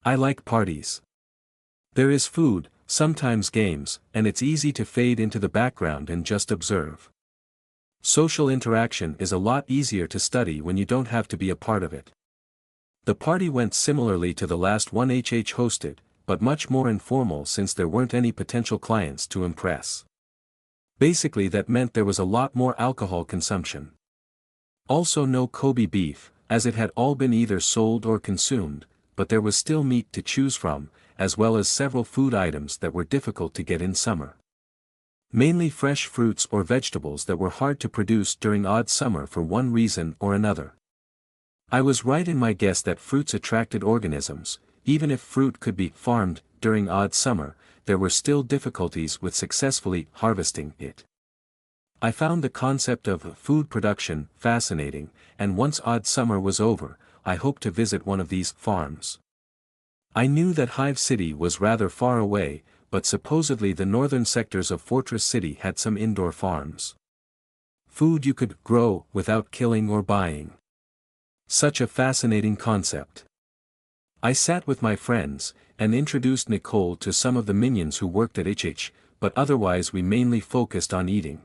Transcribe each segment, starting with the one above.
I like parties. There is food, sometimes games, and it's easy to fade into the background and just observe. Social interaction is a lot easier to study when you don't have to be a part of it. The party went similarly to the last one HH hosted, but much more informal since there weren't any potential clients to impress. Basically that meant there was a lot more alcohol consumption. Also no Kobe beef, as it had all been either sold or consumed, but there was still meat to choose from, as well as several food items that were difficult to get in summer. Mainly fresh fruits or vegetables that were hard to produce during odd summer for one reason or another. I was right in my guess that fruits attracted organisms. Even if fruit could be farmed during odd summer, there were still difficulties with successfully harvesting it. I found the concept of food production fascinating, and once odd summer was over, I hoped to visit one of these farms. I knew that Hive City was rather far away, but supposedly the northern sectors of Fortress City had some indoor farms. Food you could grow without killing or buying. Such a fascinating concept. I sat with my friends, and introduced Nicole to some of the minions who worked at HH, but otherwise we mainly focused on eating.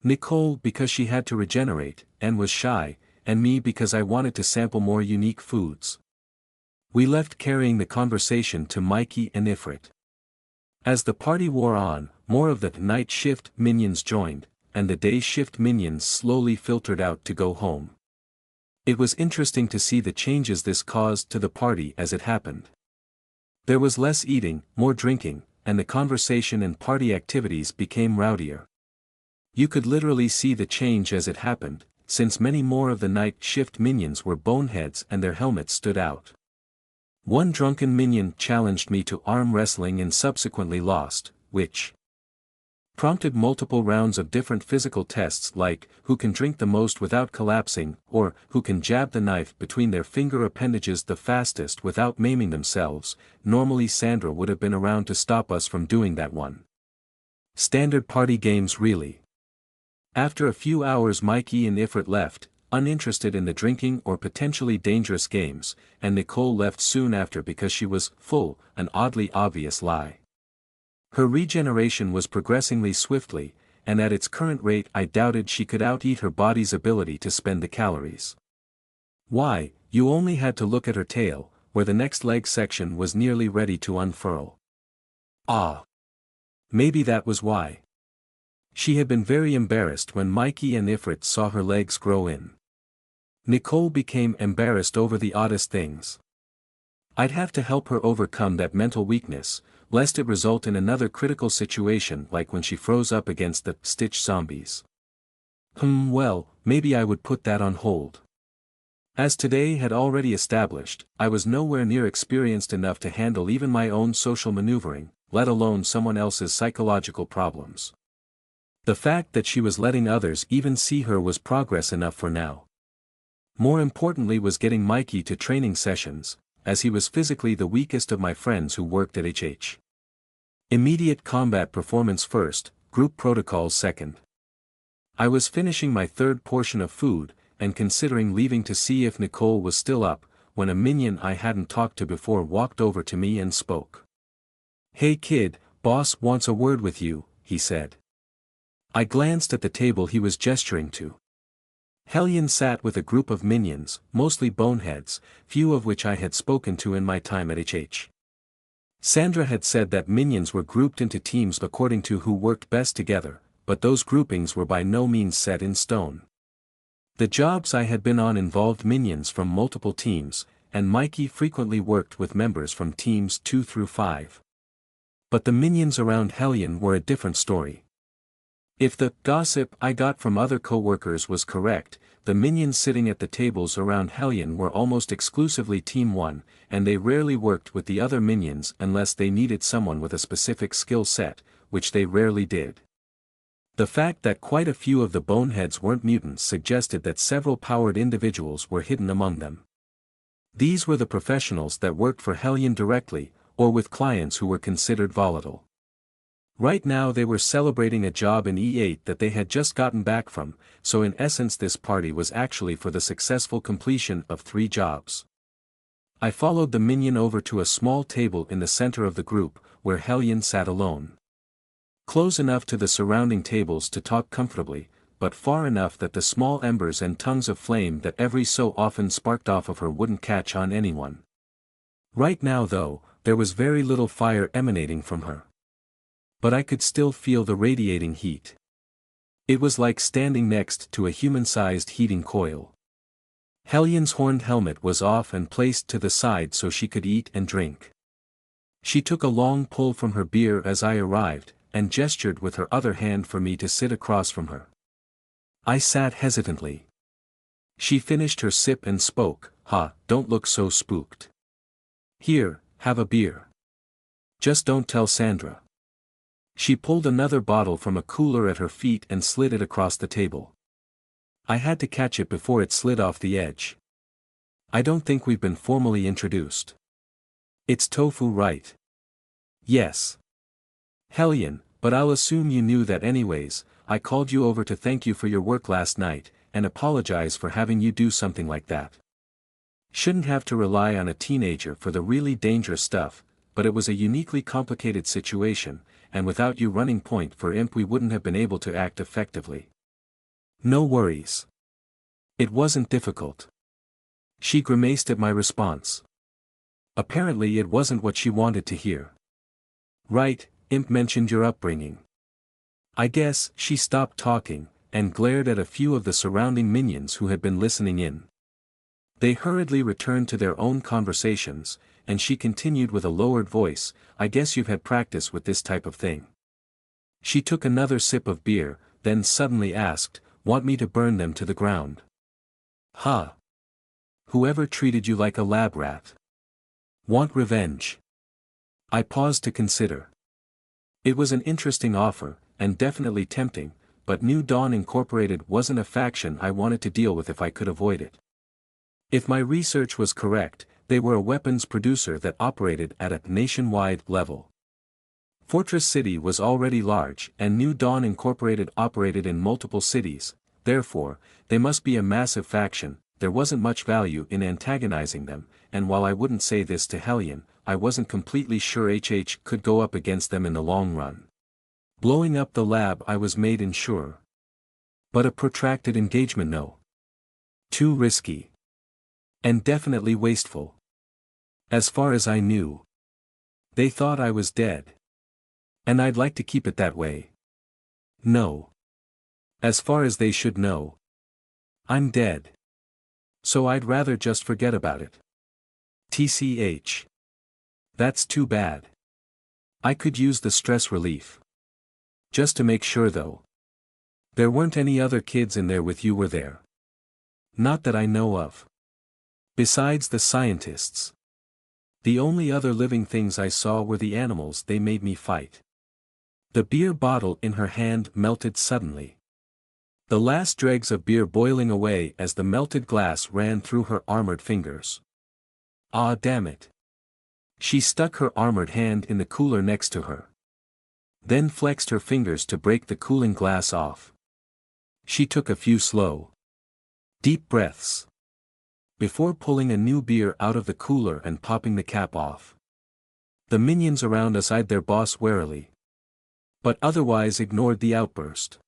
Nicole because she had to regenerate, and was shy, and me because I wanted to sample more unique foods. We left carrying the conversation to Mikey and Ifrit. As the party wore on, more of the night shift minions joined, and the day shift minions slowly filtered out to go home. It was interesting to see the changes this caused to the party as it happened. There was less eating, more drinking, and the conversation and party activities became rowdier. You could literally see the change as it happened, since many more of the night shift minions were boneheads and their helmets stood out. One drunken minion challenged me to arm wrestling and subsequently lost, which prompted multiple rounds of different physical tests like, who can drink the most without collapsing, or, who can jab the knife between their finger appendages the fastest without maiming themselves. Normally Sandra would have been around to stop us from doing that one. Standard party games really. After a few hours Mikey and Ifrit left, uninterested in the drinking or potentially dangerous games, and Nicole left soon after because she was full, an oddly obvious lie. Her regeneration was progressing swiftly, and at its current rate I doubted she could out-eat her body's ability to spend the calories. Why, you only had to look at her tail, where the next leg section was nearly ready to unfurl. Ah! Maybe that was why. She had been very embarrassed when Mikey and Ifrit saw her legs grow in. Nicole became embarrassed over the oddest things. I'd have to help her overcome that mental weakness, lest it result in another critical situation like when she froze up against the Stitch zombies. Well, maybe I would put that on hold. As today had already established, I was nowhere near experienced enough to handle even my own social maneuvering, let alone someone else's psychological problems. The fact that she was letting others even see her was progress enough for now. More importantly was getting Mikey to training sessions, as he was physically the weakest of my friends who worked at HH. Immediate combat performance first, group protocols second. I was finishing my third portion of food, and considering leaving to see if Nicole was still up, when a minion I hadn't talked to before walked over to me and spoke. "Hey kid, boss wants a word with you," he said. I glanced at the table he was gesturing to. Hellion sat with a group of minions, mostly boneheads, few of which I had spoken to in my time at HH. Sandra had said that minions were grouped into teams according to who worked best together, but those groupings were by no means set in stone. The jobs I had been on involved minions from multiple teams, and Mikey frequently worked with members from teams 2 through 5. But the minions around Hellion were a different story. If the gossip I got from other co-workers was correct, the minions sitting at the tables around Hellion were almost exclusively Team 1, and they rarely worked with the other minions unless they needed someone with a specific skill set, which they rarely did. The fact that quite a few of the boneheads weren't mutants suggested that several powered individuals were hidden among them. These were the professionals that worked for Hellion directly, or with clients who were considered volatile. Right now they were celebrating a job in E8 that they had just gotten back from, so in essence this party was actually for the successful completion of 3 jobs. I followed the minion over to a small table in the center of the group, where Hellion sat alone. Close enough to the surrounding tables to talk comfortably, but far enough that the small embers and tongues of flame that every so often sparked off of her wouldn't catch on anyone. Right now though, there was very little fire emanating from her. But I could still feel the radiating heat. It was like standing next to a human-sized heating coil. Hellion's horned helmet was off and placed to the side so she could eat and drink. She took a long pull from her beer as I arrived, and gestured with her other hand for me to sit across from her. I sat hesitantly. She finished her sip and spoke, don't look so spooked. Here, have a beer. Just don't tell Sandra. She pulled another bottle from a cooler at her feet and slid it across the table. I had to catch it before it slid off the edge. I don't think we've been formally introduced. It's Tofu, right? Yes. Hellion, but I'll assume you knew that anyways. I called you over to thank you for your work last night, and apologize for having you do something like that. Shouldn't have to rely on a teenager for the really dangerous stuff, but it was a uniquely complicated situation, and without you running point for imp we wouldn't have been able to act effectively. No worries. It wasn't difficult. She grimaced at my response. Apparently it wasn't what she wanted to hear. Right, imp mentioned your upbringing. I guess. She stopped talking, and glared at a few of the surrounding minions who had been listening in. They hurriedly returned to their own conversations, and she continued with a lowered voice, I guess you've had practice with this type of thing. She took another sip of beer, then suddenly asked, want me to burn them to the ground? Huh. Whoever treated you like a lab rat? Want revenge? I paused to consider. It was an interesting offer, and definitely tempting, but New Dawn Incorporated wasn't a faction I wanted to deal with if I could avoid it. If my research was correct, they were a weapons producer that operated at a nationwide level. Fortress City was already large and New Dawn Incorporated operated in multiple cities, therefore, they must be a massive faction. There wasn't much value in antagonizing them, and while I wouldn't say this to Hellion, I wasn't completely sure HH could go up against them in the long run. Blowing up the lab I was made unsure. But a protracted engagement no. Too risky. And definitely wasteful. As far as I knew. They thought I was dead. And I'd like to keep it that way. No. As far as they should know. I'm dead. So I'd rather just forget about it. TCH. That's too bad. I could use the stress relief. Just to make sure though. There weren't any other kids in there with you, were there? Not that I know of. Besides the scientists. The only other living things I saw were the animals they made me fight. The beer bottle in her hand melted suddenly. The last dregs of beer boiling away as the melted glass ran through her armored fingers. Ah, damn it. She stuck her armored hand in the cooler next to her. Then flexed her fingers to break the cooling glass off. She took a few slow, deep breaths before pulling a new beer out of the cooler and popping the cap off. The minions around us eyed their boss warily, but otherwise ignored the outburst.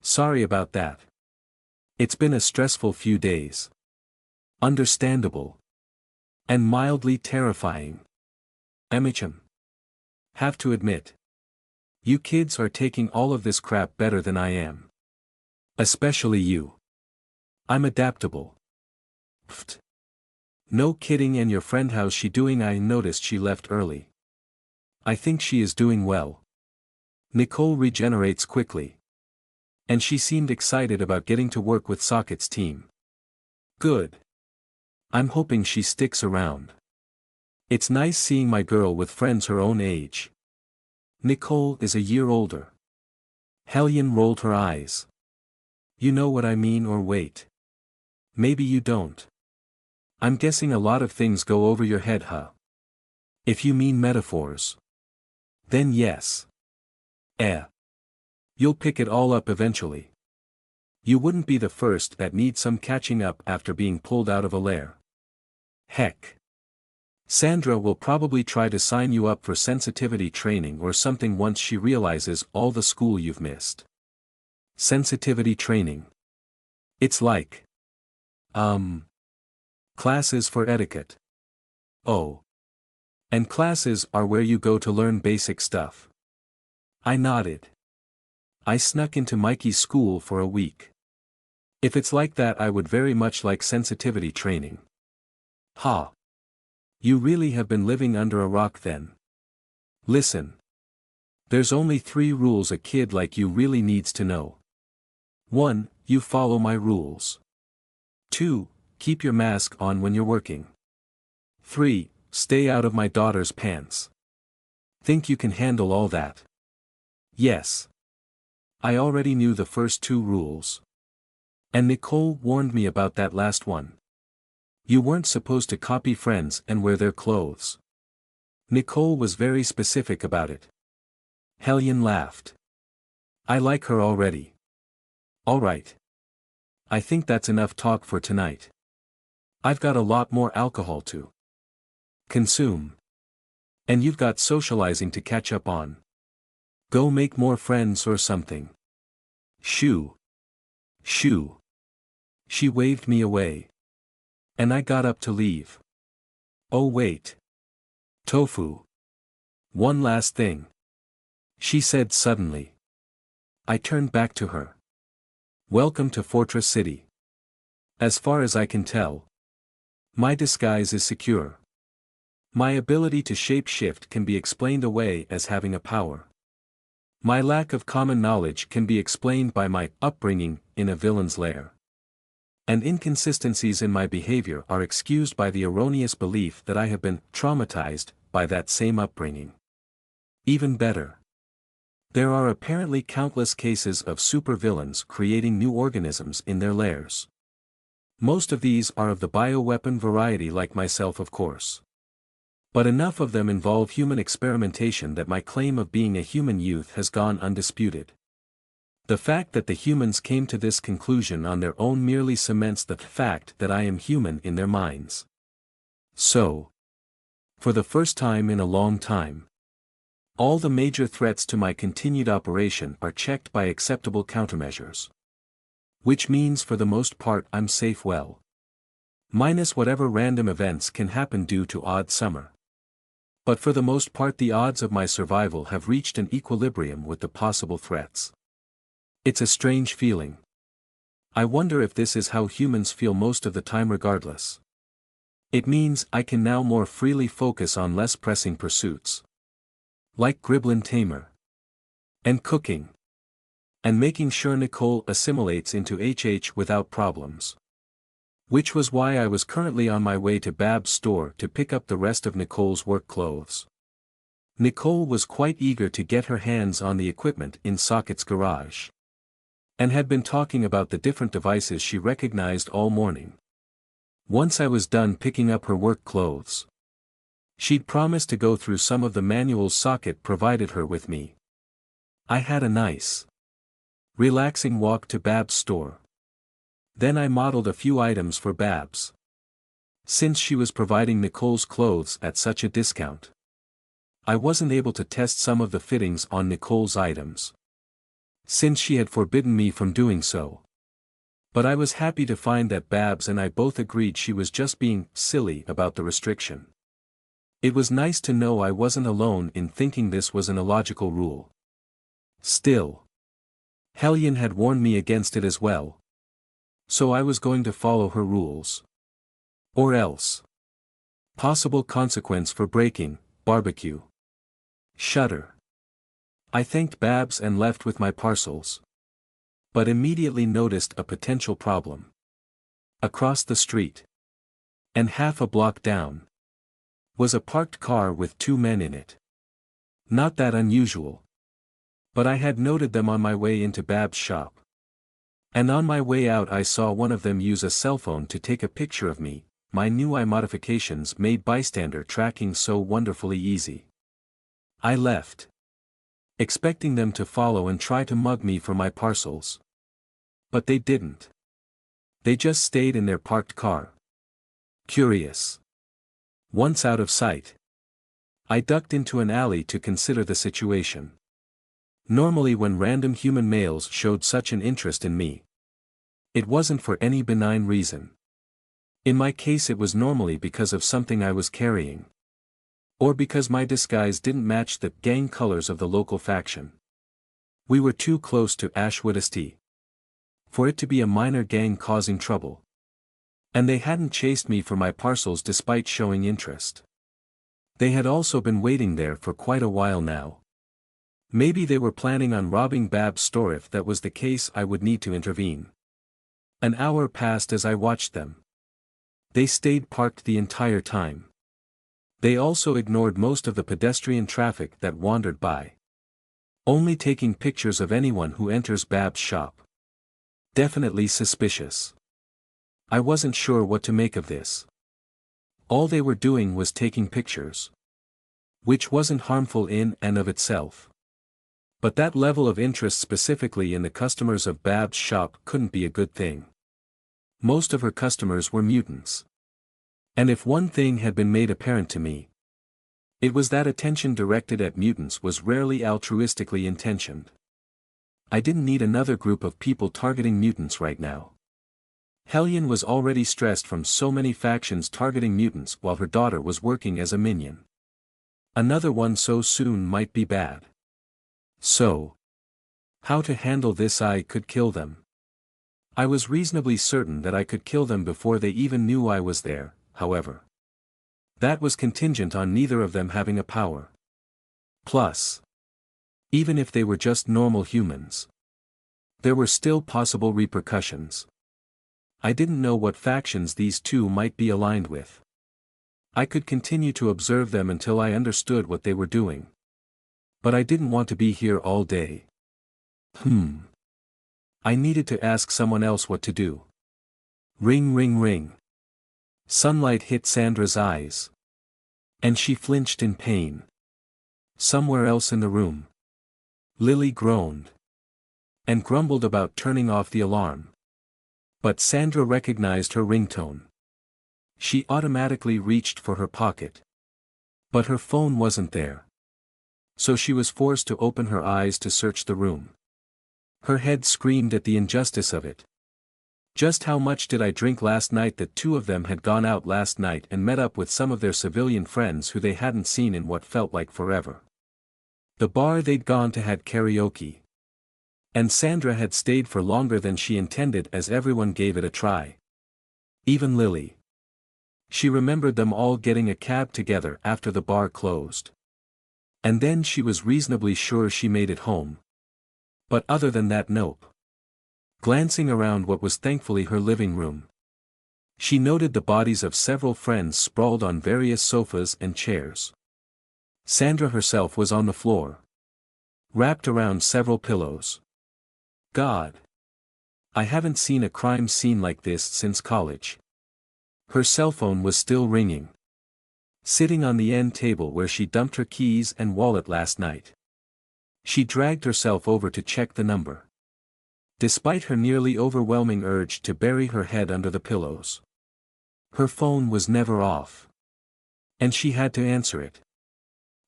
Sorry about that. It's been a stressful few days. Understandable. And mildly terrifying. Amicham. Have to admit. You kids are taking all of this crap better than I am. Especially you. I'm adaptable. Pfft. No kidding. And your friend, how's she doing? I noticed she left early. I think she is doing well. Nicole regenerates quickly. And she seemed excited about getting to work with Socket's team. Good. I'm hoping she sticks around. It's nice seeing my girl with friends her own age. Nicole is a year older. Hellion rolled her eyes. You know what I mean, or wait. Maybe you don't. I'm guessing a lot of things go over your head, huh? If you mean metaphors. Then yes. You'll pick it all up eventually. You wouldn't be the first that needs some catching up after being pulled out of a lair. Heck. Sandra will probably try to sign you up for sensitivity training or something once she realizes all the school you've missed. Sensitivity training. It's like. Classes for etiquette. Oh. And classes are where you go to learn basic stuff. I nodded. I snuck into Mikey's school for a week. If it's like that, I would very much like sensitivity training. Ha. You really have been living under a rock then. Listen. There's only 3 rules a kid like you really needs to know. 1. You follow my rules. 2. Keep your mask on when you're working. 3. Stay out of my daughter's pants. Think you can handle all that? Yes. I already knew the first 2 rules. And Nicole warned me about that last one. You weren't supposed to copy friends and wear their clothes. Nicole was very specific about it. Hellion laughed. I like her already. All right. I think that's enough talk for tonight. I've got a lot more alcohol to consume. And you've got socializing to catch up on. Go make more friends or something. Shoo. Shoo. She waved me away. And I got up to leave. Oh wait. Tofu. One last thing. She said suddenly. I turned back to her. Welcome to Fortress City. As far as I can tell, my disguise is secure. My ability to shape-shift can be explained away as having a power. My lack of common knowledge can be explained by my upbringing in a villain's lair. And inconsistencies in my behavior are excused by the erroneous belief that I have been traumatized by that same upbringing. Even better. There are apparently countless cases of supervillains creating new organisms in their lairs. Most of these are of the bioweapon variety like myself, of course. But enough of them involve human experimentation that my claim of being a human youth has gone undisputed. The fact that the humans came to this conclusion on their own merely cements the fact that I am human in their minds. So, for the first time in a long time, all the major threats to my continued operation are checked by acceptable countermeasures. Which means for the most part I'm safe well. Minus whatever random events can happen due to odd summer. But for the most part the odds of my survival have reached an equilibrium with the possible threats. It's a strange feeling. I wonder if this is how humans feel most of the time regardless. It means I can now more freely focus on less pressing pursuits. Like Griblin Tamer. And cooking. And making sure Nicole assimilates into HH without problems. Which was why I was currently on my way to Bab's store to pick up the rest of Nicole's work clothes. Nicole was quite eager to get her hands on the equipment in Socket's garage. And had been talking about the different devices she recognized all morning. Once I was done picking up her work clothes, she'd promised to go through some of the manuals Socket provided her with me. I had a nice, relaxing walk to Bab's store. Then I modeled a few items for Babs. Since she was providing Nicole's clothes at such a discount, I wasn't able to test some of the fittings on Nicole's items, since she had forbidden me from doing so. But I was happy to find that Babs and I both agreed she was just being silly about the restriction. It was nice to know I wasn't alone in thinking this was an illogical rule. Still, Hellion had warned me against it as well. So I was going to follow her rules. Or else. Possible consequence for breaking, barbecue. Shudder. I thanked Babs and left with my parcels. But immediately noticed a potential problem. Across the street, and half a block down, was a parked car with 2 men in it. Not that unusual. But I had noted them on my way into Bab's shop. And on my way out I saw one of them use a cell phone to take a picture of me. My new eye modifications made bystander tracking so wonderfully easy. I left, expecting them to follow and try to mug me for my parcels. But they didn't. They just stayed in their parked car. Curious. Once out of sight, I ducked into an alley to consider the situation. Normally when random human males showed such an interest in me, it wasn't for any benign reason. In my case it was normally because of something I was carrying. Or because my disguise didn't match the gang colors of the local faction. We were too close to Ashwood Estate for it to be a minor gang causing trouble. And they hadn't chased me for my parcels despite showing interest. They had also been waiting there for quite a while now. Maybe they were planning on robbing Bab's store. If that was the case, I would need to intervene. An hour passed as I watched them. They stayed parked the entire time. They also ignored most of the pedestrian traffic that wandered by. Only taking pictures of anyone who enters Bab's shop. Definitely suspicious. I wasn't sure what to make of this. All they were doing was taking pictures. Which wasn't harmful in and of itself. But that level of interest specifically in the customers of Bab's shop couldn't be a good thing. Most of her customers were mutants. And if one thing had been made apparent to me, it was that attention directed at mutants was rarely altruistically intentioned. I didn't need another group of people targeting mutants right now. Hellion was already stressed from so many factions targeting mutants while her daughter was working as a minion. Another one so soon might be bad. So, how to handle this? I could kill them. I was reasonably certain that I could kill them before they even knew I was there, however. That was contingent on neither of them having a power. Plus, even if they were just normal humans, there were still possible repercussions. I didn't know what factions these two might be aligned with. I could continue to observe them until I understood what they were doing. But I didn't want to be here all day. I needed to ask someone else what to do. Ring ring ring. Sunlight hit Sandra's eyes. And she flinched in pain. Somewhere else in the room, Lily groaned. And grumbled about turning off the alarm. But Sandra recognized her ringtone. She automatically reached for her pocket. But her phone wasn't there. So she was forced to open her eyes to search the room. Her head screamed at the injustice of it. Just how much did I drink last night that two of them had gone out last night and met up with some of their civilian friends who they hadn't seen in what felt like forever. The bar they'd gone to had karaoke. And Sandra had stayed for longer than she intended as everyone gave it a try. Even Lily. She remembered them all getting a cab together after the bar closed. And then she was reasonably sure she made it home. But other than that, nope. Glancing around what was thankfully her living room, she noted the bodies of several friends sprawled on various sofas and chairs. Sandra herself was on the floor, wrapped around several pillows. God! I haven't seen a crime scene like this since college. Her cell phone was still ringing. Sitting on the end table where she dumped her keys and wallet last night. She dragged herself over to check the number. Despite her nearly overwhelming urge to bury her head under the pillows, her phone was never off. And she had to answer it.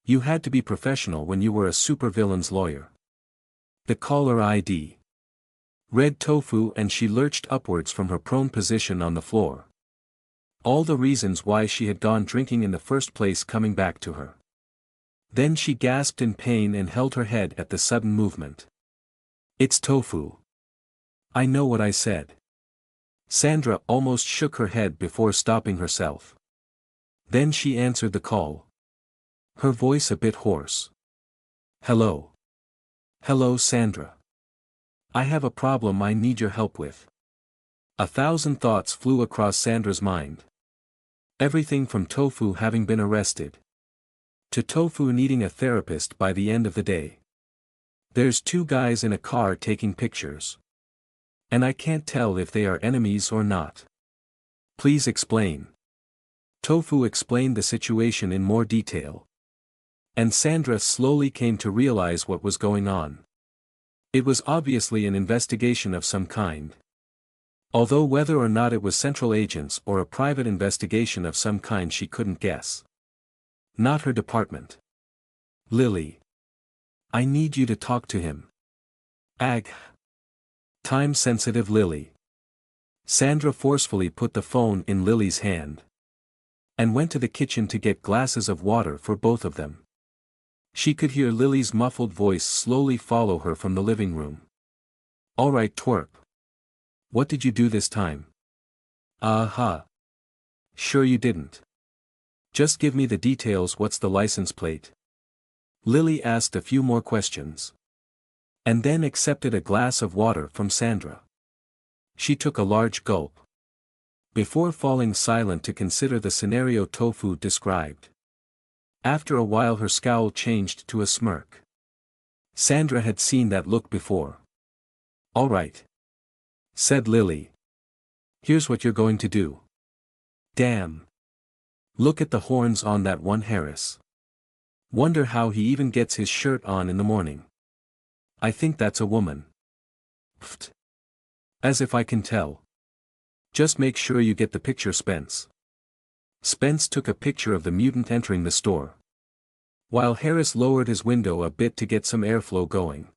You had to be professional when you were a supervillain's lawyer. The caller ID read Tofu, and she lurched upwards from her prone position on the floor. All the reasons why she had gone drinking in the first place coming back to her. Then she gasped in pain and held her head at the sudden movement. It's Tofu. I know what I said. Sandra almost shook her head before stopping herself. Then she answered the call. Her voice a bit hoarse. Hello. Hello, Sandra. I have a problem I need your help with. 1,000 thoughts flew across Sandra's mind. Everything from Tofu having been arrested, to Tofu needing a therapist by the end of the day. There's two guys in a car taking pictures. And I can't tell if they are enemies or not. Please explain. Tofu explained the situation in more detail. And Sandra slowly came to realize what was going on. It was obviously an investigation of some kind. Although whether or not it was central agents or a private investigation of some kind she couldn't guess. Not her department. Lily. I need you to talk to him. Ag. Time-sensitive Lily. Sandra forcefully put the phone in Lily's hand. And went to the kitchen to get glasses of water for both of them. She could hear Lily's muffled voice slowly follow her from the living room. All right, twerp. What did you do this time? Uh-huh. Sure you didn't. Just give me the details. What's the license plate? Lily asked a few more questions. And then accepted a glass of water from Sandra. She took a large gulp. Before falling silent to consider the scenario Tofu described. After a while her scowl changed to a smirk. Sandra had seen that look before. All right. Said Lily. Here's what you're going to do. Damn. Look at the horns on that one Harris. Wonder how he even gets his shirt on in the morning. I think that's a woman. Pfft. As if I can tell. Just make sure you get the picture, Spence. Spence took a picture of the mutant entering the store. While Harris lowered his window a bit to get some airflow going.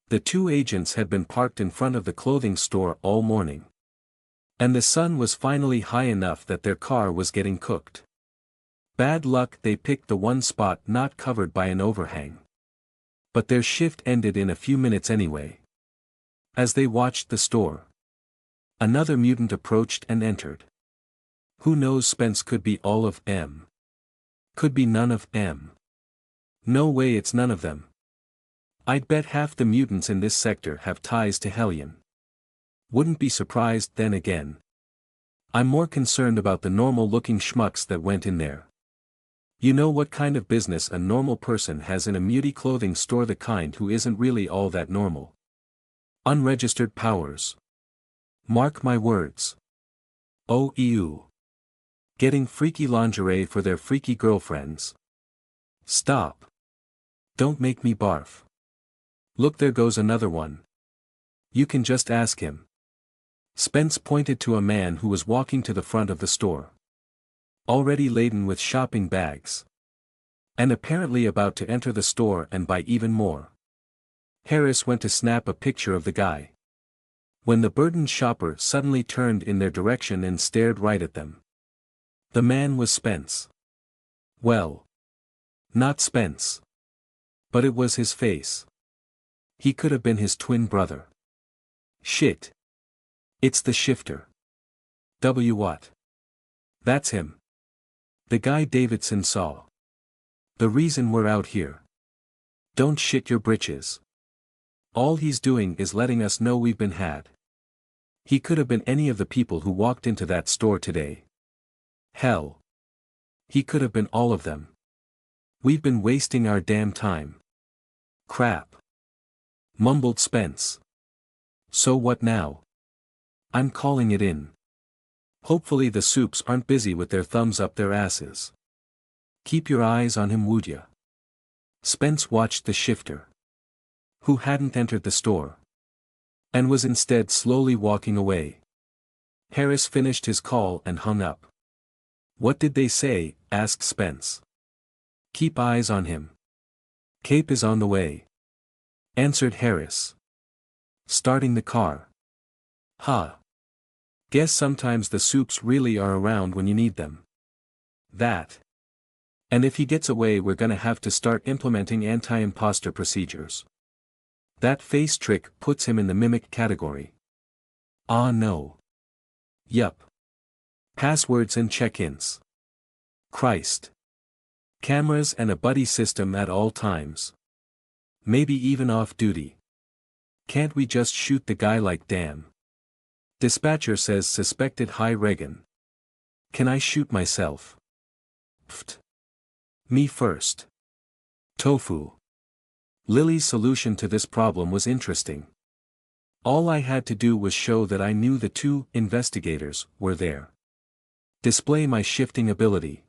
The two agents had been parked in front of the clothing store all morning. And the sun was finally high enough that their car was getting cooked. Bad luck they picked the one spot not covered by an overhang. But their shift ended in a few minutes anyway. As they watched the store. Another mutant approached and entered. Who knows, Spence could be all of M. Could be none of M. No way it's none of them. I'd bet half the mutants in this sector have ties to Hellion. Wouldn't be surprised then again. I'm more concerned about the normal-looking schmucks that went in there. You know what kind of business a normal person has in a muty clothing store, the kind who isn't really all that normal. Unregistered powers. Mark my words. Oh, ew. Getting freaky lingerie for their freaky girlfriends. Stop. Don't make me barf. Look, there goes another one. You can just ask him. Spence pointed to a man who was walking to the front of the store. Already laden with shopping bags. And apparently about to enter the store and buy even more. Harris went to snap a picture of the guy. When the burdened shopper suddenly turned in their direction and stared right at them. The man was Spence. Well. Not Spence. But it was his face. He could have been his twin brother. Shit. It's the shifter. What? That's him. The guy Davidson saw. The reason we're out here. Don't shit your britches. All he's doing is letting us know we've been had. He could have been any of the people who walked into that store today. Hell. He could have been all of them. We've been wasting our damn time. Crap. Mumbled Spence. So what now? I'm calling it in. Hopefully the soups aren't busy with their thumbs up their asses. Keep your eyes on him, would ya? Spence watched the shifter. Who hadn't entered the store. And was instead slowly walking away. Harris finished his call and hung up. What did they say? Asked Spence. Keep eyes on him. Cape is on the way. Answered Harris. Starting the car. Huh. Guess sometimes the soups really are around when you need them. That. And if he gets away, we're gonna have to start implementing anti-imposter procedures. That face trick puts him in the mimic category. Ah no. Yup. Passwords and check-ins. Christ. Cameras and a buddy system at all times. Maybe even off-duty. Can't we just shoot the guy like damn? Dispatcher says suspected high Reagan. Can I shoot myself? Pfft. Me first. Tofu. Lily's solution to this problem was interesting. All I had to do was show that I knew the two investigators were there. Display my shifting ability.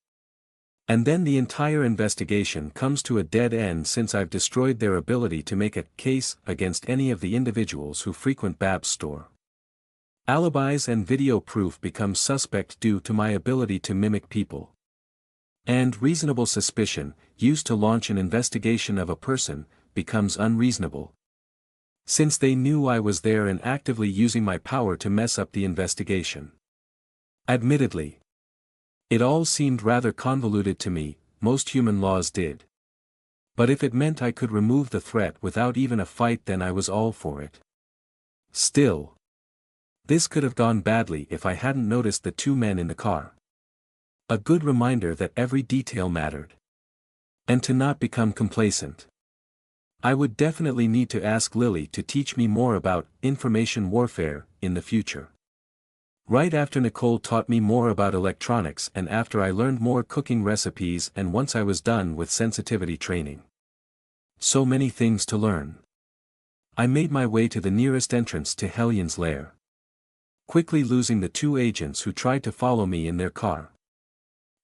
And then the entire investigation comes to a dead end, since I've destroyed their ability to make a case against any of the individuals who frequent Bab's store. Alibis and video proof become suspect due to my ability to mimic people. And reasonable suspicion, used to launch an investigation of a person, becomes unreasonable. Since they knew I was there and actively using my power to mess up the investigation. Admittedly, it all seemed rather convoluted to me, most human laws did. But if it meant I could remove the threat without even a fight, then I was all for it. Still, this could have gone badly if I hadn't noticed the two men in the car. A good reminder that every detail mattered. And to not become complacent. I would definitely need to ask Lily to teach me more about information warfare in the future. Right after Nicole taught me more about electronics and after I learned more cooking recipes and once I was done with sensitivity training. So many things to learn. I made my way to the nearest entrance to Hellion's lair. Quickly losing the two agents who tried to follow me in their car.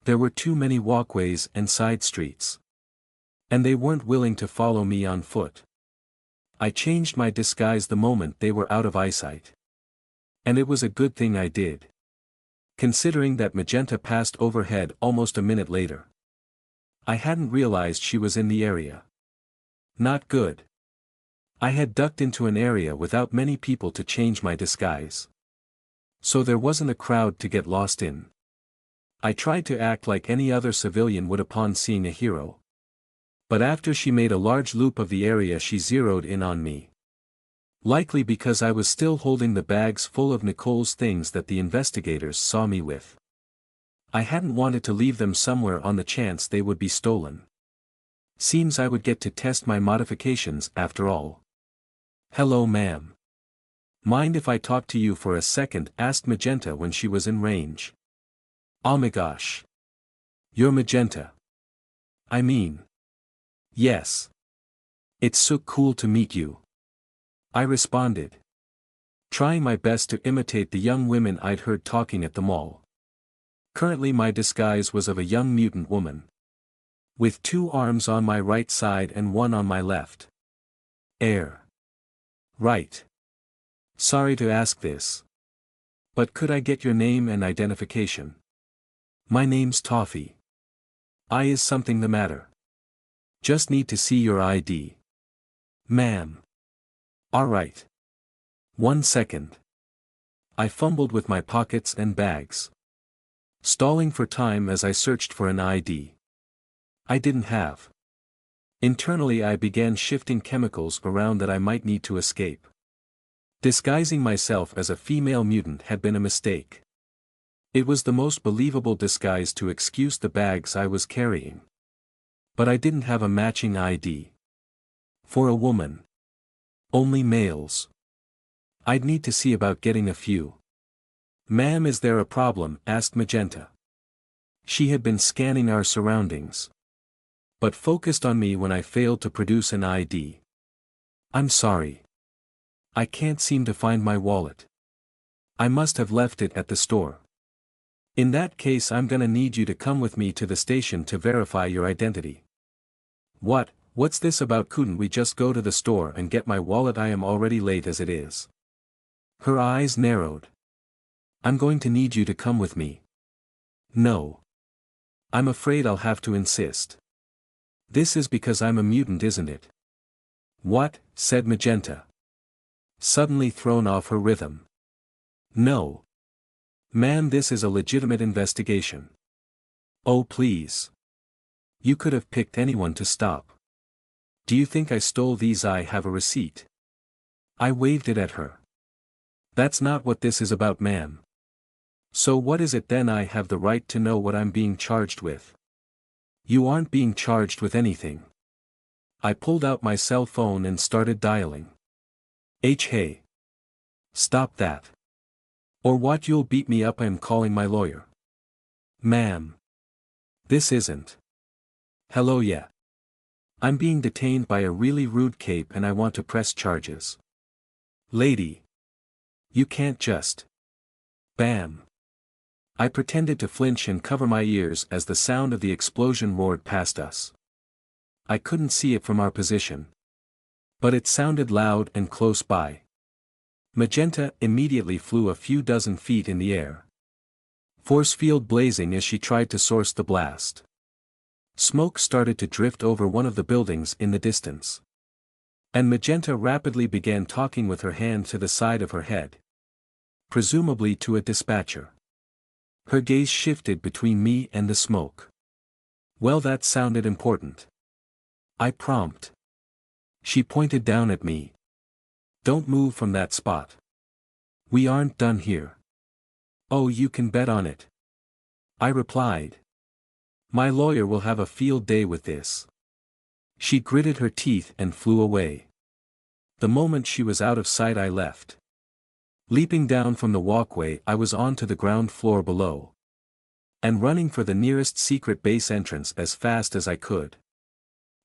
There were too many walkways and side streets. And they weren't willing to follow me on foot. I changed my disguise the moment they were out of eyesight. And it was a good thing I did. Considering that Magenta passed overhead almost a minute later. I hadn't realized she was in the area. Not good. I had ducked into an area without many people to change my disguise. So there wasn't a crowd to get lost in. I tried to act like any other civilian would upon seeing a hero. But after she made a large loop of the area, she zeroed in on me. Likely because I was still holding the bags full of Nicole's things that the investigators saw me with. I hadn't wanted to leave them somewhere on the chance they would be stolen. Seems I would get to test my modifications after all. "Hello, ma'am. Mind if I talk to you for a second?" asked Magenta when she was in range. "Oh my gosh. You're Magenta. I mean. Yes. It's so cool to meet you." I responded, trying my best to imitate the young women I'd heard talking at the mall. Currently my disguise was of a young mutant woman. With 2 arms on my right side and 1 on my left. Right. Sorry to ask this. But could I get your name and identification? My name's Toffee. Is something the matter? Just need to see your ID. Ma'am. Alright. 1 second. I fumbled with my pockets and bags. Stalling for time as I searched for an ID. I didn't have. Internally I began shifting chemicals around that I might need to escape. Disguising myself as a female mutant had been a mistake. It was the most believable disguise to excuse the bags I was carrying. But I didn't have a matching ID. For a woman. Only males. I'd need to see about getting a few. "Ma'am, is there a problem?" asked Magenta. She had been scanning our surroundings. But focused on me when I failed to produce an ID. "I'm sorry. I can't seem to find my wallet. I must have left it at the store. In that case I'm gonna need you to come with me to the station to verify your identity." What's this about? Couldn't we just go to the store and get my wallet? I am already late as it is." Her eyes narrowed. "I'm going to need you to come with me." "No. I'm afraid I'll have to insist. This is because I'm a mutant, isn't it?" "What?" said Magenta. Suddenly thrown off her rhythm. "No. Ma'am, this is a legitimate investigation." "Oh please. You could have picked anyone to stop. Do you think I stole these? I have a receipt." I waved it at her. "That's not what this is about, ma'am." "So what is it then? I have the right to know what I'm being charged with." "You aren't being charged with anything." I pulled out my cell phone and started dialing. Hey. Stop that. Or what? You'll beat me up. I'm calling my lawyer." "Ma'am. This isn't." "Hello, yeah. I'm being detained by a really rude cape and I want to press charges." "Lady. You can't just." Bam. I pretended to flinch and cover my ears as the sound of the explosion roared past us. I couldn't see it from our position. But it sounded loud and close by. Magenta immediately flew a few dozen feet in the air. Force field blazing as she tried to source the blast. Smoke started to drift over one of the buildings in the distance. And Magenta rapidly began talking with her hand to the side of her head. Presumably to a dispatcher. Her gaze shifted between me and the smoke. Well, that sounded important. I prompt. She pointed down at me. Don't move from that spot. We aren't done here. Oh, you can bet on it. I replied. My lawyer will have a field day with this. She gritted her teeth and flew away. The moment she was out of sight, I left. Leaping down from the walkway, I was onto the ground floor below. And running for the nearest secret base entrance as fast as I could.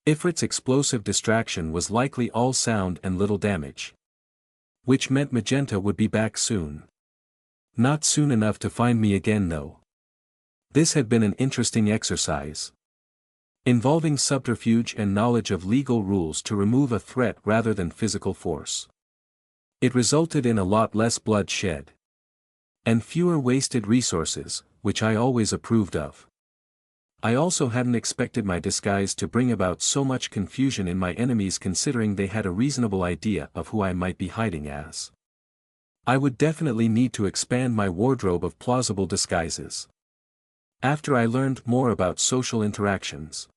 Ifrit's explosive distraction was likely all sound and little damage. Which meant Magenta would be back soon. Not soon enough to find me again though. This had been an interesting exercise. Involving subterfuge and knowledge of legal rules to remove a threat rather than physical force. It resulted in a lot less blood shed. And fewer wasted resources, which I always approved of. I also hadn't expected my disguise to bring about so much confusion in my enemies, considering they had a reasonable idea of who I might be hiding as. I would definitely need to expand my wardrobe of plausible disguises. After I learned more about social interactions.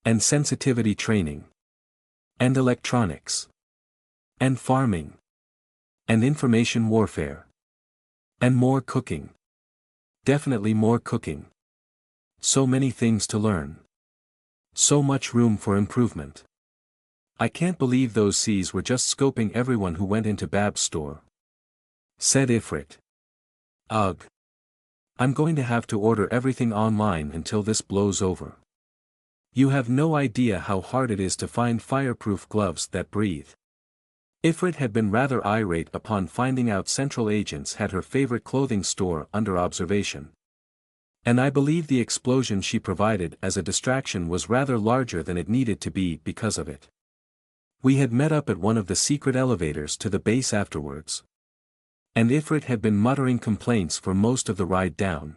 And sensitivity training. And electronics. And farming. And information warfare. And more cooking. Definitely more cooking. So many things to learn. So much room for improvement. I can't believe those C's were just scoping everyone who went into Bab's store. Said Ifrit. Ugh. I'm going to have to order everything online until this blows over. You have no idea how hard it is to find fireproof gloves that breathe. Ifrit had been rather irate upon finding out Central Agents had her favorite clothing store under observation. And I believe the explosion she provided as a distraction was rather larger than it needed to be because of it. We had met up at one of the secret elevators to the base afterwards. And Ifrit had been muttering complaints for most of the ride down.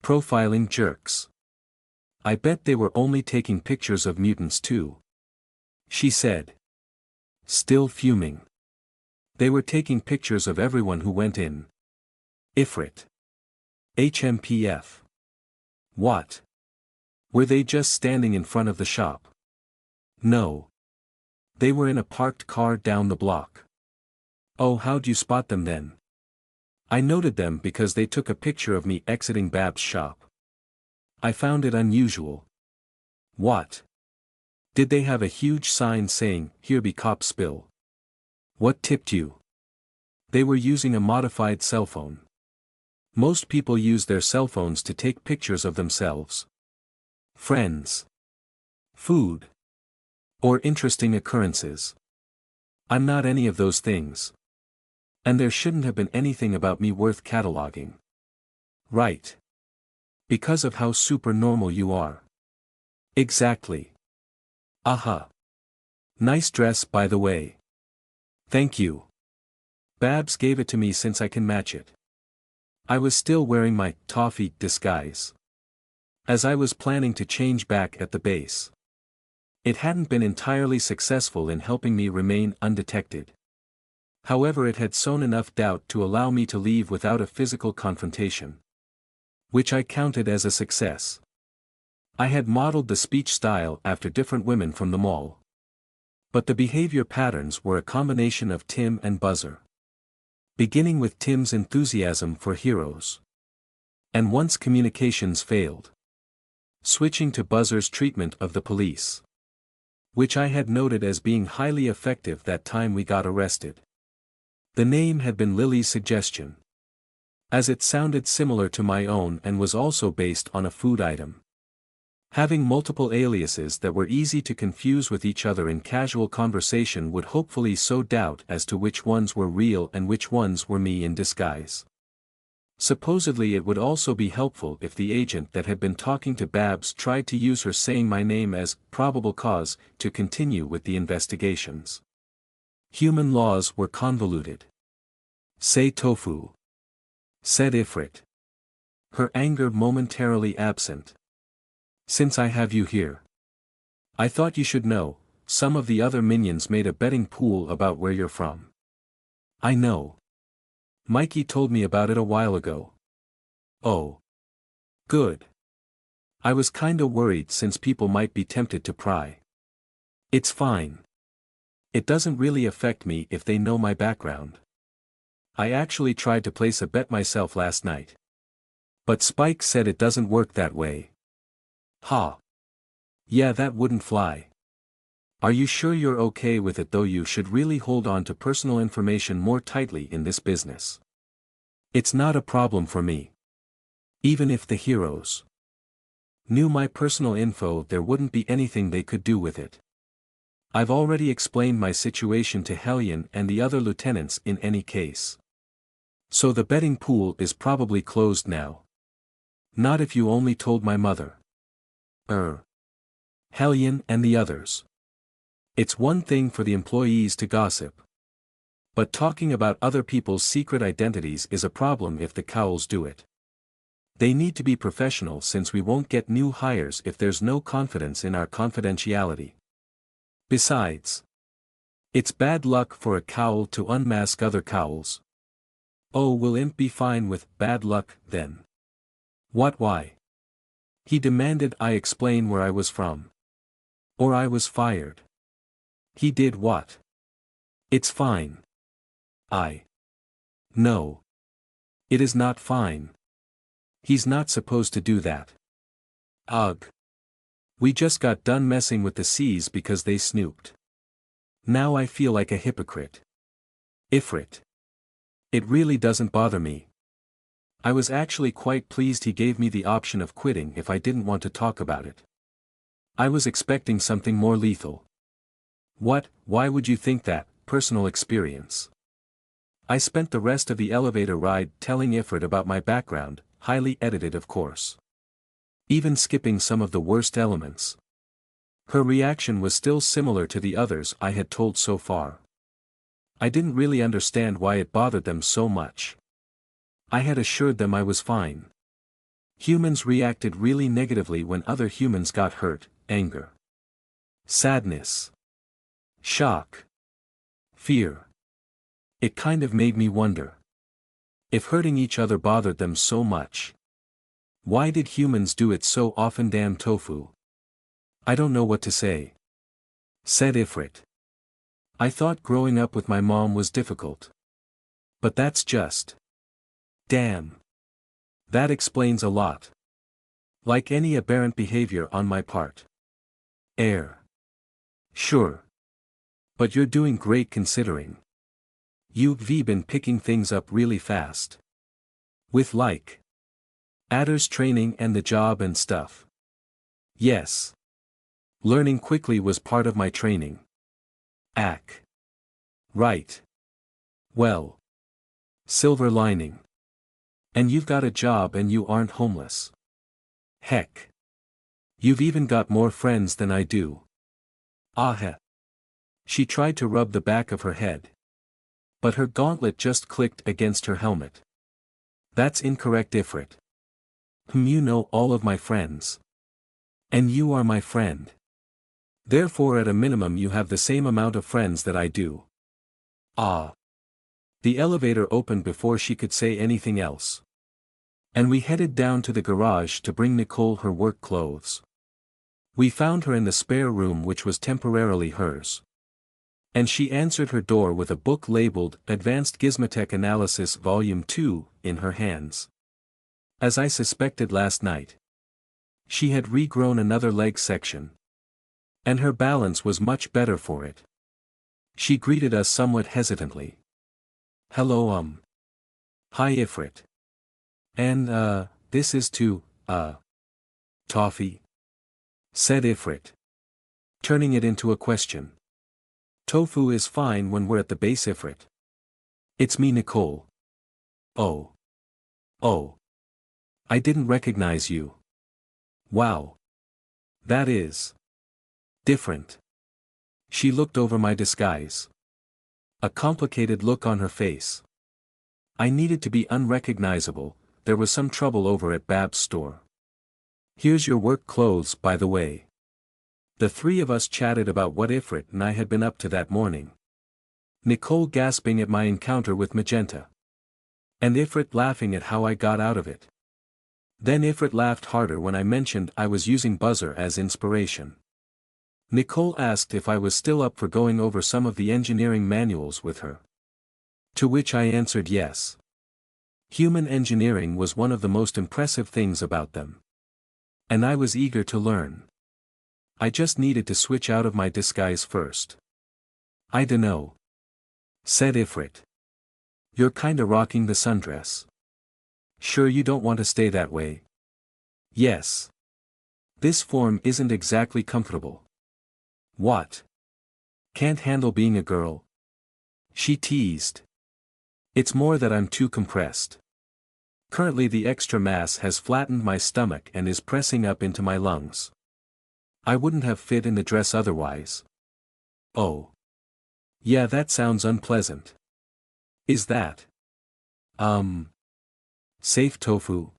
Profiling jerks. I bet they were only taking pictures of mutants too. She said. Still fuming. They were taking pictures of everyone who went in. Ifrit. HMPF. What? Were they just standing in front of the shop? No. They were in a parked car down the block. Oh, how'd you spot them then? I noted them because they took a picture of me exiting Bab's shop. I found it unusual. What? Did they have a huge sign saying, "Here be cop spill"? What tipped you? They were using a modified cell phone. Most people use their cell phones to take pictures of themselves. Friends. Food. Or interesting occurrences. I'm not any of those things. And there shouldn't have been anything about me worth cataloging. Right. Because of how super normal you are. Exactly. Aha. Nice dress, by the way. Thank you. Babs gave it to me since I can match it. I was still wearing my toffee disguise. As I was planning to change back at the base. It hadn't been entirely successful in helping me remain undetected. However, it had sown enough doubt to allow me to leave without a physical confrontation. Which I counted as a success. I had modeled the speech style after different women from the mall. But the behavior patterns were a combination of Tim and Buzzer. Beginning with Tim's enthusiasm for heroes. And once communications failed. Switching to Buzzer's treatment of the police. Which I had noted as being highly effective that time we got arrested. The name had been Lily's suggestion. As it sounded similar to my own and was also based on a food item. Having multiple aliases that were easy to confuse with each other in casual conversation would hopefully sow doubt as to which ones were real and which ones were me in disguise. Supposedly it would also be helpful if the agent that had been talking to Babs tried to use her saying my name as probable cause to continue with the investigations. Human laws were convoluted. Say tofu, said Ifrit, her anger momentarily absent. Since I have you here, I thought you should know, some of the other minions made a betting pool about where you're from. I know. Mikey told me about it a while ago. Oh. Good. I was kinda worried since people might be tempted to pry. It's fine. It doesn't really affect me if they know my background. I actually tried to place a bet myself last night. But Spike said it doesn't work that way. Ha. Yeah, that wouldn't fly. Are you sure you're okay with it though? You should really hold on to personal information more tightly in this business. It's not a problem for me. Even if the heroes knew my personal info, there wouldn't be anything they could do with it. I've already explained my situation to Hellion and the other lieutenants in any case. So the betting pool is probably closed now. Not if you only told my mother. Hellion and the others. It's one thing for the employees to gossip. But talking about other people's secret identities is a problem if the Cowls do it. They need to be professional since we won't get new hires if there's no confidence in our confidentiality. Besides, it's bad luck for a Cowl to unmask other Cowls. Oh, will Imp be fine with bad luck then? What? Why? He demanded I explain where I was from. Or I was fired. He did what? It's fine. No. It is not fine. He's not supposed to do that. Ugh. We just got done messing with the C's because they snooped. Now I feel like a hypocrite. Ifrit. It really doesn't bother me. I was actually quite pleased he gave me the option of quitting if I didn't want to talk about it. I was expecting something more lethal. What? Why would you think that? Personal experience. I spent the rest of the elevator ride telling Ifrit about my background, highly edited of course. Even skipping some of the worst elements. Her reaction was still similar to the others I had told so far. I didn't really understand why it bothered them so much. I had assured them I was fine. Humans reacted really negatively when other humans got hurt: anger, sadness, shock, fear. It kind of made me wonder. If hurting each other bothered them so much, why did humans do it so often? Damn tofu. I don't know what to say, said Ifrit. I thought growing up with my mom was difficult. But that's just. Damn. That explains a lot. Like any aberrant behavior on my part. Sure. But you're doing great considering. You've been picking things up really fast. With like Adder's training and the job and stuff. Yes. Learning quickly was part of my training. Right. Well. Silver lining. And you've got a job and you aren't homeless. Heck. You've even got more friends than I do. She tried to rub the back of her head. But her gauntlet just clicked against her helmet. That's incorrect, Ifrit. You know all of my friends. And you are my friend. Therefore at a minimum you have the same amount of friends that I do. The elevator opened before she could say anything else. And we headed down to the garage to bring Nicole her work clothes. We found her in the spare room which was temporarily hers. And she answered her door with a book labeled Advanced Gizmotech Analysis Volume 2 in her hands. As I suspected last night, she had regrown another leg section. And her balance was much better for it. She greeted us somewhat hesitantly. Hello, Hi Ifrit. And, this is to, Toffee? Said Ifrit, turning it into a question. Tofu is fine when we're at the base, Ifrit. It's me, Nicole. Oh. I didn't recognize you. Wow. That is different. She looked over my disguise. A complicated look on her face. I needed to be unrecognizable. There was some trouble over at Bab's store. Here's your work clothes, by the way. The three of us chatted about what Ifrit and I had been up to that morning. Nicole gasping at my encounter with Magenta. And Ifrit laughing at how I got out of it. Then Ifrit laughed harder when I mentioned I was using Buzzer as inspiration. Nicole asked if I was still up for going over some of the engineering manuals with her. To which I answered yes. Human engineering was one of the most impressive things about them. And I was eager to learn. I just needed to switch out of my disguise first. I dunno, said Ifrit. You're kinda rocking the sundress. Sure you don't want to stay that way? Yes. This form isn't exactly comfortable. What? Can't handle being a girl? She teased. It's more that I'm too compressed. Currently the extra mass has flattened my stomach and is pressing up into my lungs. I wouldn't have fit in the dress otherwise. Oh. Yeah, that sounds unpleasant. Is that? Safe tofu?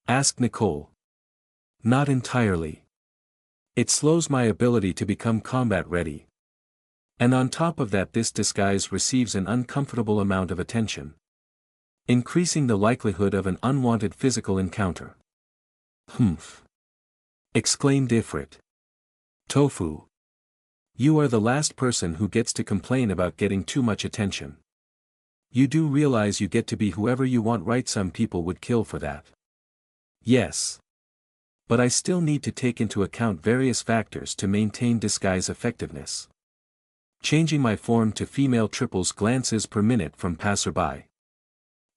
Asked Nicole. Not entirely. It slows my ability to become combat ready. And on top of that, this disguise receives an uncomfortable amount of attention, increasing the likelihood of an unwanted physical encounter. Humph! Exclaimed Ifrit. Tofu. You are the last person who gets to complain about getting too much attention. You do realize you get to be whoever you want, right? Some people would kill for that. Yes. But I still need to take into account various factors to maintain disguise effectiveness. Changing my form to female triples glances per minute from passerby.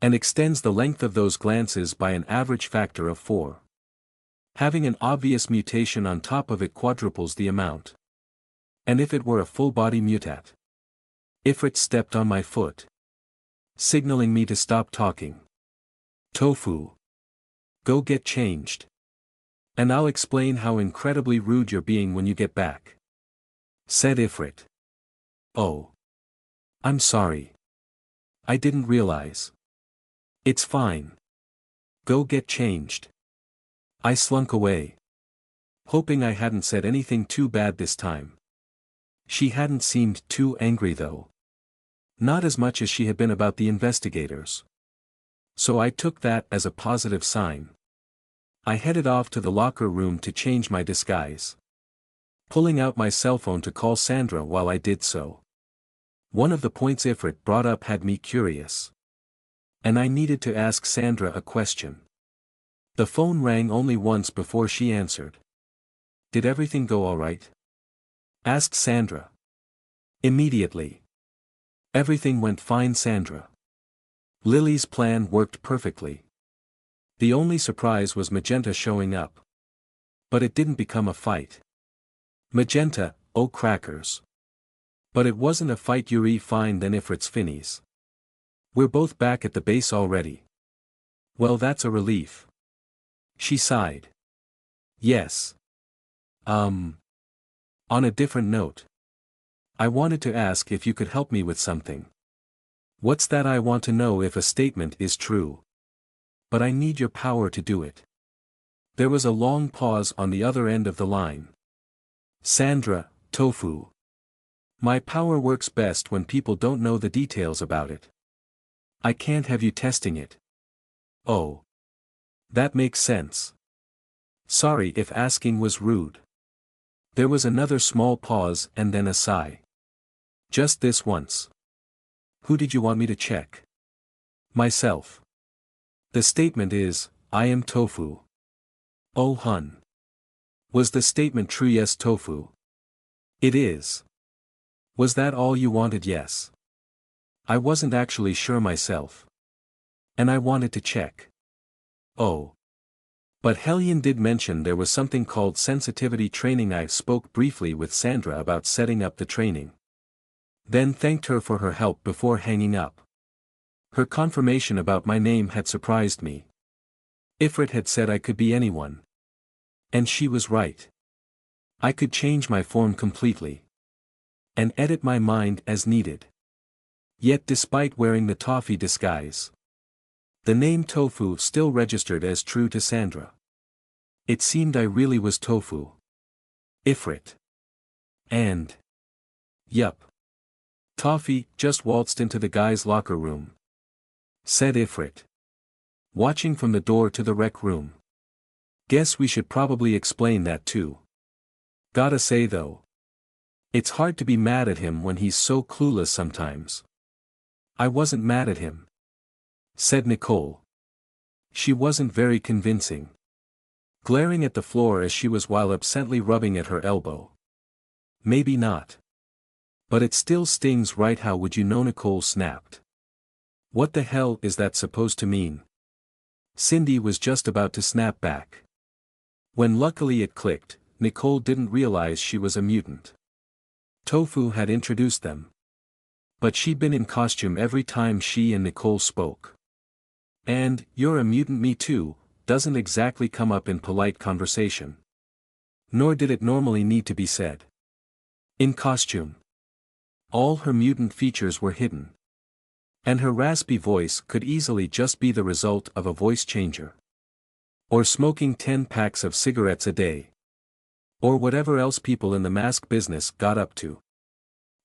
And extends the length of those glances by an average factor of 4. Having an obvious mutation on top of it quadruples the amount. And if it were a full-body mutat? Ifrit stepped on my foot, signaling me to stop talking. Tofu. Go get changed. And I'll explain how incredibly rude you're being when you get back, said Ifrit. Oh. I'm sorry. I didn't realize. It's fine. Go get changed. I slunk away, hoping I hadn't said anything too bad this time. She hadn't seemed too angry though. Not as much as she had been about the investigators. So I took that as a positive sign. I headed off to the locker room to change my disguise, pulling out my cell phone to call Sandra while I did so. One of the points Ifrit brought up had me curious. And I needed to ask Sandra a question. The phone rang only once before she answered. Did everything go all right? Asked Sandra. Immediately. Everything went fine, Sandra. Lily's plan worked perfectly. The only surprise was Magenta showing up. But it didn't become a fight. Magenta, oh crackers. But it wasn't a fight. Eerie fine then Ifrit's finnies. We're both back at the base already. Well, that's a relief. She sighed. Yes. On a different note. I wanted to ask if you could help me with something. What's that? I want to know if a statement is true. But I need your power to do it. There was a long pause on the other end of the line. Sandra, Tofu. My power works best when people don't know the details about it. I can't have you testing it. Oh. That makes sense. Sorry if asking was rude. There was another small pause and then a sigh. Just this once. Who did you want me to check? Myself. The statement is, I am Tofu. Oh hun. Was the statement true? Yes, Tofu. It is. Was that all you wanted? Yes. I wasn't actually sure myself. And I wanted to check. Oh. But Hellion did mention there was something called sensitivity training. I spoke briefly with Sandra about setting up the training. Then thanked her for her help before hanging up. Her confirmation about my name had surprised me. Ifrit had said I could be anyone. And she was right. I could change my form completely. And edit my mind as needed. Yet despite wearing the toffee disguise, the name Tofu still registered as true to Sandra. It seemed I really was Tofu. Ifrit. And. Yup. Toffee just waltzed into the guy's locker room, said Ifrit, watching from the door to the rec room. Guess we should probably explain that too. Gotta say though, it's hard to be mad at him when he's so clueless sometimes. I wasn't mad at him, said Nicole. She wasn't very convincing, glaring at the floor as she was while absently rubbing at her elbow. Maybe not. But it still stings, right? How would you know? Nicole snapped. What the hell is that supposed to mean? Cindy was just about to snap back, when luckily it clicked. Nicole didn't realize she was a mutant. Tofu had introduced them, but she'd been in costume every time she and Nicole spoke. And, "You're a mutant, me too," doesn't exactly come up in polite conversation. Nor did it normally need to be said. In costume, all her mutant features were hidden, and her raspy voice could easily just be the result of a voice changer, or smoking 10 packs of cigarettes a day, or whatever else people in the mask business got up to.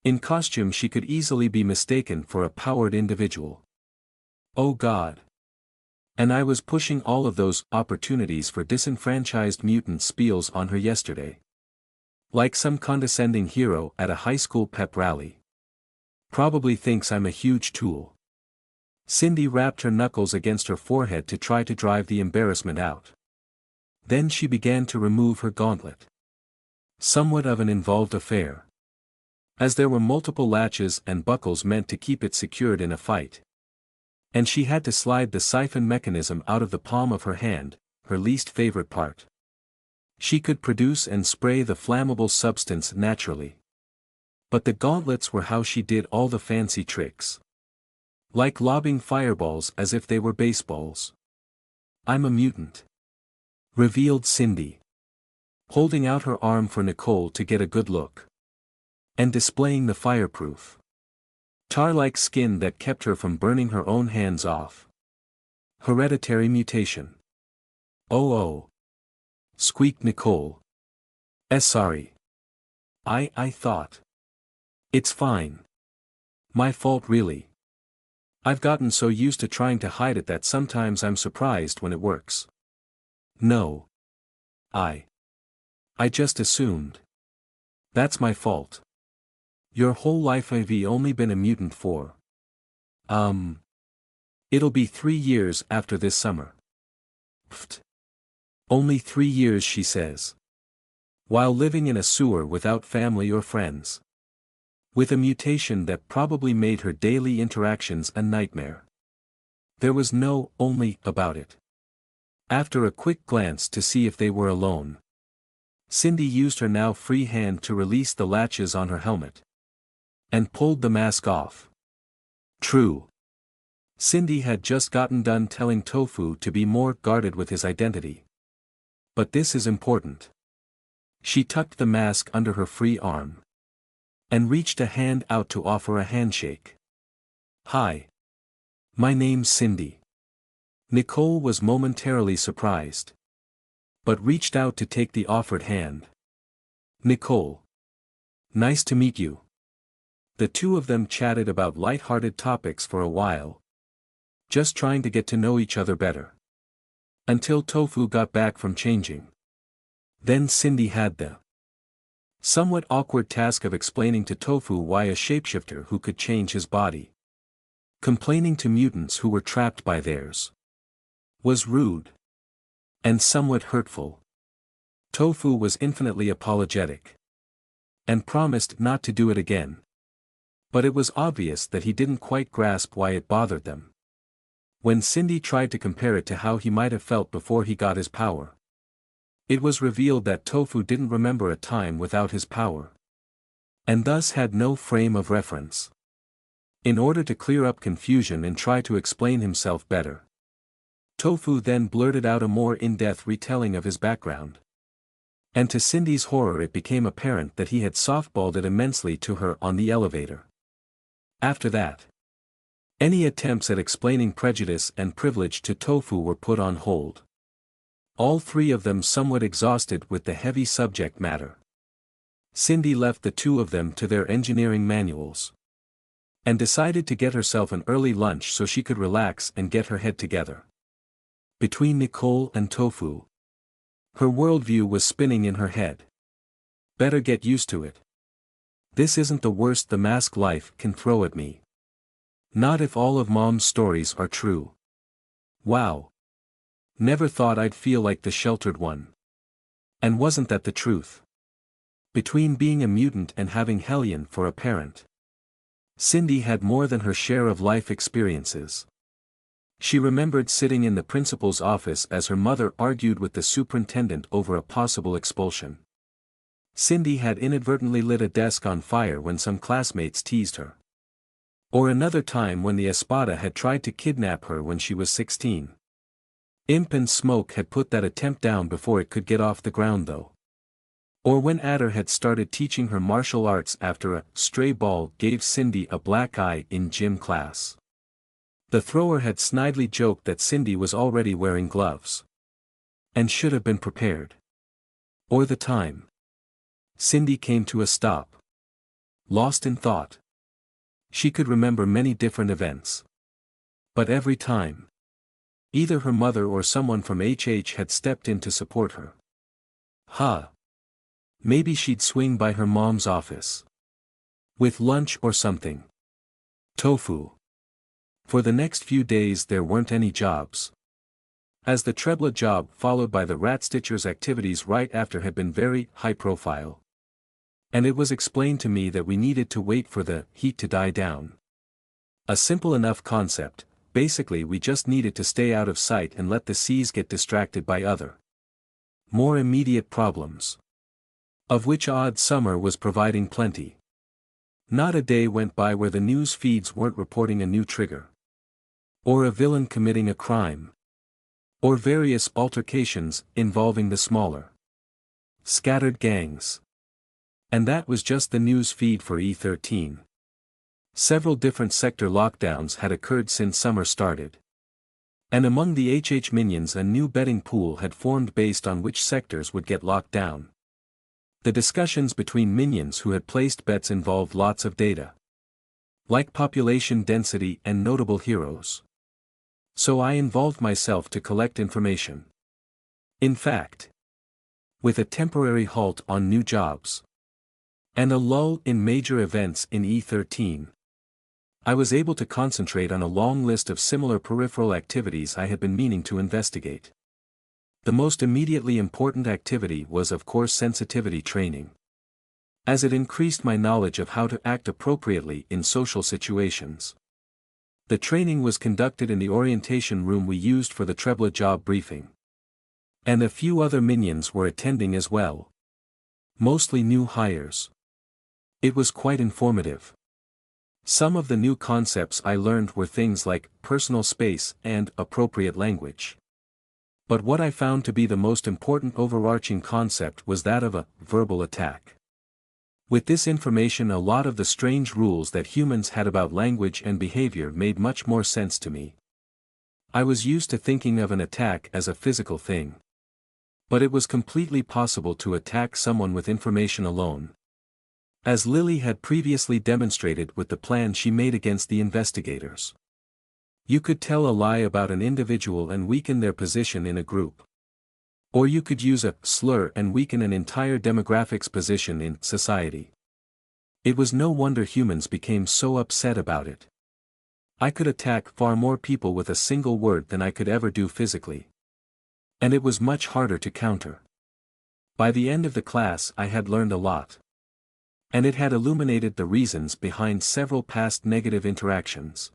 In costume she could easily be mistaken for a powered individual. Oh God. And I was pushing all of those opportunities for disenfranchised mutant spiels on her yesterday, like some condescending hero at a high school pep rally. Probably thinks I'm a huge tool. Cindy rapped her knuckles against her forehead to try to drive the embarrassment out. Then she began to remove her gauntlet. Somewhat of an involved affair, as there were multiple latches and buckles meant to keep it secured in a fight. And she had to slide the siphon mechanism out of the palm of her hand, her least favorite part. She could produce and spray the flammable substance naturally, but the gauntlets were how she did all the fancy tricks, like lobbing fireballs as if they were baseballs. "I'm a mutant," revealed Cindy, holding out her arm for Nicole to get a good look, and displaying the fireproof, tar-like skin that kept her from burning her own hands off. Hereditary mutation. Oh, squeaked Nicole. Sorry. I thought. It's fine. My fault really. I've gotten so used to trying to hide it that sometimes I'm surprised when it works. No. I just assumed. That's my fault. Your whole life I've only been a mutant for. It'll be 3 years after this summer. Pfft. Only 3 years, she says. While living in a sewer without family or friends. With a mutation that probably made her daily interactions a nightmare. There was no only about it. After a quick glance to see if they were alone, Cindy used her now free hand to release the latches on her helmet, and pulled the mask off. True. Cindy had just gotten done telling Tofu to be more guarded with his identity. But this is important. She tucked the mask under her free arm, and reached a hand out to offer a handshake. "Hi. My name's Cindy." Nicole was momentarily surprised, but reached out to take the offered hand. "Nicole. Nice to meet you." The two of them chatted about light-hearted topics for a while, just trying to get to know each other better, until Tofu got back from changing. Then Cindy had the somewhat awkward task of explaining to Tofu why a shapeshifter who could change his body, complaining to mutants who were trapped by theirs, was rude and somewhat hurtful. Tofu was infinitely apologetic, and promised not to do it again. But it was obvious that he didn't quite grasp why it bothered them. When Cindy tried to compare it to how he might have felt before he got his power, it was revealed that Tofu didn't remember a time without his power, and thus had no frame of reference. In order to clear up confusion and try to explain himself better, Tofu then blurted out a more in-depth retelling of his background. And to Cindy's horror it became apparent that he had softballed it immensely to her on the elevator. After that, Any attempts at explaining prejudice and privilege to Tofu were put on hold. All three of them somewhat exhausted with the heavy subject matter. Cindy left the two of them to their engineering manuals. And decided to get herself an early lunch so she could relax and get her head together. Between Nicole and Tofu, her worldview was spinning in her head. Better get used to it. This isn't the worst the mask life can throw at me. Not if all of Mom's stories are true. Wow. Never thought I'd feel like the sheltered one. And wasn't that the truth? Between being a mutant and having Hellion for a parent, Cindy had more than her share of life experiences. She remembered sitting in the principal's office as her mother argued with the superintendent over a possible expulsion. Cindy had inadvertently lit a desk on fire when some classmates teased her. Or another time when the Espada had tried to kidnap her when she was 16. Imp and Smoke had put that attempt down before it could get off the ground though. Or when Adder had started teaching her martial arts after a stray ball gave Cindy a black eye in gym class. The thrower had snidely joked that Cindy was already wearing gloves. And should have been prepared. Or the time Cindy came to a stop. Lost in thought. She could remember many different events. But every time, either her mother or someone from HH had stepped in to support her. Maybe she'd swing by her mom's office. With lunch or something. Tofu. For the next few days there weren't any jobs. As the Trebla job followed by the Rat Stitcher's activities right after had been very high profile. And it was explained to me that we needed to wait for the heat to die down. A simple enough concept, basically we just needed to stay out of sight and let the seas get distracted by other, more immediate problems. Of which odd summer was providing plenty. Not a day went by where the news feeds weren't reporting a new trigger. Or a villain committing a crime. Or various altercations involving the smaller, scattered gangs. And that was just the news feed for E13. Several different sector lockdowns had occurred since summer started. And among the HH minions a new betting pool had formed based on which sectors would get locked down. The discussions between minions who had placed bets involved lots of data. Like population density and notable heroes. So I involved myself to collect information. In fact, with a temporary halt on new jobs. And a lull in major events in E13. I was able to concentrate on a long list of similar peripheral activities I had been meaning to investigate. The most immediately important activity was of course sensitivity training. As it increased my knowledge of how to act appropriately in social situations. The training was conducted in the orientation room we used for the Trebla job briefing. And a few other minions were attending as well. Mostly new hires. It was quite informative. Some of the new concepts I learned were things like personal space and appropriate language. But what I found to be the most important overarching concept was that of a verbal attack. With this information a lot of the strange rules that humans had about language and behavior made much more sense to me. I was used to thinking of an attack as a physical thing. But it was completely possible to attack someone with information alone. As Lily had previously demonstrated with the plan she made against the investigators. You could tell a lie about an individual and weaken their position in a group. Or you could use a slur and weaken an entire demographic's position in society. It was no wonder humans became so upset about it. I could attack far more people with a single word than I could ever do physically. And it was much harder to counter. By the end of the class I had learned a lot. And it had illuminated the reasons behind several past negative interactions.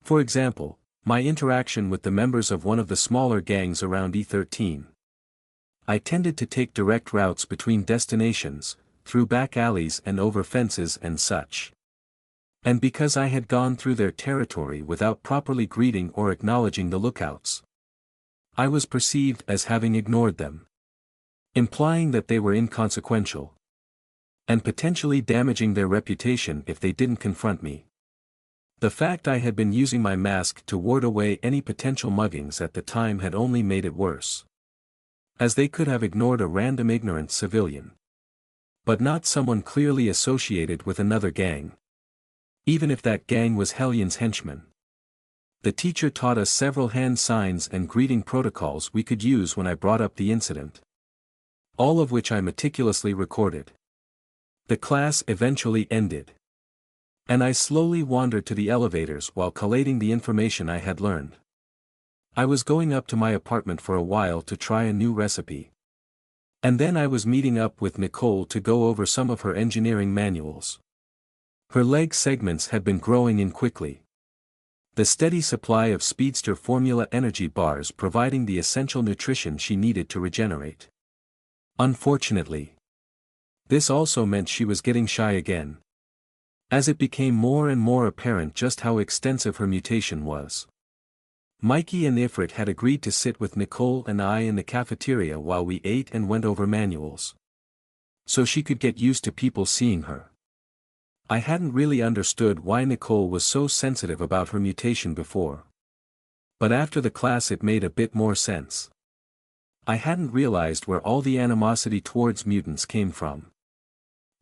For example, my interaction with the members of one of the smaller gangs around E13. I tended to take direct routes between destinations, through back alleys and over fences and such. And because I had gone through their territory without properly greeting or acknowledging the lookouts, I was perceived as having ignored them. Implying that they were inconsequential. And potentially damaging their reputation if they didn't confront me. The fact I had been using my mask to ward away any potential muggings at the time had only made it worse. As they could have ignored a random ignorant civilian. But not someone clearly associated with another gang. Even if that gang was Hellion's henchmen. The teacher taught us several hand signs and greeting protocols we could use when I brought up the incident. All of which I meticulously recorded. The class eventually ended. And I slowly wandered to the elevators while collating the information I had learned. I was going up to my apartment for a while to try a new recipe. And then I was meeting up with Nicole to go over some of her engineering manuals. Her leg segments had been growing in quickly. The steady supply of Speedster Formula energy bars providing the essential nutrition she needed to regenerate. Unfortunately, this also meant she was getting shy again. As it became more and more apparent just how extensive her mutation was. Mikey and Ifrit had agreed to sit with Nicole and I in the cafeteria while we ate and went over manuals. So she could get used to people seeing her. I hadn't really understood why Nicole was so sensitive about her mutation before. But after the class it made a bit more sense. I hadn't realized where all the animosity towards mutants came from.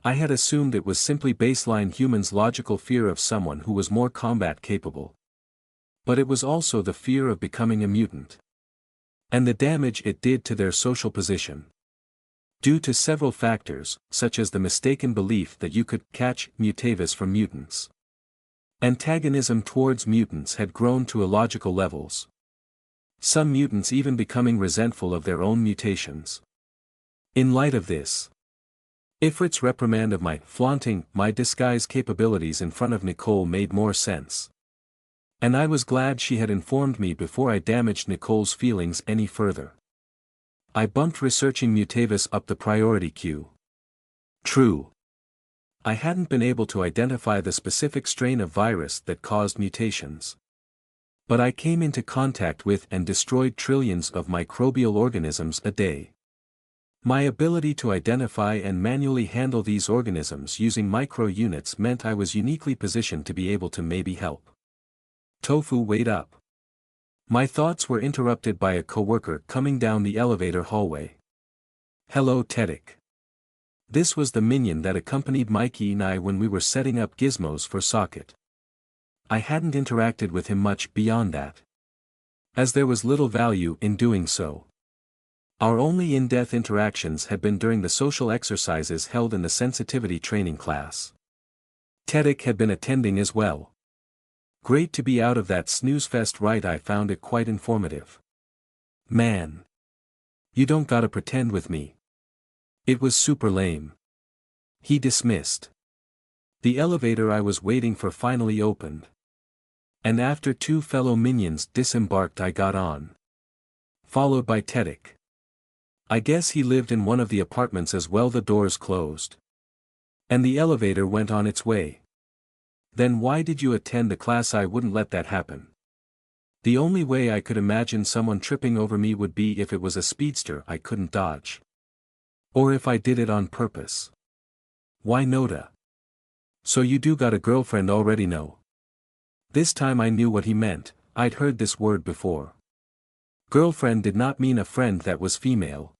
I had assumed it was simply baseline humans' logical fear of someone who was more combat capable. But it was also the fear of becoming a mutant. And the damage it did to their social position. Due to several factors, such as the mistaken belief that you could catch mutavis from mutants. Antagonism towards mutants had grown to illogical levels. Some mutants even becoming resentful of their own mutations. In light of this, Ifrit's reprimand of my flaunting my disguise capabilities in front of Nicole made more sense. And I was glad she had informed me before I damaged Nicole's feelings any further. I bumped researching mutavis up the priority queue. True. I hadn't been able to identify the specific strain of virus that caused mutations. But I came into contact with and destroyed trillions of microbial organisms a day. My ability to identify and manually handle these organisms using micro-units meant I was uniquely positioned to be able to maybe help. Tofu, wait up. My thoughts were interrupted by a coworker coming down the elevator hallway. Hello, Tedic. This was the minion that accompanied Mikey and I when we were setting up gizmos for Socket. I hadn't interacted with him much beyond that. As there was little value in doing so. Our only in-depth interactions had been during the social exercises held in the sensitivity training class. Tedic had been attending as well. Great to be out of that snooze fest, right? I found it quite informative. Man. You don't gotta pretend with me. It was super lame. He dismissed. The elevator I was waiting for finally opened. And after two fellow minions disembarked I got on. Followed by Tedic. I guess he lived in one of the apartments as well. The doors closed. And the elevator went on its way. Then why did you attend the class? I wouldn't let that happen. The only way I could imagine someone tripping over me would be if it was a speedster I couldn't dodge. Or if I did it on purpose. Why, Noda? So you do got a girlfriend already? No. This time I knew what he meant. I'd heard this word before. Girlfriend did not mean a friend that was female.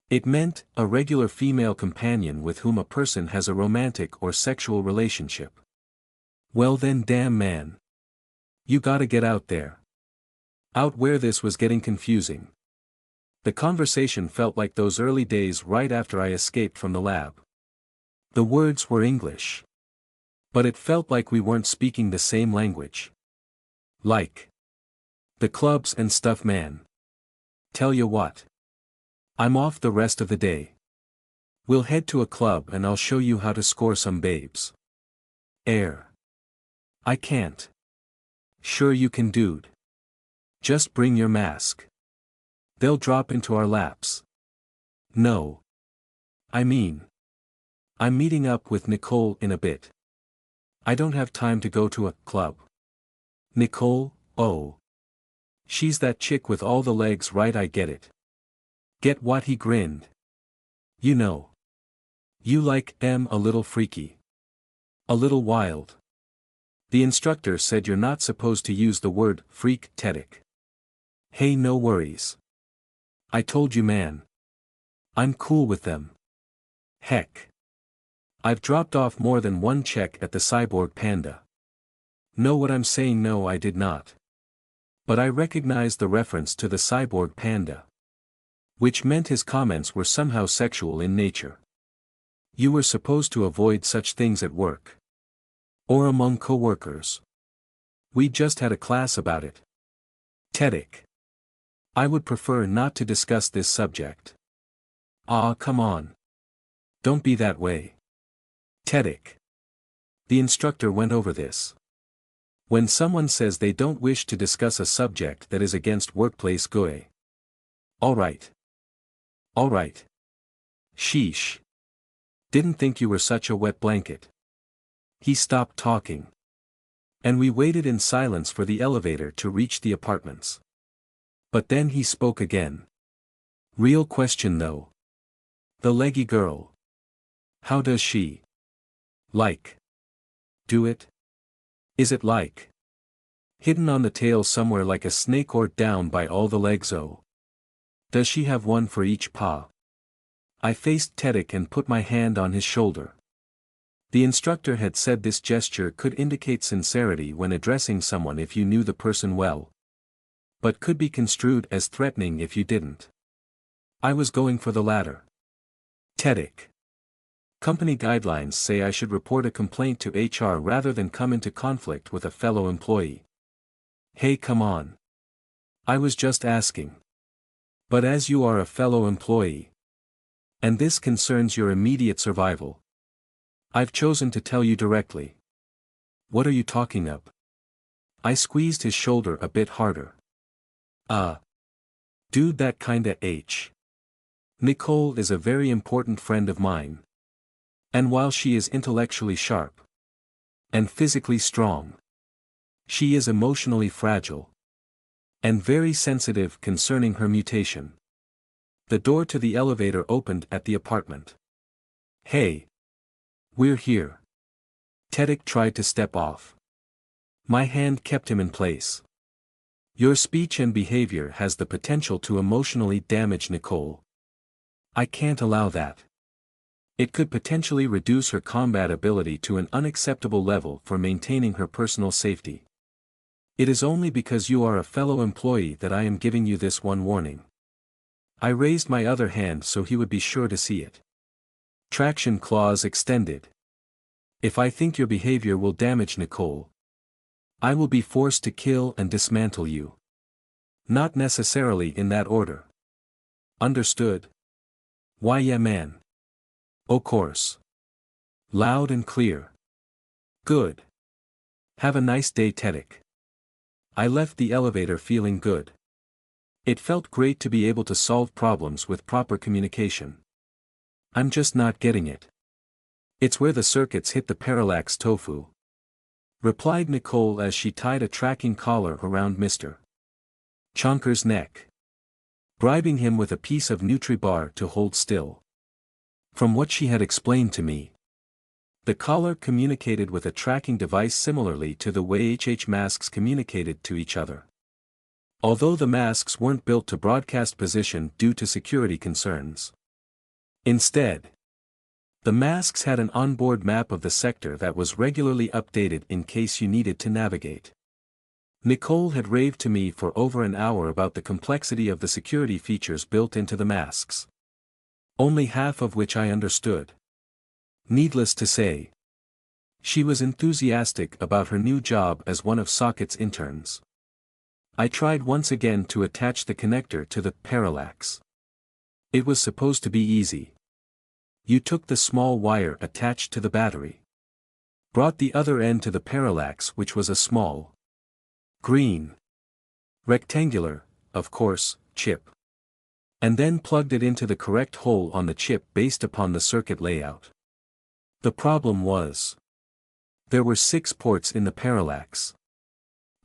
It meant a regular female companion with whom a person has a romantic or sexual relationship. Well then, damn man. You gotta get out there. Out where this was getting confusing. The conversation felt like those early days right after I escaped from the lab. The words were English. But it felt like we weren't speaking the same language. Like the clubs and stuff, man. Tell you what. I'm off the rest of the day. We'll head to a club and I'll show you how to score some babes. Air. I can't. Sure you can, dude. Just bring your mask. They'll drop into our laps. No. I mean, I'm meeting up with Nicole in a bit. I don't have time to go to a club. Nicole, oh. She's that chick with all the legs, right? I get it. Get what? He grinned. You know. You like a little freaky. A little wild. The instructor said you're not supposed to use the word freak, Tedic. Hey, no worries. I told you, man. I'm cool with them. Heck. I've dropped off more than one check at the cyborg panda. Know what I'm saying? No, I did not. But I recognized the reference to the cyborg panda. Which meant his comments were somehow sexual in nature. You were supposed to avoid such things at work. Or among co-workers. We just had a class about it. Tedic. I would prefer not to discuss this subject. Ah, come on. Don't be that way. Tedic. The instructor went over this. When someone says they don't wish to discuss a subject that is against workplace GUE. Alright. Alright. Sheesh. Didn't think you were such a wet blanket. He stopped talking. And we waited in silence for the elevator to reach the apartments. But then he spoke again. Real question though. The leggy girl. How does she? Like. Do it? Is it like? Hidden on the tail somewhere like a snake or down by all the legs? Oh. Does she have one for each paw? I faced Tedic and put my hand on his shoulder. The instructor had said this gesture could indicate sincerity when addressing someone if you knew the person well. But could be construed as threatening if you didn't. I was going for the latter. Tedic. Company guidelines say I should report a complaint to HR rather than come into conflict with a fellow employee. Hey, come on. I was just asking. But as you are a fellow employee, and this concerns your immediate survival, I've chosen to tell you directly. What are you talking of? I squeezed his shoulder a bit harder. Dude, that kinda H. Nicole is a very important friend of mine. And while she is intellectually sharp and physically strong, she is emotionally fragile and very sensitive concerning her mutation. The door to the elevator opened at the apartment. Hey. We're here. Tedic tried to step off. My hand kept him in place. Your speech and behavior has the potential to emotionally damage Nicole. I can't allow that. It could potentially reduce her combat ability to an unacceptable level for maintaining her personal safety. It is only because you are a fellow employee that I am giving you this one warning. I raised my other hand so he would be sure to see it. Traction clause extended. If I think your behavior will damage Nicole, I will be forced to kill and dismantle you. Not necessarily in that order. Understood? Why, yeah, man. O' course. Loud and clear. Good. Have a nice day, Tedic. I left the elevator feeling good. It felt great to be able to solve problems with proper communication. I'm just not getting it. It's where the circuits hit the parallax tofu. Replied Nicole as she tied a tracking collar around Mr. Chonker's neck, bribing him with a piece of Nutri-Bar to hold still. From what she had explained to me, the collar communicated with a tracking device similarly to the way HH masks communicated to each other. Although the masks weren't built to broadcast position due to security concerns. Instead, the masks had an onboard map of the sector that was regularly updated in case you needed to navigate. Nicole had raved to me for over an hour about the complexity of the security features built into the masks. Only half of which I understood. Needless to say, she was enthusiastic about her new job as one of Socket's interns. I tried once again to attach the connector to the parallax. It was supposed to be easy. You took the small wire attached to the battery, brought the other end to the parallax, which was a small, green, rectangular, of course, chip, and then plugged it into the correct hole on the chip based upon the circuit layout. The problem was, there were 6 ports in the parallax.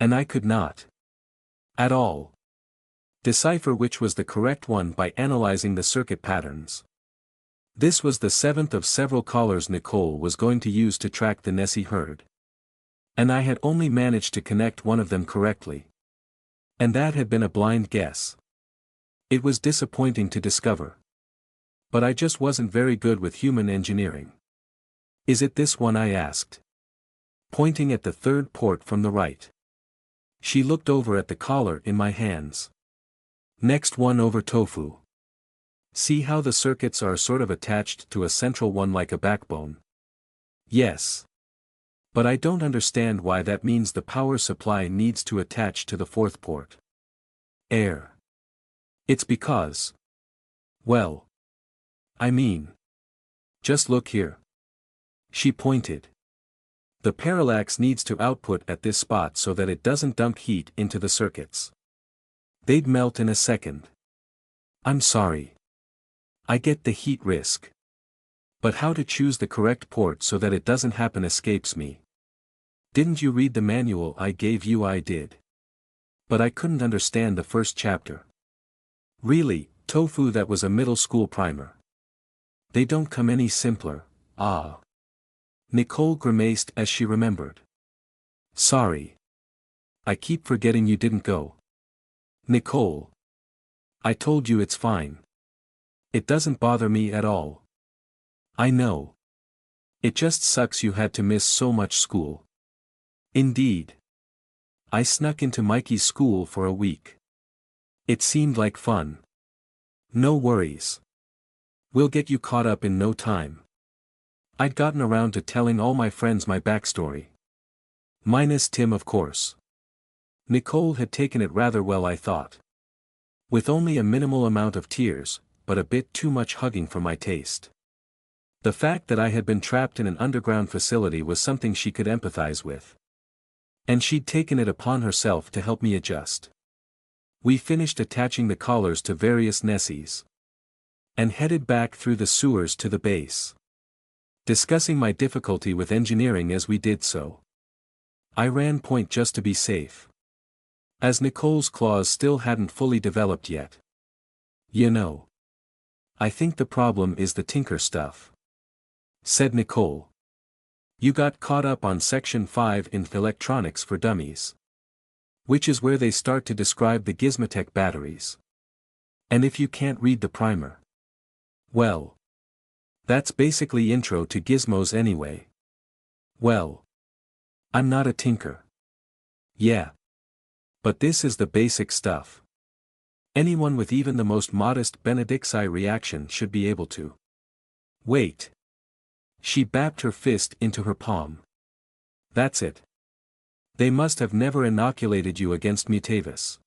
And I could not, at all, decipher which was the correct one by analyzing the circuit patterns. This was the 7th of several collars Nicole was going to use to track the Nessie herd. And I had only managed to connect one of them correctly. And that had been a blind guess. It was disappointing to discover. But I just wasn't very good with human engineering. Is it this one? I asked, pointing at the third port from the right. She looked over at the collar in my hands. Next one over, tofu. See how the circuits are sort of attached to a central one like a backbone? Yes. But I don't understand why that means the power supply needs to attach to the fourth port. Air. It's because. Well. I mean. Just look here. She pointed. The parallax needs to output at this spot so that it doesn't dump heat into the circuits. They'd melt in a second. I'm sorry. I get the heat risk. But how to choose the correct port so that it doesn't happen escapes me. Didn't you read the manual I gave you? I did. But I couldn't understand the first chapter. Really, tofu, that was a middle school primer. They don't come any simpler. Ah. Nicole grimaced as she remembered. Sorry. I keep forgetting you didn't go. Nicole. I told you it's fine. It doesn't bother me at all. I know. It just sucks you had to miss so much school. Indeed. I snuck into Mikey's school for a week. It seemed like fun. No worries. We'll get you caught up in no time. I'd gotten around to telling all my friends my backstory. Minus Tim, of course. Nicole had taken it rather well, I thought. With only a minimal amount of tears, but a bit too much hugging for my taste. The fact that I had been trapped in an underground facility was something she could empathize with. And she'd taken it upon herself to help me adjust. We finished attaching the collars to various Nessies. And headed back through the sewers to the base. Discussing my difficulty with engineering as we did so. I ran point just to be safe. As Nicole's claws still hadn't fully developed yet. You know. I think the problem is the tinker stuff. Said Nicole. You got caught up on Section 5 in Electronics for Dummies. Which is where they start to describe the Gizmotech batteries. And if you can't read the primer. Well. That's basically intro to gizmos anyway. Well. I'm not a tinker. Yeah. But this is the basic stuff. Anyone with even the most modest Benedictsi reaction should be able to. Wait. She bapped her fist into her palm. That's it. They must have never inoculated you against Mutavis.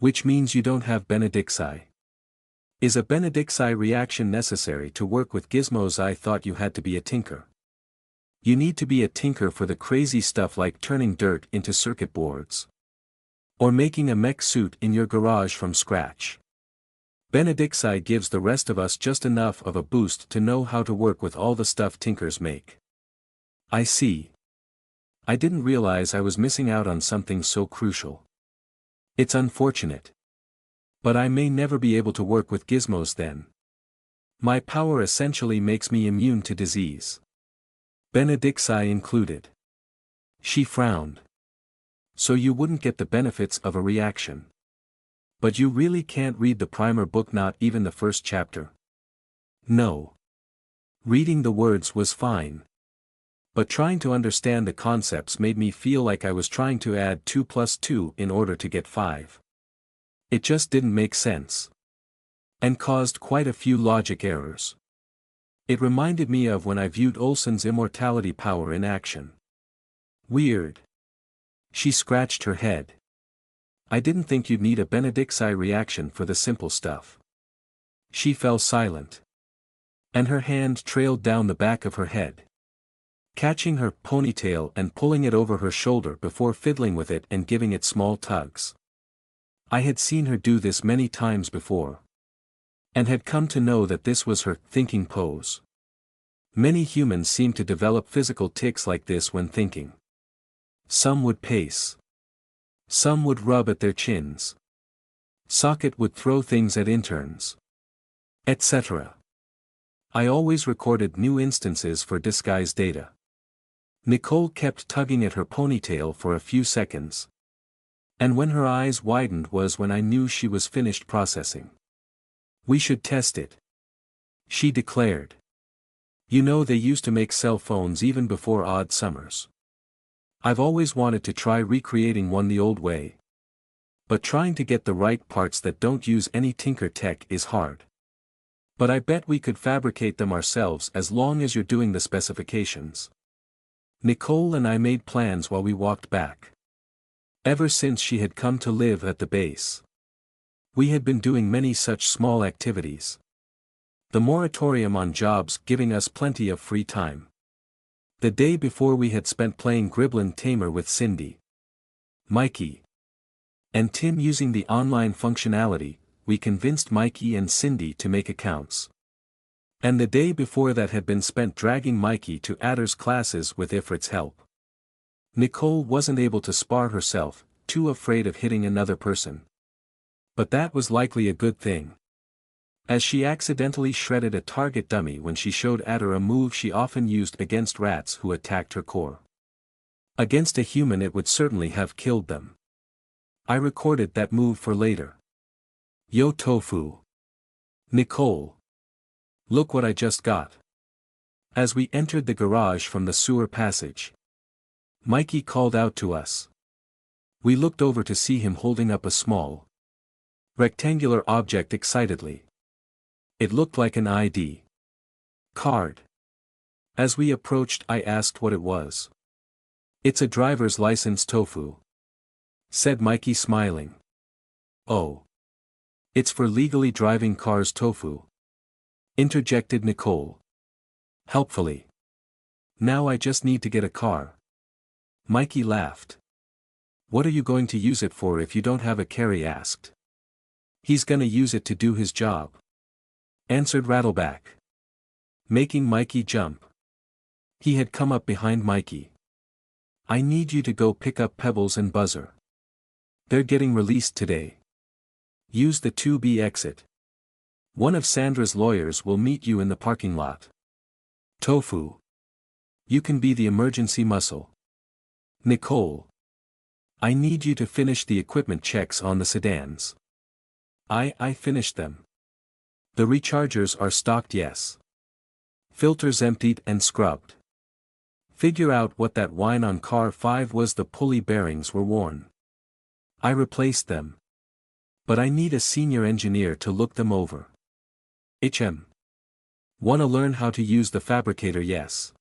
Which means you don't have Benedictsi. Is a Benedictsi reaction necessary to work with gizmos? I thought you had to be a tinker. You need to be a tinker for the crazy stuff like turning dirt into circuit boards. Or making a mech suit in your garage from scratch. Benedictsi gives the rest of us just enough of a boost to know how to work with all the stuff tinkers make. I see. I didn't realize I was missing out on something so crucial. It's unfortunate. But I may never be able to work with gizmos then. My power essentially makes me immune to disease. Benedictsi included. She frowned. So you wouldn't get the benefits of a reaction. But you really can't read the primer book, not even the first chapter? No. Reading the words was fine. But trying to understand the concepts made me feel like I was trying to add 2 plus 2 in order to get 5. It just didn't make sense. And caused quite a few logic errors. It reminded me of when I viewed Olsen's immortality power in action. Weird. She scratched her head. I didn't think you'd need a Benedictsi reaction for the simple stuff. She fell silent. And her hand trailed down the back of her head. Catching her ponytail and pulling it over her shoulder before fiddling with it and giving it small tugs. I had seen her do this many times before. And had come to know that this was her thinking pose. Many humans seem to develop physical tics like this when thinking. Some would pace. Some would rub at their chins. Socket would throw things at interns. Etc. I always recorded new instances for disguise data. Nicole kept tugging at her ponytail for a few seconds. And when her eyes widened was when I knew she was finished processing. "We should test it," she declared. "You know they used to make cell phones even before Odd Summers. I've always wanted to try recreating one the old way. But trying to get the right parts that don't use any Tinker tech is hard. But I bet we could fabricate them ourselves as long as you're doing the specifications." Nicole and I made plans while we walked back. Ever since she had come to live at the base, we had been doing many such small activities. The moratorium on jobs giving us plenty of free time. The day before we had spent playing Gremlin Tamer with Cindy, Mikey, and Tim using the online functionality. We convinced Mikey and Cindy to make accounts. And the day before that had been spent dragging Mikey to Adder's classes with Ifrit's help. Nicole wasn't able to spar herself, too afraid of hitting another person. But that was likely a good thing, as she accidentally shredded a target dummy when she showed Adder a move she often used against rats who attacked her core. Against a human it would certainly have killed them. I recorded that move for later. "Yo tofu. Nicole. Look what I just got." As we entered the garage from the sewer passage, Mikey called out to us. We looked over to see him holding up a small, rectangular object excitedly. It looked like an ID card. As we approached, I asked what it was. "It's a driver's license, tofu," said Mikey, smiling. "Oh. It's for legally driving cars, tofu," interjected Nicole helpfully. "Now I just need to get a car." Mikey laughed. "What are you going to use it for if you don't have a Carrie?" asked. "He's gonna use it to do his job," answered Rattleback, making Mikey jump. He had come up behind Mikey. "I need you to go pick up Pebbles and Buzzer. They're getting released today. Use the 2B exit. One of Sandra's lawyers will meet you in the parking lot. Tofu. You can be the emergency muscle. Nicole. I need you to finish the equipment checks on the sedans." I finished them. "The rechargers are stocked, yes. Filters emptied and scrubbed. Figure out what that whine on car 5 was. The pulley bearings were worn. I replaced them. But I need a senior engineer to look them over. Wanna learn how to use the fabricator?" "Yes."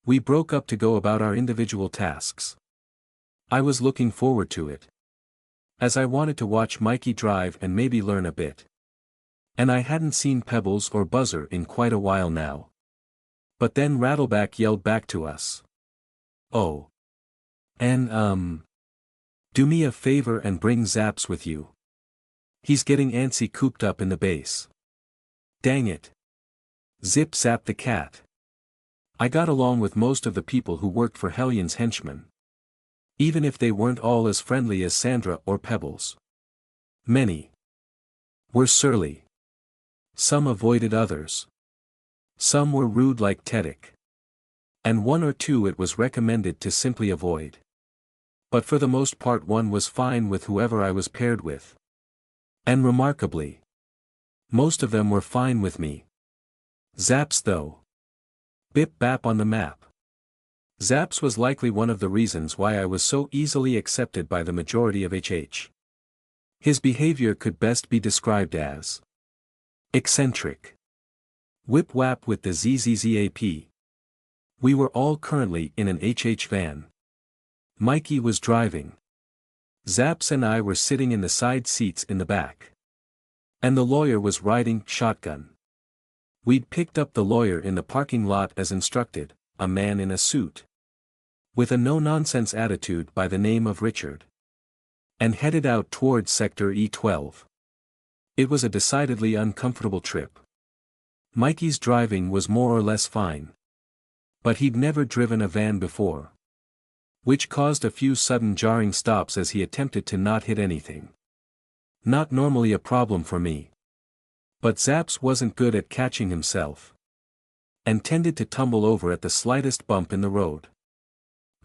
We broke up to go about our individual tasks. I was looking forward to it, as I wanted to watch Mikey drive and maybe learn a bit. And I hadn't seen Pebbles or Buzzer in quite a while now. But then Rattleback yelled back to us. "Oh. And do me a favor and bring Zaps with you. He's getting antsy cooped up in the base." Dang it. Zip zapped the cat. I got along with most of the people who worked for Hellion's henchmen, even if they weren't all as friendly as Sandra or Pebbles. Many were surly. Some avoided others. Some were rude like Tedic. And one or two it was recommended to simply avoid. But for the most part one was fine with whoever I was paired with. And remarkably, most of them were fine with me. Zaps though. Bip bap on the map. Zaps was likely one of the reasons why I was so easily accepted by the majority of HH. His behavior could best be described as eccentric. Whip-wap with the ZZZAP. We were all currently in an HH van. Mikey was driving. Zaps and I were sitting in the side seats in the back. And the lawyer was riding shotgun. We'd picked up the lawyer in the parking lot as instructed, a man in a suit, with a no-nonsense attitude by the name of Richard, and headed out towards Sector E12. It was a decidedly uncomfortable trip. Mikey's driving was more or less fine. But he'd never driven a van before, which caused a few sudden jarring stops as he attempted to not hit anything. Not normally a problem for me. But Zaps wasn't good at catching himself, and tended to tumble over at the slightest bump in the road.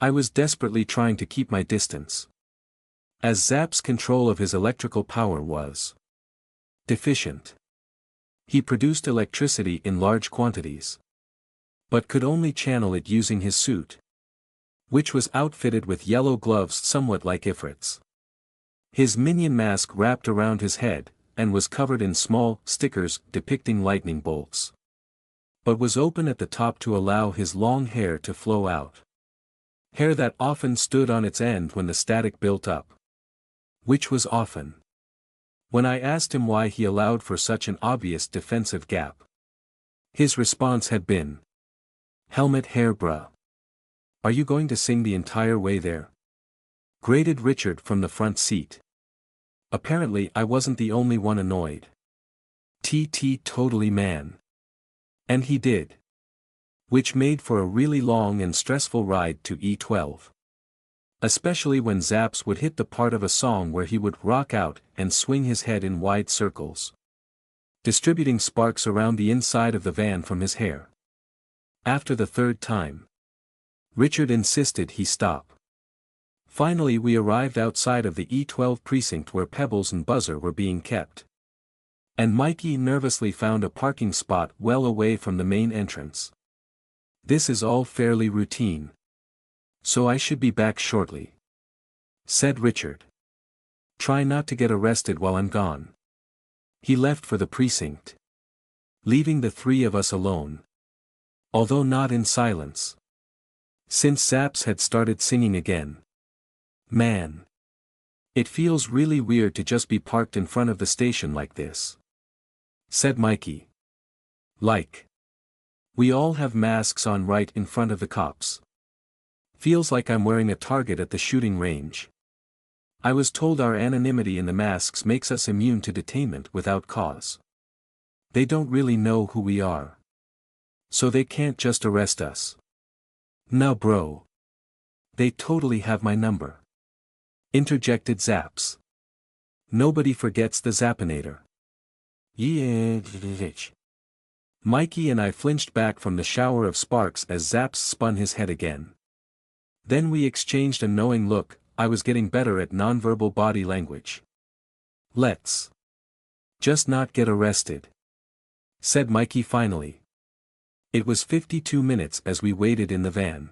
I was desperately trying to keep my distance. As Zap's control of his electrical power was deficient. He produced electricity in large quantities, but could only channel it using his suit, which was outfitted with yellow gloves somewhat like Ifrit's. His minion mask wrapped around his head, and was covered in small stickers depicting lightning bolts, but was open at the top to allow his long hair to flow out. Hair that often stood on its end when the static built up. Which was often. When I asked him why he allowed for such an obvious defensive gap, his response had been, "Helmet hair bruh. Are you going to sing the entire way there?" Grated Richard from the front seat. Apparently I wasn't the only one annoyed. Totally man. And he did. Which made for a really long and stressful ride to E12. Especially when Zaps would hit the part of a song where he would rock out and swing his head in wide circles, distributing sparks around the inside of the van from his hair. After the third time, Richard insisted he stop. Finally we arrived outside of the E12 precinct where Pebbles and Buzzer were being kept. And Mikey nervously found a parking spot well away from the main entrance. "This is all fairly routine, so I should be back shortly," said Richard. "Try not to get arrested while I'm gone." He left for the precinct, leaving the three of us alone. Although not in silence. Since Zaps had started singing again. Man. It feels really weird to just be parked in front of the station like this, said Mikey. Like. We all have masks on right in front of the cops. Feels like I'm wearing a target at the shooting range. I was told our anonymity in the masks makes us immune to detainment without cause. They don't really know who we are, so they can't just arrest us. Nah bro. They totally have my number, interjected Zaps. Nobody forgets the Zappinator. Yeah. Mikey and I flinched back from the shower of sparks as Zaps spun his head again. Then we exchanged a knowing look. I was getting better at nonverbal body language. Let's just not get arrested, said Mikey finally. It was 52 minutes as we waited in the van.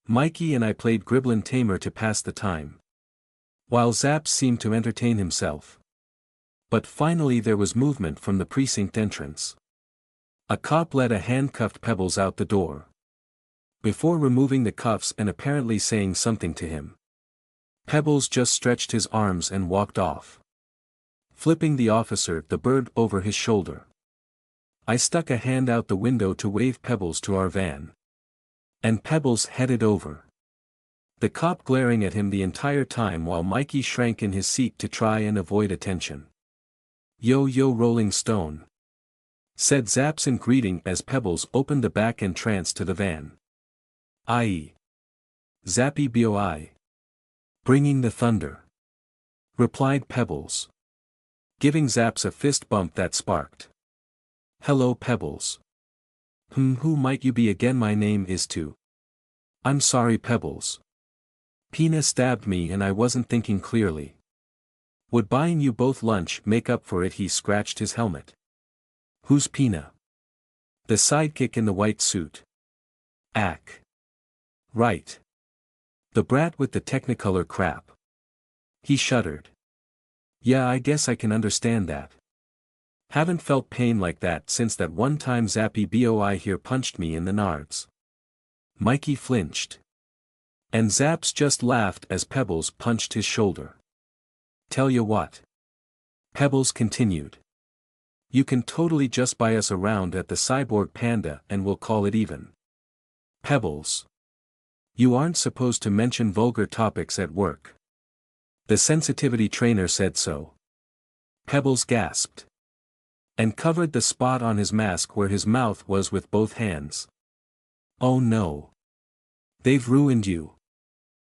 Mikey and I played Gribblin' Tamer to pass the time, while Zaps seemed to entertain himself. But finally there was movement from the precinct entrance. A cop led a handcuffed Pebbles out the door, before removing the cuffs and apparently saying something to him. Pebbles just stretched his arms and walked off, flipping the officer the bird over his shoulder. I stuck a hand out the window to wave Pebbles to our van, and Pebbles headed over, the cop glaring at him the entire time while Mikey shrank in his seat to try and avoid attention. Yo Rolling Stone, said Zaps in greeting as Pebbles opened the back entrance to the van. I.e. Zappy Boi. Bringing the thunder, replied Pebbles, giving Zaps a fist bump that sparked. Hello Pebbles. Who might you be again? My name is Tu. I'm sorry Pebbles. Pina stabbed me and I wasn't thinking clearly. Would buying you both lunch make up for it? He scratched his helmet. Who's Pina? The sidekick in the white suit. Ack. Right. The brat with the Technicolor crap. He shuddered. Yeah, I guess I can understand that. Haven't felt pain like that since that one time Zappy Boi here punched me in the nards. Mikey flinched. And Zaps just laughed as Pebbles punched his shoulder. Tell you what, Pebbles continued. You can totally just buy us around at the Cyborg Panda and we'll call it even. Pebbles. You aren't supposed to mention vulgar topics at work. The sensitivity trainer said so. Pebbles gasped, and covered the spot on his mask where his mouth was with both hands. Oh no. They've ruined you.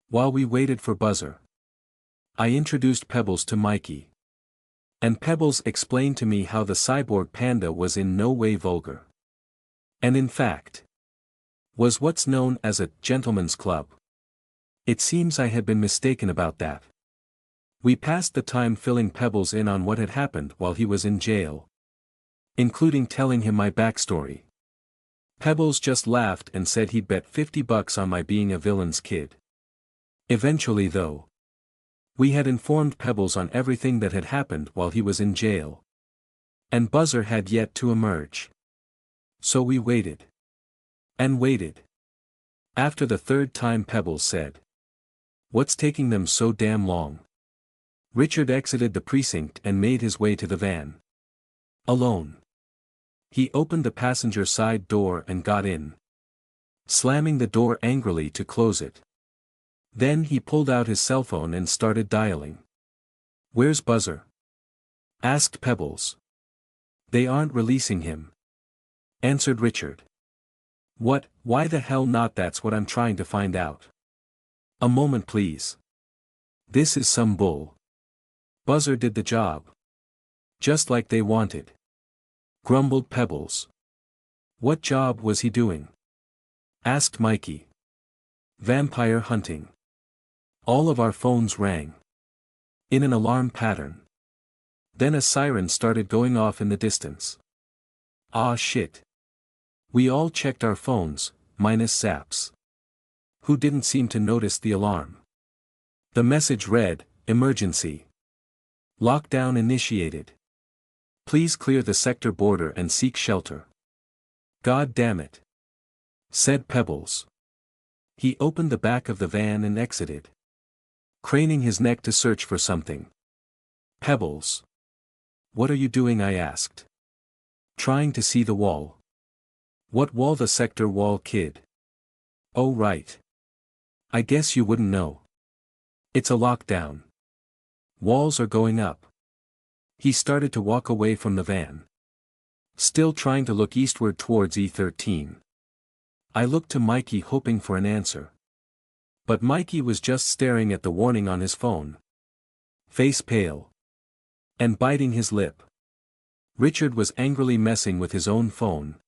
While we waited for Buzzer, I introduced Pebbles to Mikey. And Pebbles explained to me how the Cyborg Panda was in no way vulgar. And in fact, was what's known as a gentleman's club. It seems I had been mistaken about that. We passed the time filling Pebbles in on what had happened while he was in jail, including telling him my backstory. Pebbles just laughed and said he'd bet $50 on my being a villain's kid. Eventually though, we had informed Pebbles on everything that had happened while he was in jail. And Buzzer had yet to emerge. So we waited. And waited. After the third time Pebbles said, "What's taking them so damn long?" Richard exited the precinct and made his way to the van. Alone. He opened the passenger side door and got in, slamming the door angrily to close it. Then he pulled out his cell phone and started dialing. "Where's Buzzer?" asked Pebbles. "They aren't releasing him," answered Richard. "What, why the hell not? That's what I'm trying to find out." "A moment please. This is some bull. Buzzer did the job. Just like they wanted," grumbled Pebbles. "What job was he doing?" asked Mikey. "Vampire hunting." All of our phones rang. In an alarm pattern. Then a siren started going off in the distance. Ah shit. We all checked our phones, minus Zap's, who didn't seem to notice the alarm. The message read, "Emergency. Lockdown initiated. Please clear the sector border and seek shelter." "God damn it," said Pebbles. He opened the back of the van and exited, craning his neck to search for something. "Pebbles. What are you doing?" I asked. "Trying to see the wall." "What wall?" "The sector wall, kid." "Oh right. I guess you wouldn't know. It's a lockdown. Walls are going up." He started to walk away from the van, still trying to look eastward towards E13. I looked to Mikey hoping for an answer. But Mikey was just staring at the warning on his phone, face pale, and biting his lip. Richard was angrily messing with his own phone,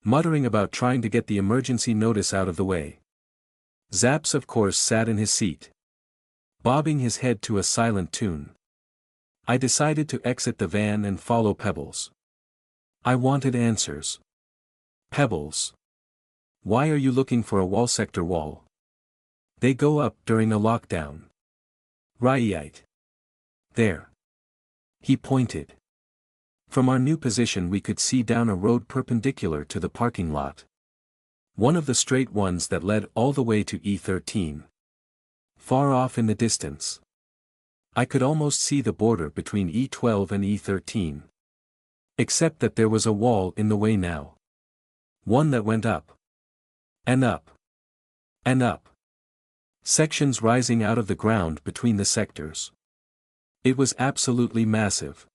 muttering about trying to get the emergency notice out of the way. Zaps of course sat in his seat, bobbing his head to a silent tune. I decided to exit the van and follow Pebbles. I wanted answers. "Pebbles. Why are you looking for a wall?" "Sector wall. They go up during a lockdown." "Right. There." He pointed. From our new position we could see down a road perpendicular to the parking lot. One of the straight ones that led all the way to E13. Far off in the distance, I could almost see the border between E12 and E13. Except that there was a wall in the way now. One that went up. And up. And up. Sections rising out of the ground between the sectors. It was absolutely massive,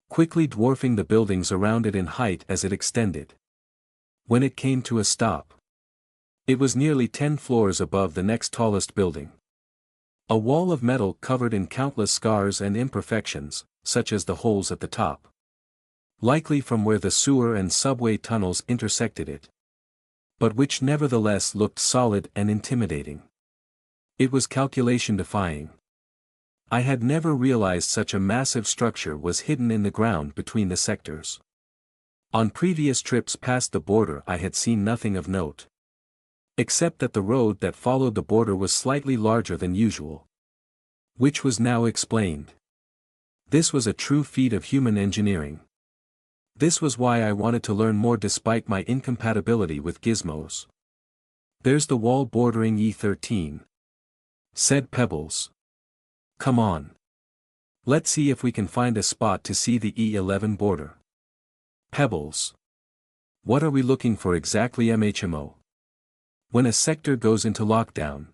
quickly dwarfing the buildings around it in height as it extended. When it came to a stop, it was nearly 10 floors above the next tallest building. A wall of metal covered in countless scars and imperfections, such as the holes at the top, likely from where the sewer and subway tunnels intersected it, but which nevertheless looked solid and intimidating. It was calculation-defying. I had never realized such a massive structure was hidden in the ground between the sectors. On previous trips past the border I had seen nothing of note, except that the road that followed the border was slightly larger than usual, which was now explained. This was a true feat of human engineering. This was why I wanted to learn more despite my incompatibility with gizmos. "There's the wall bordering E13. Said Pebbles. "Come on. Let's see if we can find a spot to see the E11 border." "Pebbles. What are we looking for exactly?" "MHMO. When a sector goes into lockdown,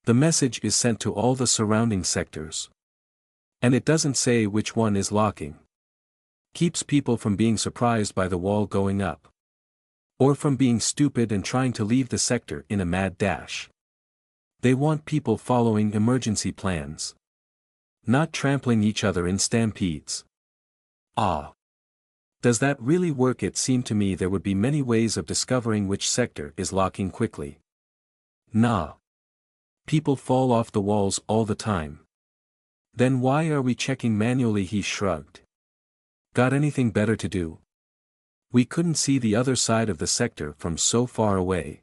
the message is sent to all the surrounding sectors. And it doesn't say which one is locking. Keeps people from being surprised by the wall going up, or from being stupid and trying to leave the sector in a mad dash. They want people following emergency plans, not trampling each other in stampedes." Ah. Does that really work? It seemed to me there would be many ways of discovering which sector is locking quickly. Nah. People fall off the walls all the time. Then why are we checking manually? He shrugged. Got anything better to do? We couldn't see the other side of the sector from so far away.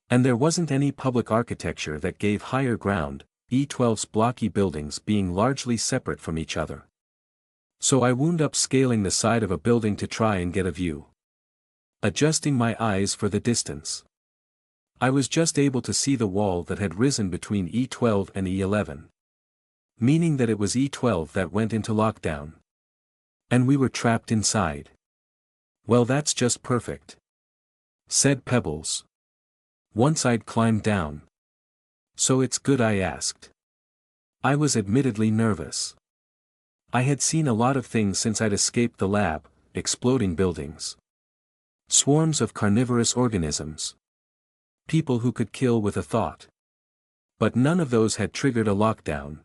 And there wasn't any public architecture that gave higher ground, E12's blocky buildings being largely separate from each other. So I wound up scaling the side of a building to try and get a view. Adjusting my eyes for the distance. I was just able to see the wall that had risen between E12 and E11. Meaning that it was E12 that went into lockdown. And we were trapped inside. Well, that's just perfect, said Pebbles. Once I'd climbed down. So it's good? I asked. I was admittedly nervous. I had seen a lot of things since I'd escaped the lab: exploding buildings, swarms of carnivorous organisms, people who could kill with a thought. But none of those had triggered a lockdown.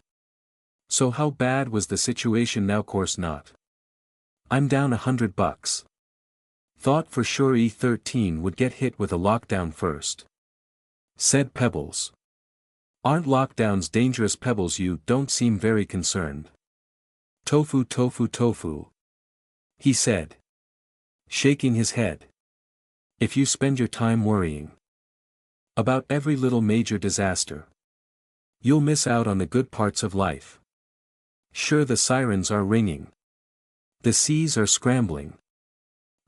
So how bad was the situation now? Course not. I'm down $100. Thought for sure E13 would get hit with a lockdown first, said Pebbles. Aren't lockdowns dangerous? Pebbles, you don't seem very concerned. Tofu, tofu, tofu, he said, shaking his head. If you spend your time worrying about every little major disaster, you'll miss out on the good parts of life. Sure, the sirens are ringing. The seas are scrambling.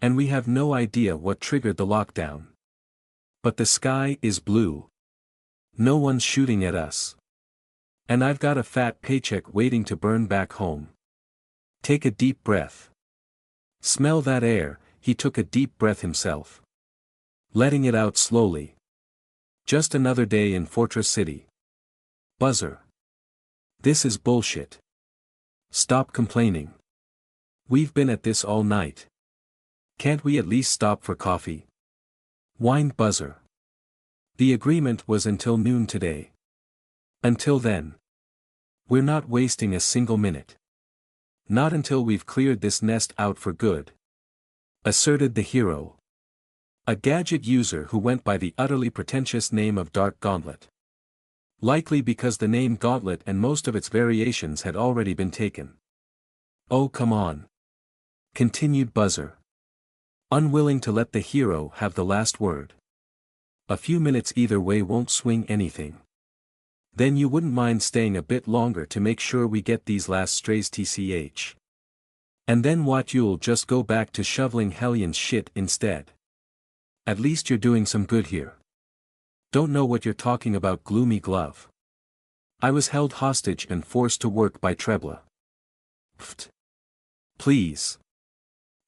And we have no idea what triggered the lockdown. But the sky is blue. No one's shooting at us. And I've got a fat paycheck waiting to burn back home. Take a deep breath. Smell that air. He took a deep breath himself, letting it out slowly. Just another day in Fortress City. Buzzer. This is bullshit. Stop complaining. We've been at this all night. Can't we at least stop for coffee? Whined Buzzer. The agreement was until noon today. Until then. We're not wasting a single minute. Not until we've cleared this nest out for good, asserted the hero. A gadget user who went by the utterly pretentious name of Dark Gauntlet. Likely because the name Gauntlet and most of its variations had already been taken. Oh, come on, continued Buzzer, unwilling to let the hero have the last word. A few minutes either way won't swing anything. Then you wouldn't mind staying a bit longer to make sure we get these last strays TCH. And then what, you'll just go back to shoveling Hellion shit instead. At least you're doing some good here. Don't know what you're talking about, Gloomy Glove. I was held hostage and forced to work by Trebla. Pfft. Please.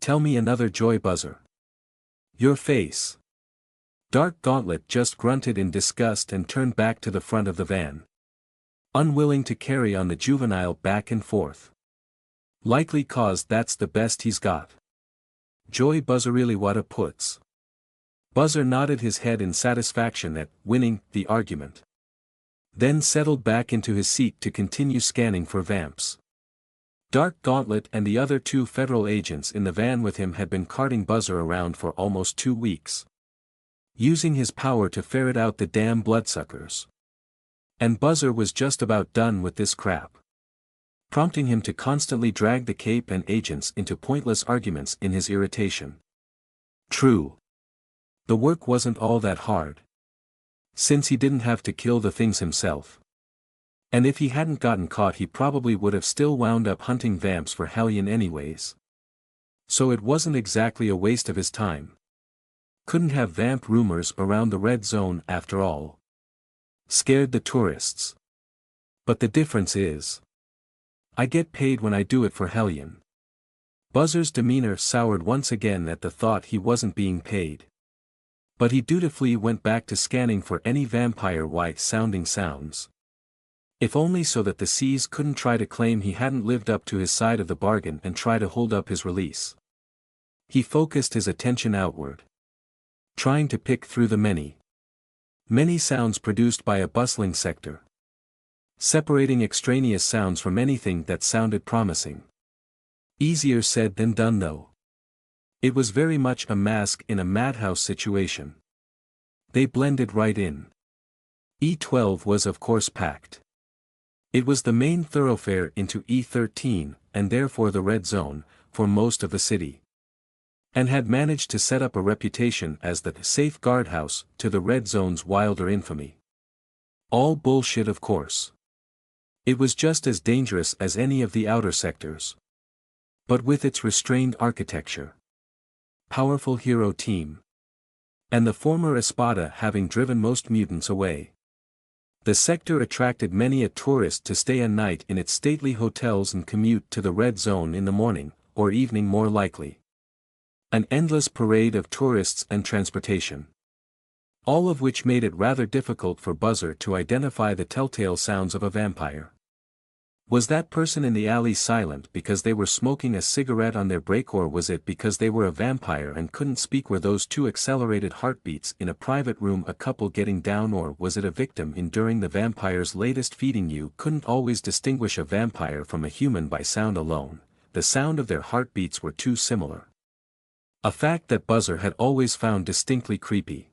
Tell me another joy, Buzzer. Your face. Dark Gauntlet just grunted in disgust and turned back to the front of the van. Unwilling to carry on the juvenile back and forth. Likely cause that's the best he's got. Joy, Buzzer, really what a puts. Buzzer nodded his head in satisfaction at winning the argument. Then settled back into his seat to continue scanning for vamps. Dark Gauntlet and the other 2 federal agents in the van with him had been carting Buzzer around for almost 2 weeks. Using his power to ferret out the damn bloodsuckers. And Buzzer was just about done with this crap. Prompting him to constantly drag the cape and agents into pointless arguments in his irritation. True. The work wasn't all that hard. Since he didn't have to kill the things himself. And if he hadn't gotten caught, he probably would have still wound up hunting vamps for Hellion anyways. So it wasn't exactly a waste of his time. Couldn't have vamp rumors around the red zone after all. Scared the tourists. But the difference is, I get paid when I do it for Hellion. Buzzer's demeanor soured once again at the thought he wasn't being paid. But he dutifully went back to scanning for any vampire-like sounding sounds. If only so that the seas couldn't try to claim he hadn't lived up to his side of the bargain and try to hold up his release. He focused his attention outward, trying to pick through the many sounds produced by a bustling sector. Separating extraneous sounds from anything that sounded promising. Easier said than done though. It was very much a mask in a madhouse situation. They blended right in. E12 was of course packed. It was the main thoroughfare into E13, and therefore the red zone, for most of the city. And had managed to set up a reputation as the safe guardhouse to the red zone's wilder infamy. All bullshit, of course. It was just as dangerous as any of the outer sectors. But with its restrained architecture, powerful hero team, and the former Espada having driven most mutants away, the sector attracted many a tourist to stay a night in its stately hotels and commute to the red zone in the morning, or evening more likely. An endless parade of tourists and transportation. All of which made it rather difficult for Buzzer to identify the telltale sounds of a vampire. Was that person in the alley silent because they were smoking a cigarette on their break, or was it because they were a vampire and couldn't speak? Were those two accelerated heartbeats in a private room a couple getting down, or was it a victim enduring the vampire's latest feeding? You couldn't always distinguish a vampire from a human by sound alone, the sound of their heartbeats were too similar. A fact that Buzzer had always found distinctly creepy.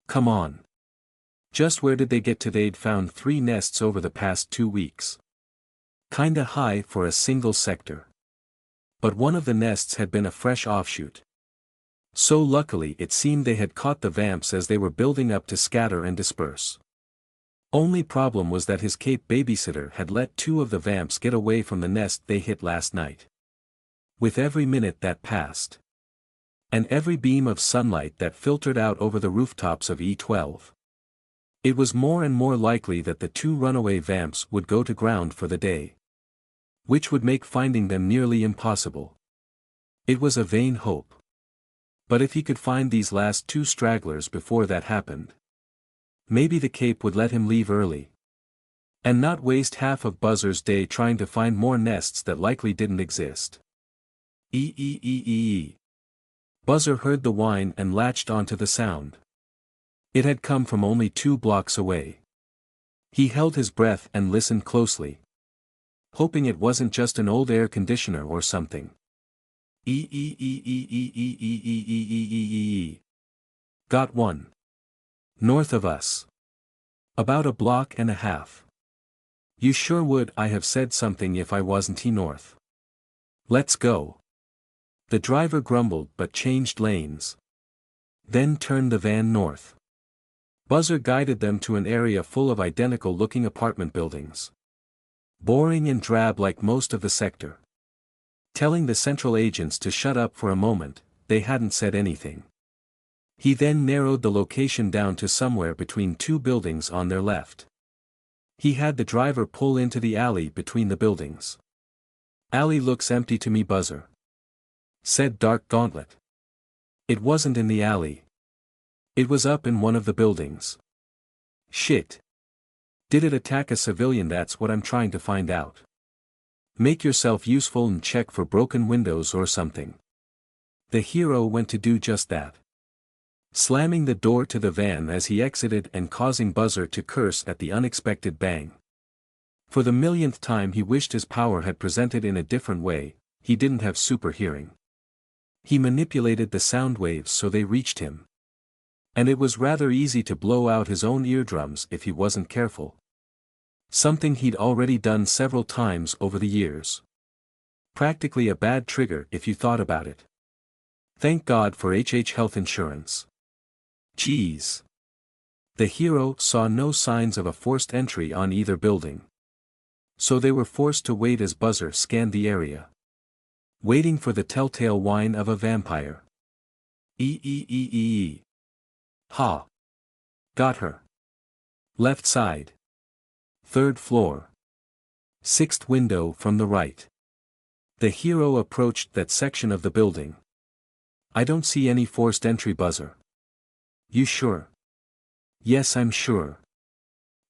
Come on. Just where did they get to? They'd found 3 nests over the past 2 weeks. Kinda high for a single sector. But one of the nests had been a fresh offshoot. So luckily it seemed they had caught the vamps as they were building up to scatter and disperse. Only problem was that his Cape babysitter had let 2 of the vamps get away from the nest they hit last night. With every minute that passed, and every beam of sunlight that filtered out over the rooftops of E12, it was more and more likely that the 2 runaway vamps would go to ground for the day. Which would make finding them nearly impossible. It was a vain hope. But if he could find these last 2 stragglers before that happened, maybe the Cape would let him leave early. And not waste half of Buzzer's day trying to find more nests that likely didn't exist. Buzzer heard the whine and latched onto the sound. It had come from only 2 blocks away. He held his breath and listened closely, hoping it wasn't just an old air conditioner or something. Got one. North of us. About a block and a half. You sure would. I have said something if I wasn't he north. Let's go. The driver grumbled but changed lanes. Then turned the van north. Buzzer guided them to an area full of identical-looking apartment buildings. Boring and drab like most of the sector. Telling the central agents to shut up for a moment, they hadn't said anything. He then narrowed the location down to somewhere between 2 buildings on their left. He had the driver pull into the alley between the buildings. Alley looks empty to me, Buzzer, said Dark Gauntlet. It wasn't in the alley. It was up in one of the buildings. Shit. Did it attack a civilian? That's what I'm trying to find out. Make yourself useful and check for broken windows or something. The hero went to do just that. Slamming the door to the van as he exited and causing Buzzer to curse at the unexpected bang. For the millionth time he wished his power had presented in a different way. He didn't have super hearing. He manipulated the sound waves so they reached him. And it was rather easy to blow out his own eardrums if he wasn't careful. Something he'd already done several times over the years. Practically a bad trigger if you thought about it. Thank God for HH health insurance. Jeez. The hero saw no signs of a forced entry on either building. So they were forced to wait as Buzzer scanned the area. Waiting for the telltale whine of a vampire. Ha. Got her. Left side. 3rd floor. 6th window from the right. The hero approached that section of the building. I don't see any forced entry, Buzzer. You sure? Yes, I'm sure.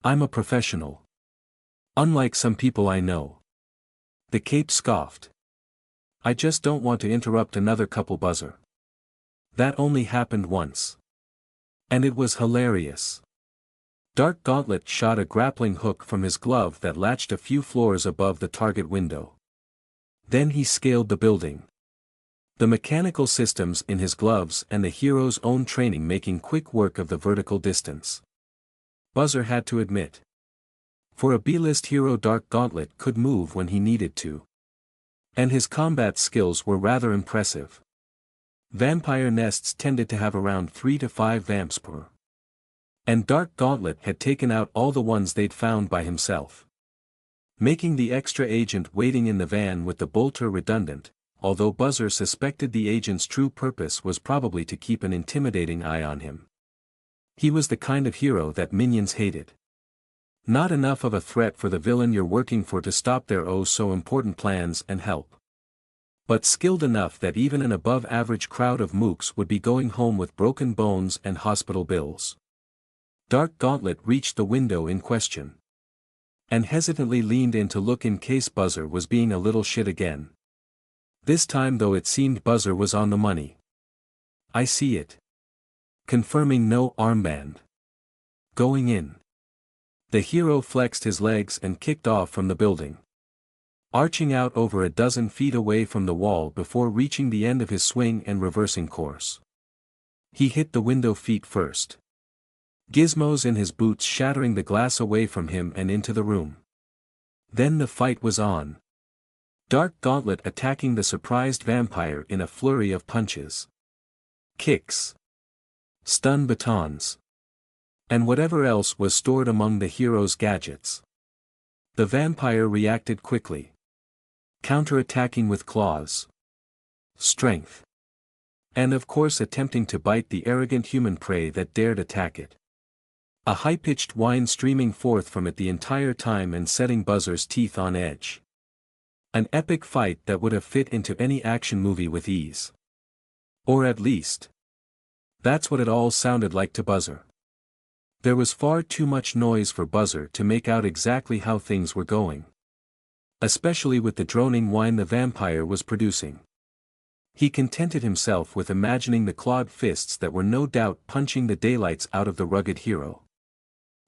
I'm a professional. Unlike some people I know. The Cape scoffed. I just don't want to interrupt another couple, Buzzer. That only happened once. And it was hilarious. Dark Gauntlet shot a grappling hook from his glove that latched a few floors above the target window. Then he scaled the building. The mechanical systems in his gloves and the hero's own training making quick work of the vertical distance. Buzzer had to admit. For a B-list hero, Dark Gauntlet could move when he needed to. And his combat skills were rather impressive. Vampire nests tended to have around 3 to 5 vamps per. And Dark Gauntlet had taken out all the ones they'd found by himself. Making the extra agent waiting in the van with the bolter redundant, although Buzzer suspected the agent's true purpose was probably to keep an intimidating eye on him. He was the kind of hero that minions hated. Not enough of a threat for the villain you're working for to stop their oh-so-important plans and help. But skilled enough that even an above-average crowd of mooks would be going home with broken bones and hospital bills. Dark Gauntlet reached the window in question. And hesitantly leaned in to look in case Buzzer was being a little shit again. This time though it seemed Buzzer was on the money. I see it. Confirming no armband. Going in. The hero flexed his legs and kicked off from the building. Arching out over a dozen feet away from the wall before reaching the end of his swing and reversing course. He hit the window feet first. Gizmos in his boots shattering the glass away from him and into the room. Then the fight was on. Dark Gauntlet attacking the surprised vampire in a flurry of punches. Kicks. Stun batons. And whatever else was stored among the hero's gadgets. The vampire reacted quickly. Counter-attacking with claws. Strength. And of course attempting to bite the arrogant human prey that dared attack it. A high-pitched whine streaming forth from it the entire time and setting Buzzer's teeth on edge. An epic fight that would have fit into any action movie with ease. Or at least. That's what it all sounded like to Buzzer. There was far too much noise for Buzzer to make out exactly how things were going. Especially with the droning whine the vampire was producing. He contented himself with imagining the clawed fists that were no doubt punching the daylights out of the rugged hero.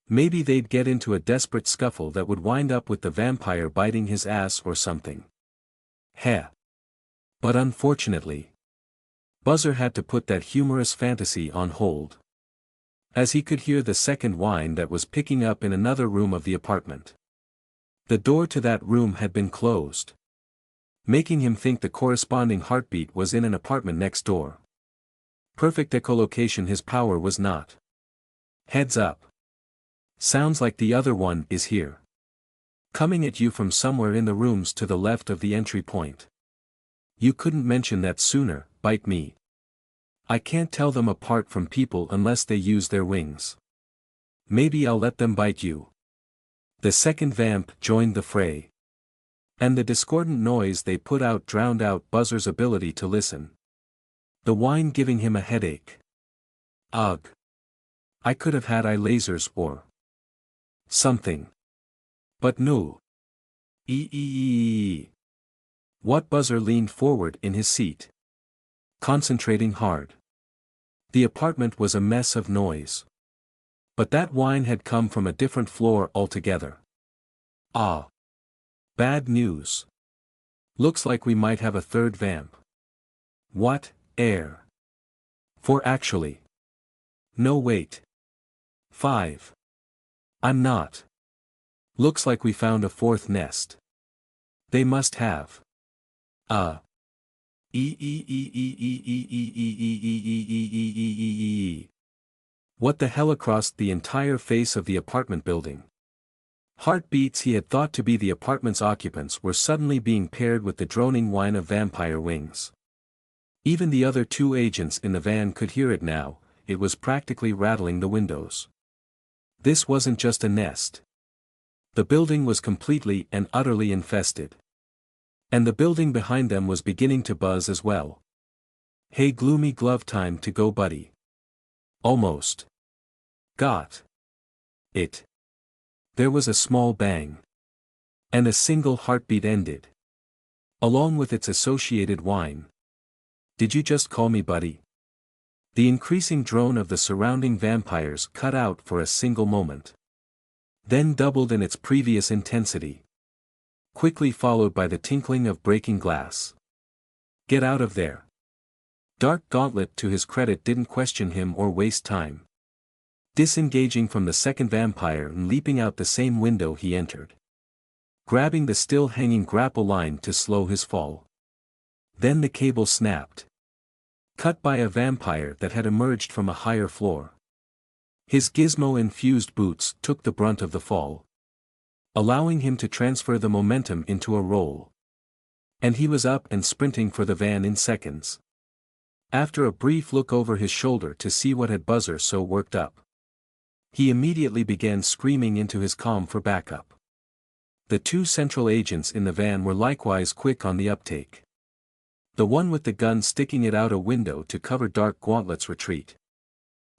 Maybe they'd get into a desperate scuffle that would wind up with the vampire biting his ass or something. Heh. But unfortunately, Buzzer had to put that humorous fantasy on hold. As he could hear the second whine that was picking up in another room of the apartment. The door to that room had been closed. Making him think the corresponding heartbeat was in an apartment next door. Perfect echolocation his power was not. Heads up. Sounds like the other one is here. Coming at you from somewhere in the rooms to the left of the entry point. You couldn't mention that sooner, bite me. I can't tell them apart from people unless they use their wings. Maybe I'll let them bite you. The second vamp joined the fray. And the discordant noise they put out drowned out Buzzer's ability to listen. The whine giving him a headache. Ugh. I could have had eye lasers or something. But no. What? Buzzer leaned forward in his seat. Concentrating hard. The apartment was a mess of noise. But that whine had come from a different floor altogether. Ah. Bad news. Looks like we might have a third vamp. What, air? 4 actually. No wait. 5. I'm not. Looks like we found a 4th nest. They must have. What the hell? Across the entire face of the apartment building. Heartbeats he had thought to be the apartment's occupants were suddenly being paired with the droning whine of vampire wings. Even the other 2 agents in the van could hear it now, it was practically rattling the windows. This wasn't just a nest. The building was completely and utterly infested. And the building behind them was beginning to buzz as well. Hey, gloomy glove, time to go, buddy. Almost. Got it. There was a small bang. And a single heartbeat ended. Along with its associated whine. Did you just call me buddy? The increasing drone of the surrounding vampires cut out for a single moment. Then doubled in its previous intensity. Quickly followed by the tinkling of breaking glass. Get out of there. Dark Gauntlet, to his credit, didn't question him or waste time. disengaging from the second vampire and leaping out the same window he entered, grabbing the still hanging grapple line to slow his fall. Then the cable snapped, cut by a vampire that had emerged from a higher floor. His gizmo-infused boots took the brunt of the fall, allowing him to transfer the momentum into a roll. And he was up and sprinting for the van in seconds. After a brief look over his shoulder to see what had Buzzer so worked up, he immediately began screaming into his comm for backup. The two central agents in the van were likewise quick on the uptake. The one with the gun sticking it out a window to cover Dark Gauntlet's retreat.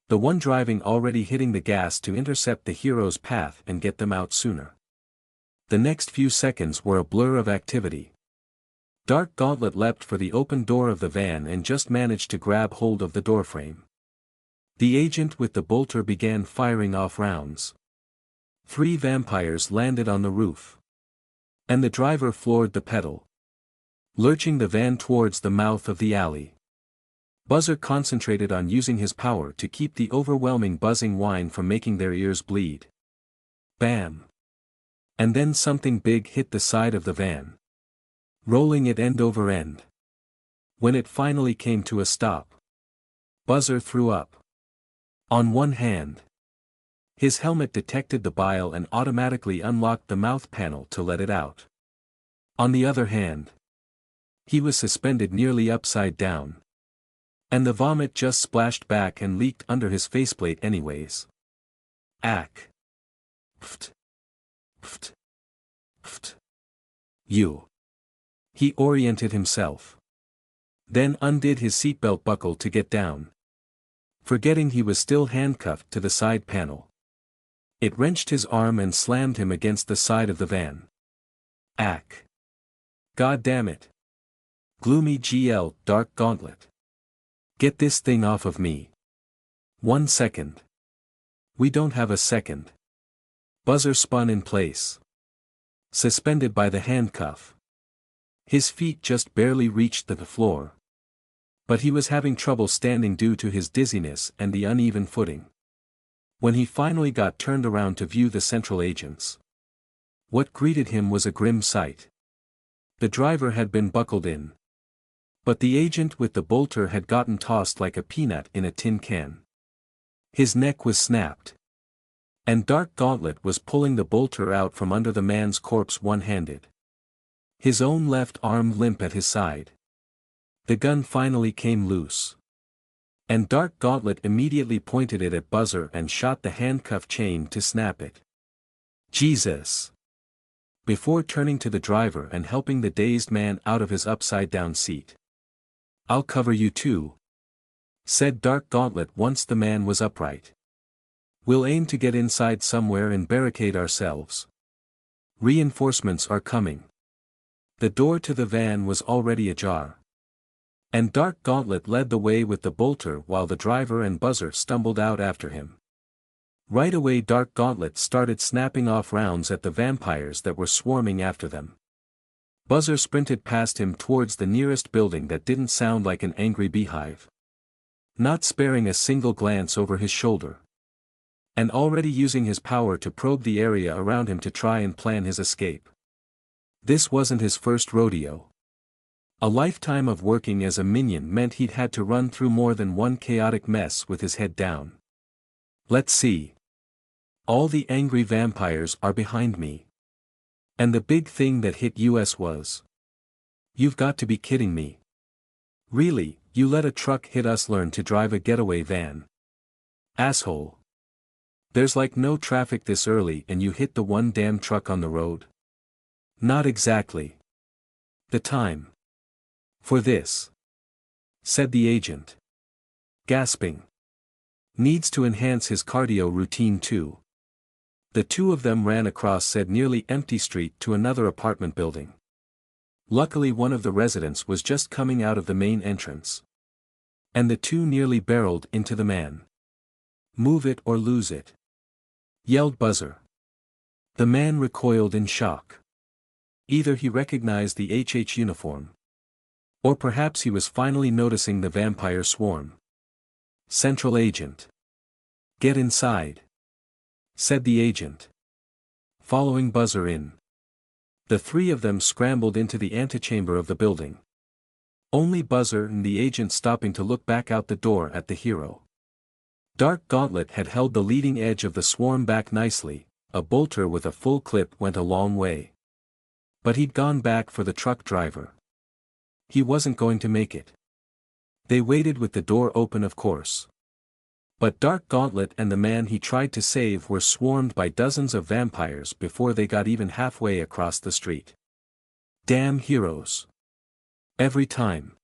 The one driving already hitting the gas to intercept the hero's path and get them out sooner. The next few seconds were a blur of activity. Dark Gauntlet leapt for the open door of the van and just managed to grab hold of the doorframe. The agent with the bolter began firing off rounds. 3 vampires landed on the roof. And the driver floored the pedal, lurching the van towards the mouth of the alley. Buzzer concentrated on using his power to keep the overwhelming buzzing whine from making their ears bleed. Bam! And then something big hit the side of the van, rolling it end over end. When it finally came to a stop, Buzzer threw up. On one hand, his helmet detected the bile and automatically unlocked the mouth panel to let it out. On the other hand, he was suspended nearly upside down, and the vomit just splashed back and leaked under his faceplate anyways. Ack. Pft. Pft. Pft. You. He oriented himself, then undid his seatbelt buckle to get down, forgetting he was still handcuffed to the side panel. It wrenched his arm and slammed him against the side of the van. Ack. God damn it. Gloomy GL, Dark Gauntlet. Get this thing off of me. 1 second. We don't have a second. Buzzer spun in place, suspended by the handcuff. His feet just barely reached the floor. But he was having trouble standing due to his dizziness and the uneven footing. When he finally got turned around to view the central agents, what greeted him was a grim sight. The driver had been buckled in, but the agent with the bolter had gotten tossed like a peanut in a tin can. His neck was snapped, and Dark Gauntlet was pulling the bolter out from under the man's corpse one-handed, his own left arm limp at his side. The gun finally came loose, and Dark Gauntlet immediately pointed it at Buzzer and shot the handcuff chain to snap it. Jesus! Before turning to the driver and helping the dazed man out of his upside-down seat. I'll cover you too, said Dark Gauntlet once the man was upright. We'll aim to get inside somewhere and barricade ourselves. Reinforcements are coming. The door to the van was already ajar, and Dark Gauntlet led the way with the bolter while the driver and Buzzer stumbled out after him. Right away Dark Gauntlet started snapping off rounds at the vampires that were swarming after them. Buzzer sprinted past him towards the nearest building that didn't sound like an angry beehive, not sparing a single glance over his shoulder, and already using his power to probe the area around him to try and plan his escape. This wasn't his first rodeo. A lifetime of working as a minion meant he'd had to run through more than one chaotic mess with his head down. Let's see. All the angry vampires are behind me. And the big thing that hit us was. You've got to be kidding me. Really, you let a truck hit us learn to drive a getaway van? Asshole. There's like no traffic this early and you hit the one damn truck on the road? Not exactly. The time for this, said the agent, gasping. Needs to enhance his cardio routine too. The two of them ran across said nearly empty street to another apartment building. Luckily one of the residents was just coming out of the main entrance, and the two nearly barreled into the man. Move it or lose it, yelled Buzzer. The man recoiled in shock. Either he recognized the HH uniform, or perhaps he was finally noticing the vampire swarm. Central Agent. "Get inside," said the agent, following Buzzer in. The three of them scrambled into the antechamber of the building. Only Buzzer and the agent stopping to look back out the door at the hero. Dark Gauntlet had held the leading edge of the swarm back nicely. A bolter with a full clip went a long way. But he'd gone back for the truck driver. He wasn't going to make it. They waited with the door open, of course. But Dark Gauntlet and the man he tried to save were swarmed by dozens of vampires before they got even halfway across the street. Damn heroes. Every time.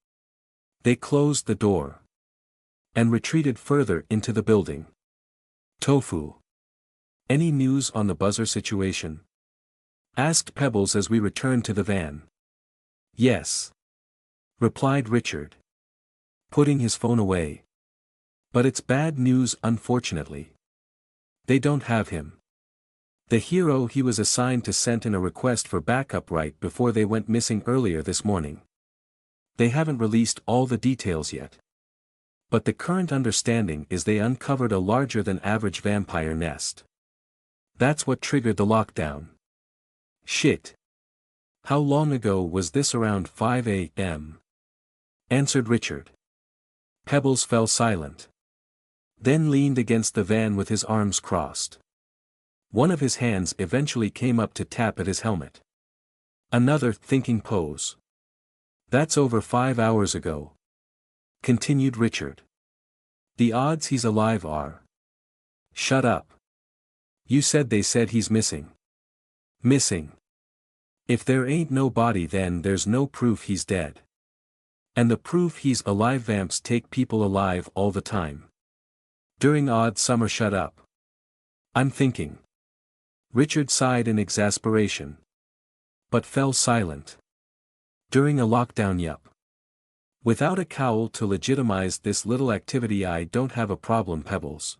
They closed the door. And retreated further into the building. Tofu. "Any news on the Buzzer situation?" asked Pebbles as we returned to the van. "Yes," replied Richard, putting his phone away. "But it's bad news, unfortunately. They don't have him. The hero he was assigned to sent in a request for backup right before they went missing earlier this morning. They haven't released all the details yet. But the current understanding is they uncovered a larger than average vampire nest. That's what triggered the lockdown." "Shit. How long ago was this?" "Around 5 a.m. answered Richard. Pebbles fell silent. Then leaned against the van with his arms crossed. One of his hands eventually came up to tap at his helmet. Another thinking pose. "That's over 5 hours ago," continued Richard. "The odds he's alive are..." "Shut up. You said they said he's missing." "Missing. If there ain't no body, then there's no proof he's dead. And the proof he's alive, vamps take people alive all the time. During odd summer." "Shut up. I'm thinking." Richard sighed in exasperation. But fell silent. "During a lockdown, yup. Without a cowl to legitimize this little activity, I don't have a problem, Pebbles.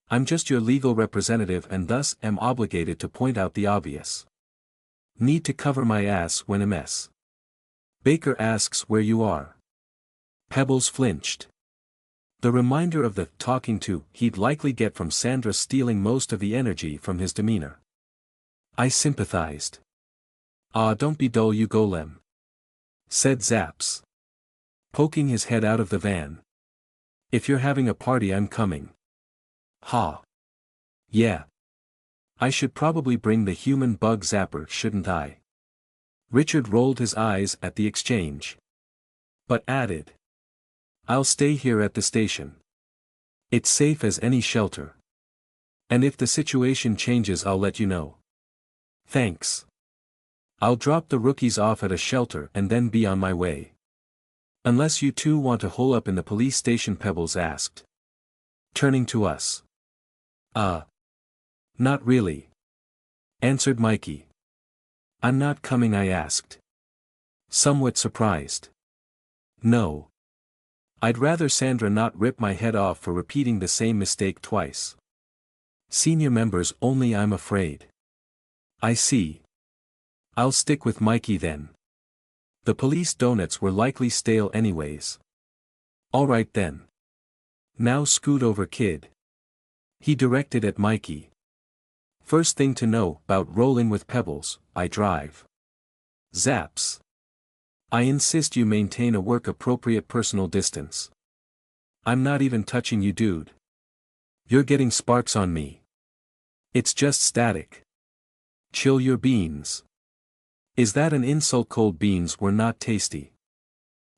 I'm just your legal representative and thus am obligated to point out the obvious. Need to cover my ass when a mess. Baker asks where you are." Pebbles flinched. The reminder of the talking to he'd likely get from Sandra stealing most of the energy from his demeanor. I sympathized. "Ah, don't be dull, you golem," said Zaps, poking his head out of the van. "If you're having a party, I'm coming." "Ha. Yeah. I should probably bring the human bug zapper, shouldn't I?" Richard rolled his eyes at the exchange. But added. "I'll stay here at the station. It's safe as any shelter. And if the situation changes, I'll let you know." "Thanks. I'll drop the rookies off at a shelter and then be on my way. Unless you two want to hole up in the police station," Pebbles asked, turning to us. Not really," answered Mikey. "I'm not coming," I asked, somewhat surprised. "No. I'd rather Sandra not rip my head off for repeating the same mistake twice. Senior members only, I'm afraid." "I see. I'll stick with Mikey then. The police donuts were likely stale anyways." "All right then. Now scoot over, kid," he directed at Mikey. "First thing to know about rolling with Pebbles, I drive." Zaps. "I insist you maintain a work-appropriate personal distance. I'm not even touching you, dude. You're getting sparks on me. It's just static. Chill your beans." "Is that an insult? Cold beans were not tasty."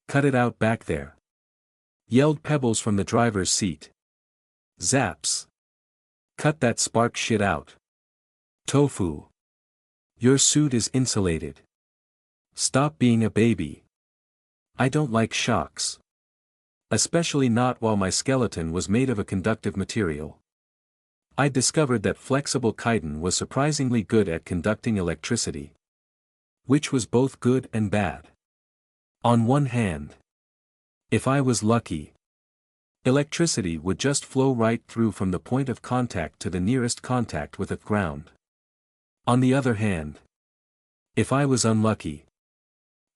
"Cut it out back there," yelled Pebbles from the driver's seat. Zaps. "Cut that spark shit out. Tofu. Your suit is insulated. Stop being a baby. I don't like shocks. Especially not while my skeleton was made of a conductive material." I discovered that flexible chitin was surprisingly good at conducting electricity. Which was both good and bad. On one hand, if I was lucky, electricity would just flow right through from the point of contact to the nearest contact with the ground. On the other hand, if I was unlucky,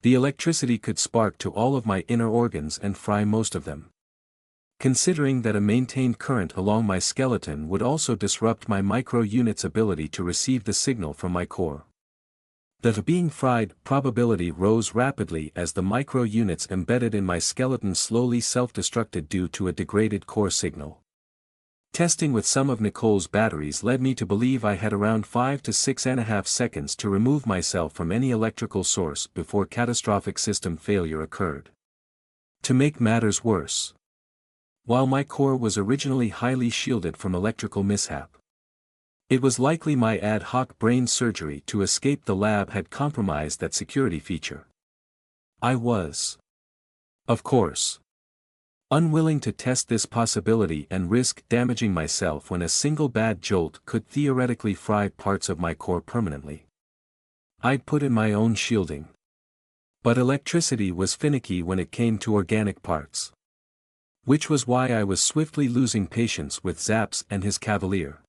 the electricity could spark to all of my inner organs and fry most of them. considering that a maintained current along my skeleton would also disrupt my micro-unit's ability to receive the signal from my core. The being fried probability rose rapidly as the micro-units embedded in my skeleton slowly self-destructed due to a degraded core signal. Testing with some of Nicole's batteries led me to believe I had around 5 to 6.5 seconds to remove myself from any electrical source before catastrophic system failure occurred. To make matters worse, while my core was originally highly shielded from electrical mishap, it was likely my ad hoc brain surgery to escape the lab had compromised that security feature. I was, of course, unwilling to test this possibility and risk damaging myself when a single bad jolt could theoretically fry parts of my core permanently. I'd put in my own shielding. But electricity was finicky when it came to organic parts. Which was why I was swiftly losing patience with Zaps and his cavalier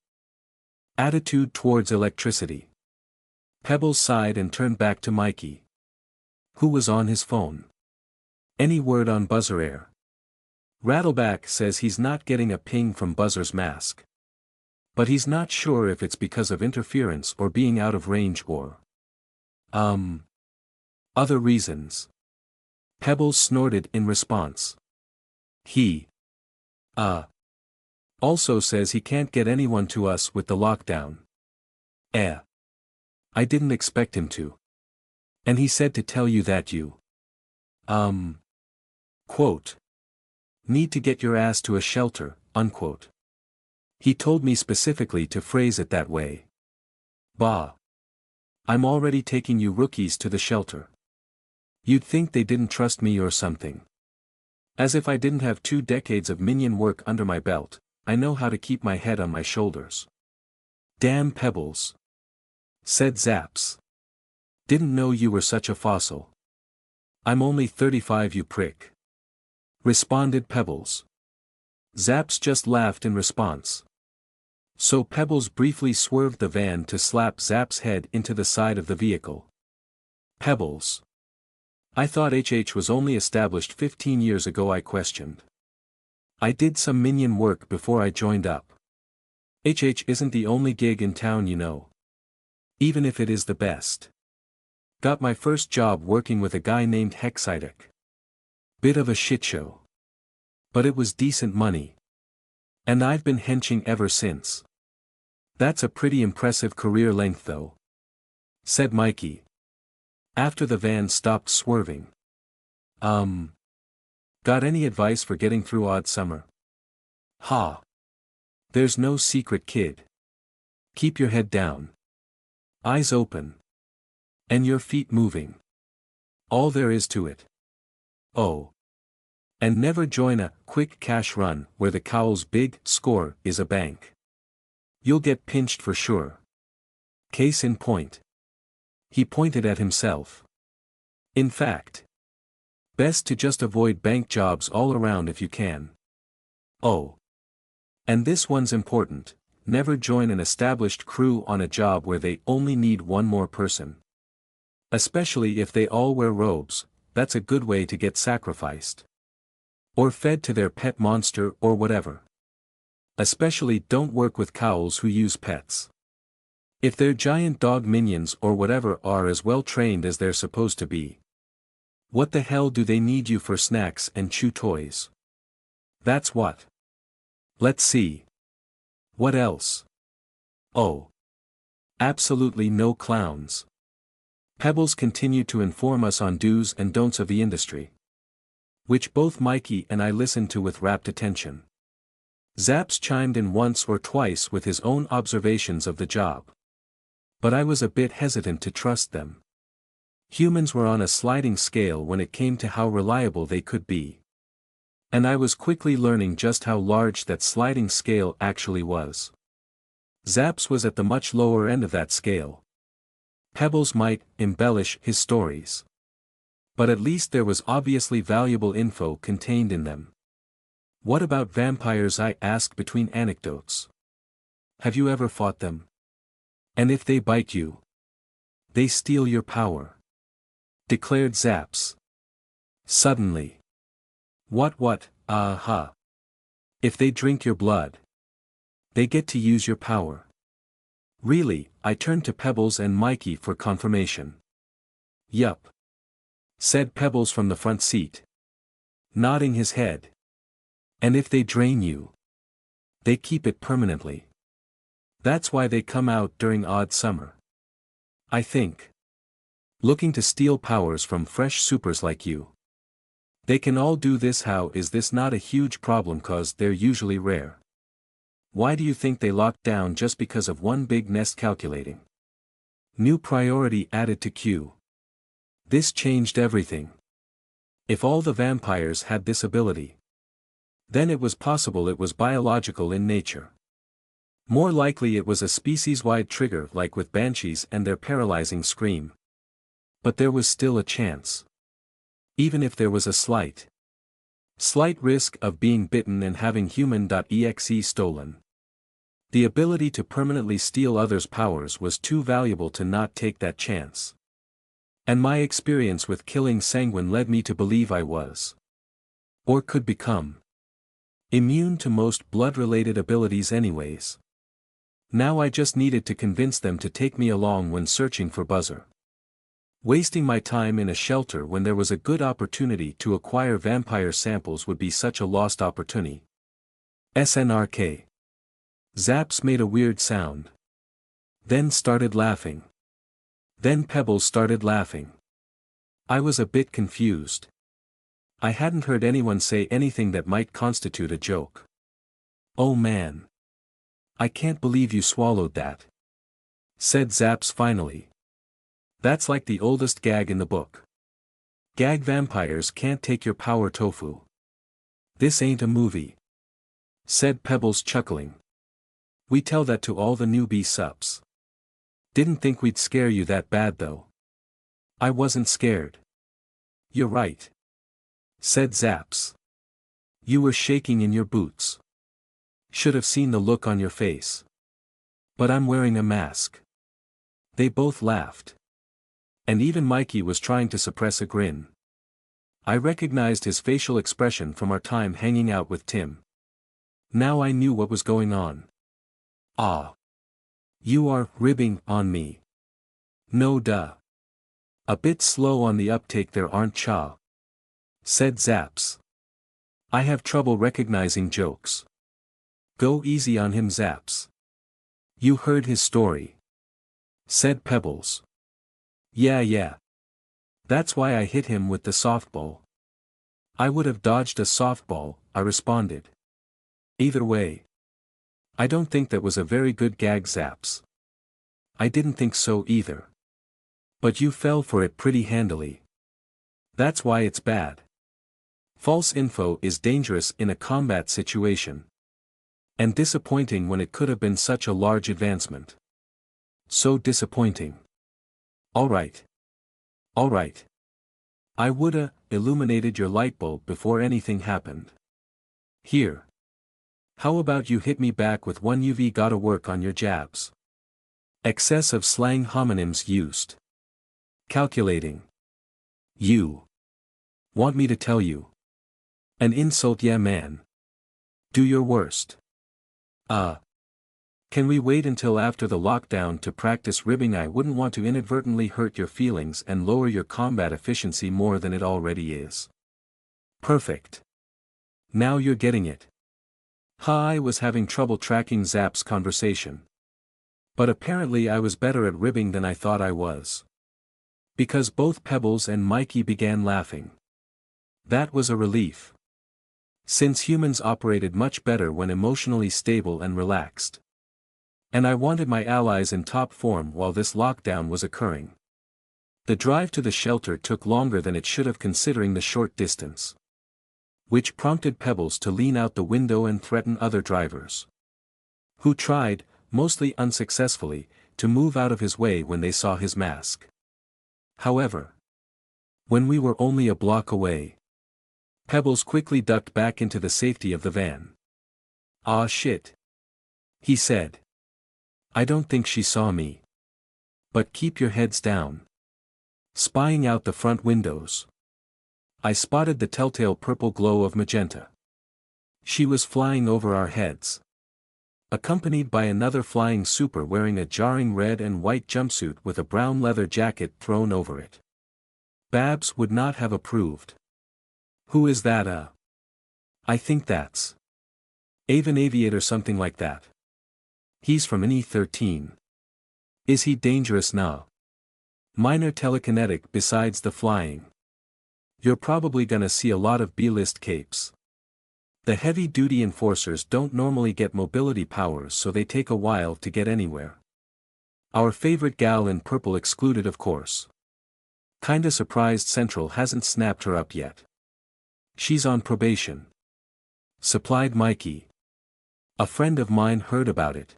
attitude towards electricity. Pebbles sighed and turned back to Mikey, who was on his phone. Any word on Buzzer Air? Rattleback says he's not getting a ping from Buzzer's mask. But he's not sure if it's because of interference or being out of range or other reasons. Pebbles snorted in response. He also says he can't get anyone to us with the lockdown. I didn't expect him to. And he said to tell you that you quote, need to get your ass to a shelter, unquote. He told me specifically to phrase it that way. Bah. I'm already taking you rookies to the shelter. You'd think they didn't trust me or something. As if I didn't have 2 decades of minion work under my belt, I know how to keep my head on my shoulders. Damn Pebbles, said Zaps. Didn't know you were such a fossil. I'm only 35, you prick, responded Pebbles. Zaps just laughed in response. So Pebbles briefly swerved the van to slap Zap's head into the side of the vehicle. Pebbles. I thought HH was only established 15 years ago, I questioned. I did some minion work before I joined up. HH isn't the only gig in town, you know. Even if it is the best. Got my first job working with a guy named Hexidek. Bit of a shitshow. But it was decent money. And I've been henching ever since. That's a pretty impressive career length though, said Mikey, after the van stopped swerving. Got any advice for getting through odd summer? Ha. There's no secret, kid. Keep your head down. Eyes open. And your feet moving. All there is to it. Oh. And never join a quick cash run where the cowl's big score is a bank. You'll get pinched for sure. Case in point. He pointed at himself. In fact, best to just avoid bank jobs all around if you can. Oh. And this one's important, never join an established crew on a job where they only need one more person. Especially if they all wear robes, that's a good way to get sacrificed. Or fed to their pet monster or whatever. Especially don't work with cowls who use pets. If their giant dog minions or whatever are as well trained as they're supposed to be. What the hell do they need you for, snacks and chew toys? That's what. Let's see. What else? Oh. Absolutely no clowns. Pebbles continued to inform us on do's and don'ts of the industry, which both Mikey and I listened to with rapt attention. Zaps chimed in once or twice with his own observations of the job. But I was a bit hesitant to trust them. Humans were on a sliding scale when it came to how reliable they could be. And I was quickly learning just how large that sliding scale actually was. Zaps was at the much lower end of that scale. Pebbles might embellish his stories. But at least there was obviously valuable info contained in them. What about vampires, I asked between anecdotes. Have you ever fought them? And if they bite you, they steal your power, declared Zaps. Suddenly. What? Aha. If they drink your blood, they get to use your power. Really, I turned to Pebbles and Mikey for confirmation. Yup, said Pebbles from the front seat, nodding his head. And if they drain you, they keep it permanently. That's why they come out during odd summer. I think. Looking to steal powers from fresh supers like you. They can all do this. How is this not a huge problem? 'Cause they're usually rare. Why do you think they locked down just because of one big nest? Calculating. New priority added to queue. This changed everything. If all the vampires had this ability, then it was possible it was biological in nature. More likely it was a species-wide trigger like with banshees and their paralyzing scream. But there was still a chance. Even if there was a slight risk of being bitten and having human.exe stolen. The ability to permanently steal others' powers was too valuable to not take that chance. And my experience with killing Sanguine led me to believe I was, or could become, immune to most blood-related abilities anyways. Now I just needed to convince them to take me along when searching for Buzzer. Wasting my time in a shelter when there was a good opportunity to acquire vampire samples would be such a lost opportunity. SNRK. Zaps made a weird sound. Then started laughing. Then Pebbles started laughing. I was a bit confused. I hadn't heard anyone say anything that might constitute a joke. Oh man. I can't believe you swallowed that, said Zaps finally. That's like the oldest gag in the book. Gag vampires can't take your power, tofu. This ain't a movie, said Pebbles, chuckling. We tell that to all the newbie sups. Didn't think we'd scare you that bad though. I wasn't scared. You're right, said Zaps. You were shaking in your boots. Should have seen the look on your face. But I'm wearing a mask. They both laughed. And even Mikey was trying to suppress a grin. I recognized his facial expression from our time hanging out with Tim. Now I knew what was going on. Ah. You are ribbing on me. No duh. A bit slow on the uptake there, aren't cha? Said Zaps. I have trouble recognizing jokes. Go easy on him, Zaps. You heard his story, said Pebbles. Yeah. That's why I hit him with the softball. I would have dodged a softball, I responded. Either way, I don't think that was a very good gag, Zaps. I didn't think so either. But you fell for it pretty handily. That's why it's bad. False info is dangerous in a combat situation. And disappointing when it could have been such a large advancement. So disappointing. Alright. I woulda illuminated your light bulb before anything happened. Here. How about you hit me back with one? UV gotta work on your jabs. Excess of slang homonyms used. Calculating. You. Want me to tell you? An insult, yeah man. Do your worst. Can we wait until after the lockdown to practice ribbing? I wouldn't want to inadvertently hurt your feelings and lower your combat efficiency more than it already is. Perfect. Now you're getting it. I was having trouble tracking Zap's conversation. But apparently I was better at ribbing than I thought I was. Because both Pebbles and Mikey began laughing. That was a relief. Since humans operated much better when emotionally stable and relaxed. And I wanted my allies in top form while this lockdown was occurring. The drive to the shelter took longer than it should have considering the short distance. Which prompted Pebbles to lean out the window and threaten other drivers. Who tried, mostly unsuccessfully, to move out of his way when they saw his mask. However, when we were only a block away, Pebbles quickly ducked back into the safety of the van. "Ah shit," he said. "I don't think she saw me. But keep your heads down." Spying out the front windows, I spotted the telltale purple glow of magenta. She was flying over our heads, accompanied by another flying super wearing a jarring red and white jumpsuit with a brown leather jacket thrown over it. Babs would not have approved. Who is that? I think that's Avon Aviator, something like that. He's from an E13. Is he dangerous? No. Minor telekinetic besides the flying. You're probably gonna see a lot of B-list capes. The heavy-duty enforcers don't normally get mobility powers, so they take a while to get anywhere. Our favorite gal in purple excluded, of course. Kinda surprised Central hasn't snapped her up yet. She's on probation. Supplied Mikey. A friend of mine heard about it.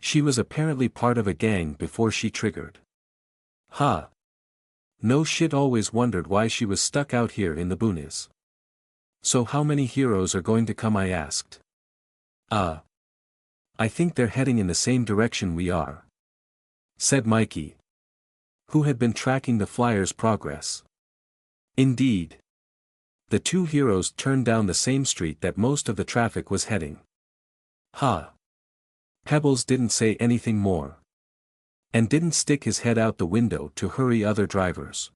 She was apparently part of a gang before she triggered. Huh. No shit, always wondered why she was stuck out here in the boonies. So how many heroes are going to come? I asked. I think they're heading in the same direction we are, said Mikey, who had been tracking the flyer's progress. Indeed. The two heroes turned down the same street that most of the traffic was heading. Pebbles didn't say anything more. And didn't stick his head out the window to hurry other drivers.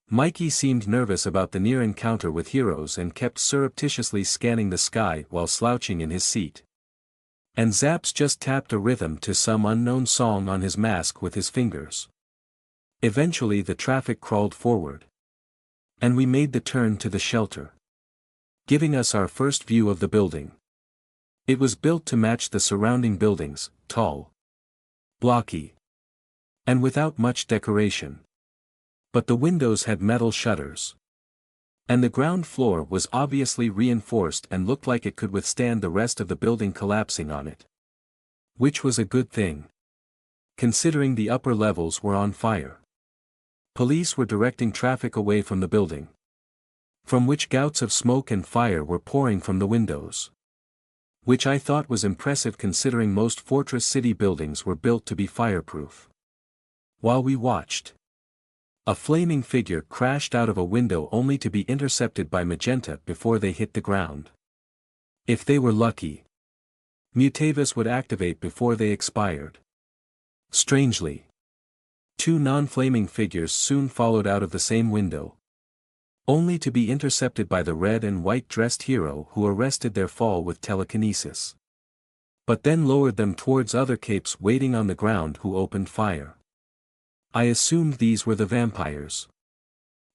Mikey seemed nervous about the near encounter with heroes and kept surreptitiously scanning the sky while slouching in his seat. And Zaps just tapped a rhythm to some unknown song on his mask with his fingers. Eventually the traffic crawled forward. And we made the turn to the shelter, giving us our first view of the building. It was built to match the surrounding buildings, tall, blocky, and without much decoration. But the windows had metal shutters. And the ground floor was obviously reinforced and looked like it could withstand the rest of the building collapsing on it. Which was a good thing, considering the upper levels were on fire. Police were directing traffic away from the building, from which gouts of smoke and fire were pouring from the windows. Which I thought was impressive considering most Fortress City buildings were built to be fireproof. While we watched, a flaming figure crashed out of a window only to be intercepted by Magenta before they hit the ground. If they were lucky, Mutavis would activate before they expired. Strangely, two non-flaming figures soon followed out of the same window, only to be intercepted by the red and white dressed hero who arrested their fall with telekinesis. But then lowered them towards other capes waiting on the ground who opened fire. I assumed these were the vampires.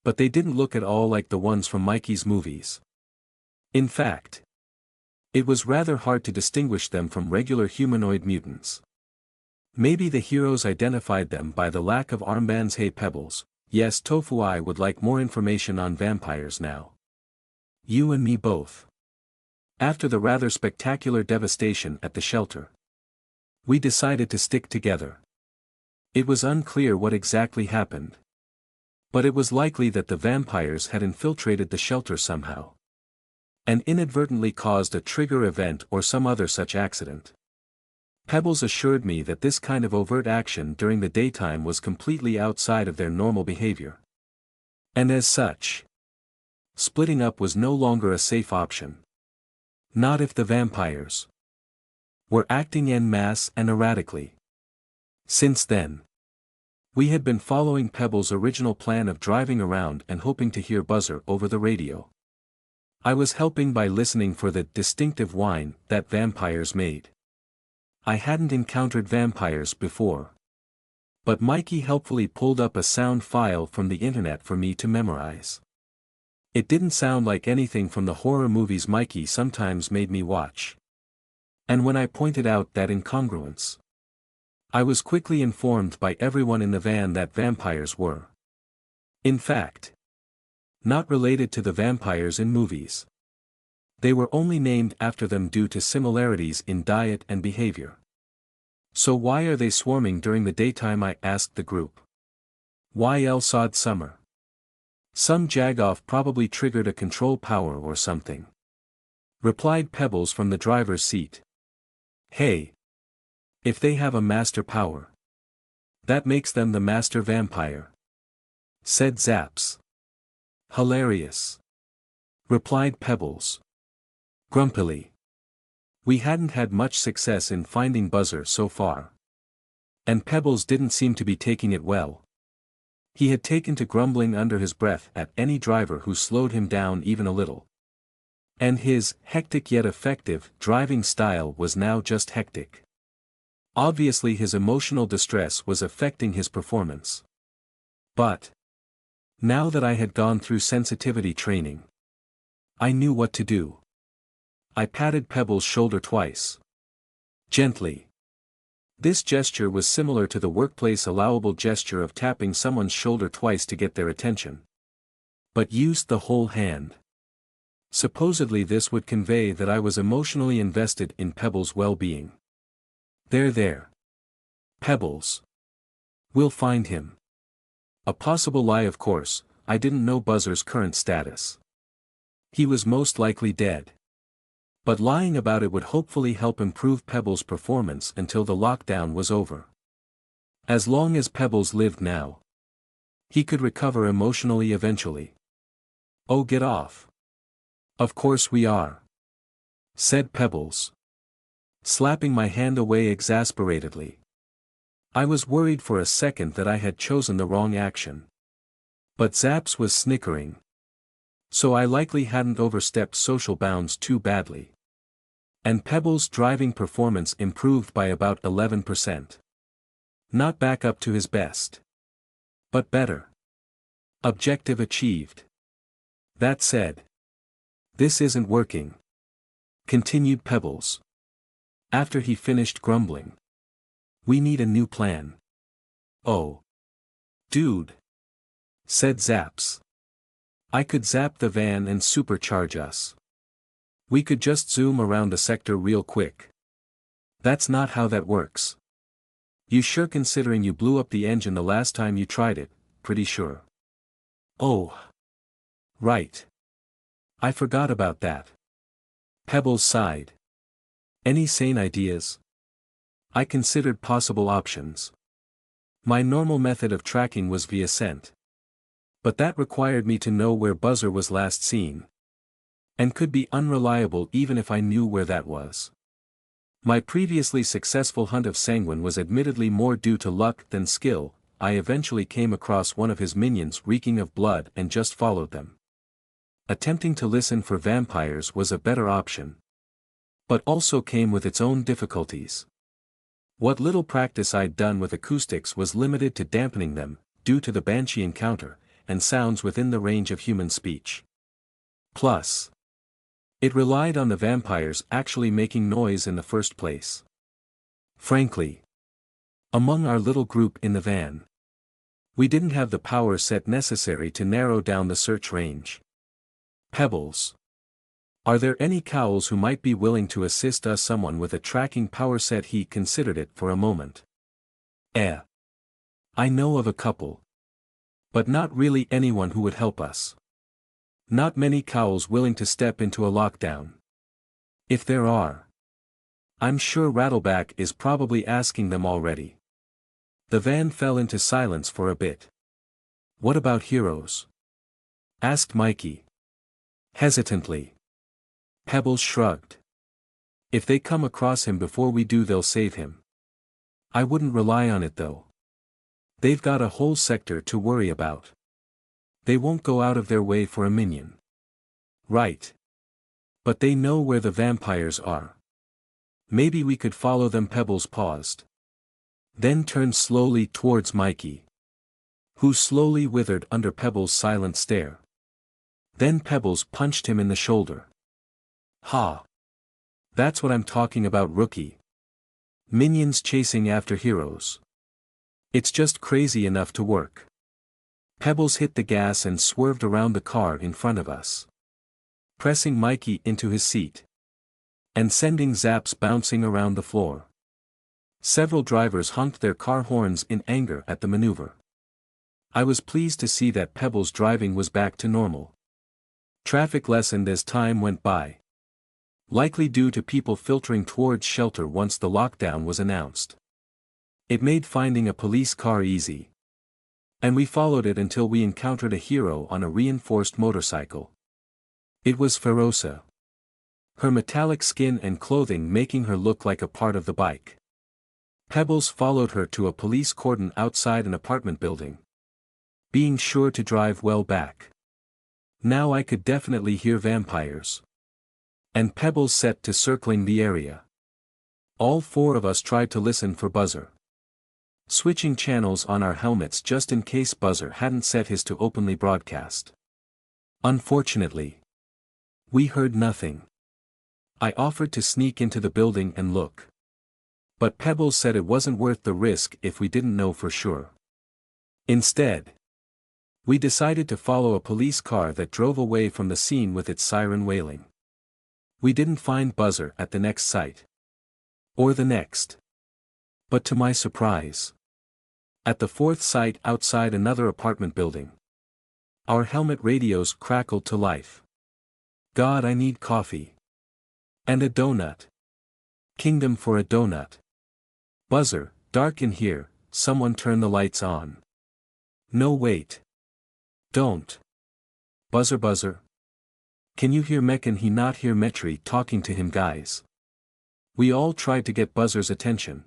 But they didn't look at all like the ones from Mikey's movies. In fact, it was rather hard to distinguish them from regular humanoid mutants. Maybe the heroes identified them by the lack of armbands. Hey Pebbles, yes Tofu, I would like more information on vampires now. You and me both. After the rather spectacular devastation at the shelter, we decided to stick together. It was unclear what exactly happened. But it was likely that the vampires had infiltrated the shelter somehow, and inadvertently caused a trigger event or some other such accident. Pebbles assured me that this kind of overt action during the daytime was completely outside of their normal behavior. And as such, splitting up was no longer a safe option. Not if the vampires were acting en masse and erratically. Since then, we had been following Pebbles' original plan of driving around and hoping to hear Buzzer over the radio. I was helping by listening for the distinctive whine that vampires made. I hadn't encountered vampires before, but Mikey helpfully pulled up a sound file from the internet for me to memorize. It didn't sound like anything from the horror movies Mikey sometimes made me watch. And when I pointed out that incongruence, I was quickly informed by everyone in the van that vampires were, in fact, not related to the vampires in movies. They were only named after them due to similarities in diet and behavior. So why are they swarming during the daytime? I asked the group. Why else odd summer? Some jagoff probably triggered a control power or something, replied Pebbles from the driver's seat. Hey! If they have a master power, that makes them the master vampire, said Zaps. Hilarious, replied Pebbles. grumpily. We hadn't had much success in finding Buzzer so far. And Pebbles didn't seem to be taking it well. He had taken to grumbling under his breath at any driver who slowed him down even a little. And his hectic yet effective driving style was now just hectic. Obviously his emotional distress was affecting his performance. But now that I had gone through sensitivity training, I knew what to do. I patted Pebbles' shoulder twice. Gently. This gesture was similar to the workplace allowable gesture of tapping someone's shoulder twice to get their attention. But used the whole hand. Supposedly this would convey that I was emotionally invested in Pebbles' well-being. There. Pebbles. We'll find him. A possible lie, of course. I didn't know Buzzer's current status. He was most likely dead. But lying about it would hopefully help improve Pebbles' performance until the lockdown was over. As long as Pebbles lived now, he could recover emotionally eventually. Oh, get off. Of course we are, said Pebbles, slapping my hand away exasperatedly. I was worried for a second that I had chosen the wrong action. But Zaps was snickering. So I likely hadn't overstepped social bounds too badly. And Pebbles' driving performance improved by about 11%. Not back up to his best. But better. Objective achieved. That said, this isn't working, continued Pebbles, after he finished grumbling. We need a new plan. Oh. Dude, said Zaps. I could zap the van and supercharge us. We could just zoom around a sector real quick. That's not how that works. You sure, considering you blew up the engine the last time you tried it? Pretty sure. Oh. Right. I forgot about that. Pebbles sighed. Any sane ideas? I considered possible options. My normal method of tracking was via scent. But that required me to know where Buzzer was last seen. And could be unreliable even if I knew where that was. My previously successful hunt of Sanguine was admittedly more due to luck than skill. I eventually came across one of his minions reeking of blood and just followed them. Attempting to listen for vampires was a better option. But also came with its own difficulties. What little practice I'd done with acoustics was limited to dampening them, due to the banshee encounter, and sounds within the range of human speech. Plus, it relied on the vampires actually making noise in the first place. Frankly, among our little group in the van, we didn't have the power set necessary to narrow down the search range. Pebbles. Are there any cowls who might be willing to assist us? Someone with a tracking power set. He considered it for a moment. I know of a couple. But not really anyone who would help us. Not many cowls willing to step into a lockdown. If there are, I'm sure Rattleback is probably asking them already. The van fell into silence for a bit. What about heroes? Asked Mikey. Hesitantly. Pebbles shrugged. If they come across him before we do, they'll save him. I wouldn't rely on it though. They've got a whole sector to worry about. They won't go out of their way for a minion. Right. But they know where the vampires are. Maybe we could follow them. Pebbles paused. Then turned slowly towards Mikey, who slowly withered under Pebbles' silent stare. Then Pebbles punched him in the shoulder. Ha! That's what I'm talking about, rookie. Minions chasing after heroes. It's just crazy enough to work. Pebbles hit the gas and swerved around the car in front of us, pressing Mikey into his seat, and sending Zaps bouncing around the floor. Several drivers honked their car horns in anger at the maneuver. I was pleased to see that Pebbles' driving was back to normal. Traffic lessened as time went by. Likely due to people filtering towards shelter once the lockdown was announced. It made finding a police car easy. And we followed it until we encountered a hero on a reinforced motorcycle. It was Ferosa. her metallic skin and clothing making her look like a part of the bike. Pebbles followed her to a police cordon outside an apartment building, being sure to drive well back. Now I could definitely hear vampires. And Pebbles set to circling the area. All four of us tried to listen for Buzzer, switching channels on our helmets just in case Buzzer hadn't set his to openly broadcast. Unfortunately, we heard nothing. I offered to sneak into the building and look, but Pebbles said it wasn't worth the risk if we didn't know for sure. Instead, we decided to follow a police car that drove away from the scene with its siren wailing. We didn't find Buzzer at the next site. Or the next. But to my surprise, at the fourth site outside another apartment building, our helmet radios crackled to life. God, I need coffee. And a donut. Kingdom for a donut. Buzzer, dark in here, someone turn the lights on. No, wait. Don't. Buzzer, Buzzer. Can you hear me? Can he not hear Metri talking to him, guys? We all tried to get Buzzer's attention.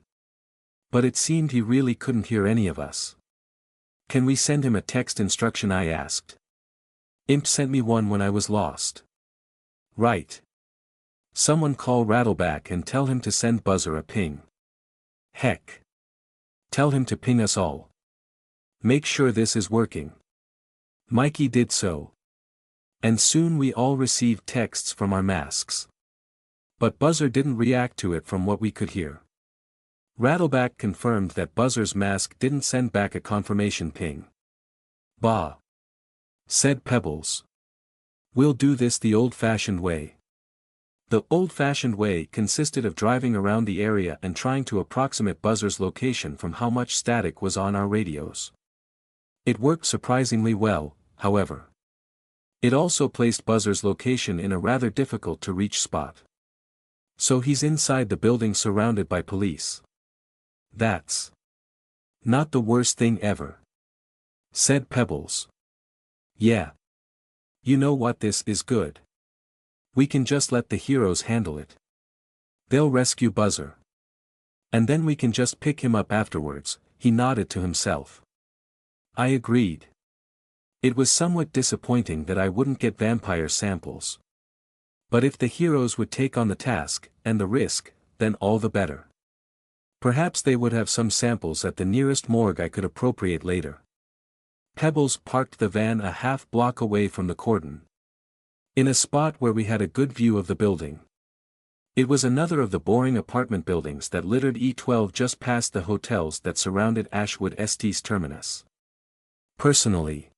But it seemed he really couldn't hear any of us. Can we send him a text instruction? I asked. Imp sent me one when I was lost. Right. Someone call Rattleback and tell him to send Buzzer a ping. Heck. Tell him to ping us all. Make sure this is working. Mikey did so. And soon we all received texts from our masks. But Buzzer didn't react to it from what we could hear. Rattleback confirmed that Buzzer's mask didn't send back a confirmation ping. Bah! Said Pebbles. We'll do this the old-fashioned way. The old-fashioned way consisted of driving around the area and trying to approximate Buzzer's location from how much static was on our radios. It worked surprisingly well, however. It also placed Buzzer's location in a rather difficult-to-reach spot. So he's inside the building surrounded by police. That's not the worst thing ever, said Pebbles. Yeah. You know what, this is good. We can just let the heroes handle it. They'll rescue Buzzer. And then we can just pick him up afterwards, he nodded to himself. I agreed. It was somewhat disappointing that I wouldn't get vampire samples. But if the heroes would take on the task, and the risk, then all the better. Perhaps they would have some samples at the nearest morgue I could appropriate later. Pebbles parked the van a half block away from the cordon, in a spot where we had a good view of the building. It was another of the boring apartment buildings that littered E12 just past the hotels that surrounded Ashwood ST's terminus. Personally,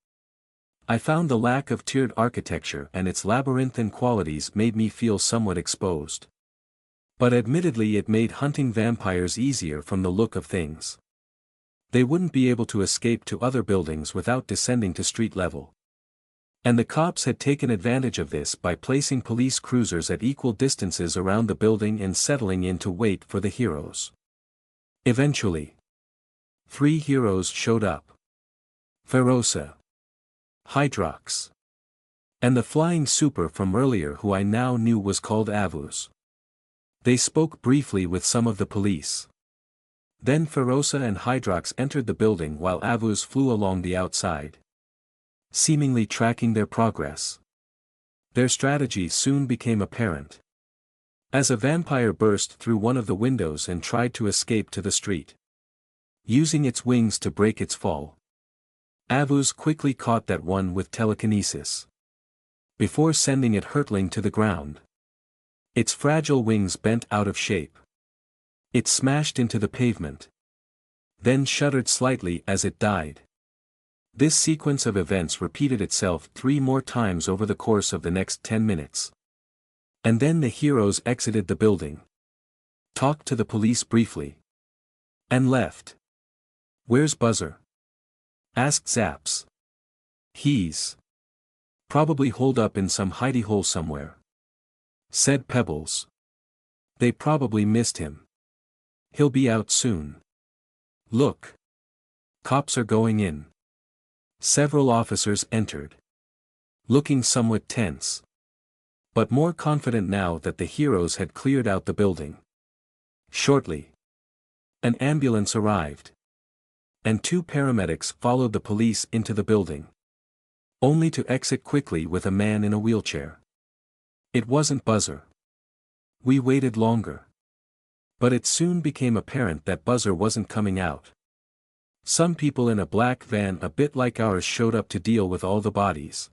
I found the lack of tiered architecture and its labyrinthine qualities made me feel somewhat exposed. But admittedly it made hunting vampires easier from the look of things. They wouldn't be able to escape to other buildings without descending to street level. And the cops had taken advantage of this by placing police cruisers at equal distances around the building and settling in to wait for the heroes. Eventually, 3 heroes showed up. Ferosa, Hydrox, and the flying super from earlier who I now knew was called Avus. They spoke briefly with some of the police. Then Ferosa and Hydrox entered the building while Avus flew along the outside, seemingly tracking their progress. Their strategy soon became apparent, as a vampire burst through one of the windows and tried to escape to the street, using its wings to break its fall. Avus quickly caught that one with telekinesis, before sending it hurtling to the ground. Its fragile wings bent out of shape. It smashed into the pavement, then shuddered slightly as it died. This sequence of events repeated itself 3 more times over the course of the next 10 minutes. And then the heroes exited the building, talked to the police briefly, and left. Where's Buzzer? Asked Zaps. He's probably holed up in some hidey hole somewhere, said Pebbles. They probably missed him. He'll be out soon. Look. Cops are going in. Several officers entered, looking somewhat tense. but more confident now that the heroes had cleared out the building. Shortly, an ambulance arrived, and 2 paramedics followed the police into the building, only to exit quickly with a man in a wheelchair. It wasn't Buzzer. We waited longer, but it soon became apparent that Buzzer wasn't coming out. Some people in a black van a bit like ours showed up to deal with all the bodies,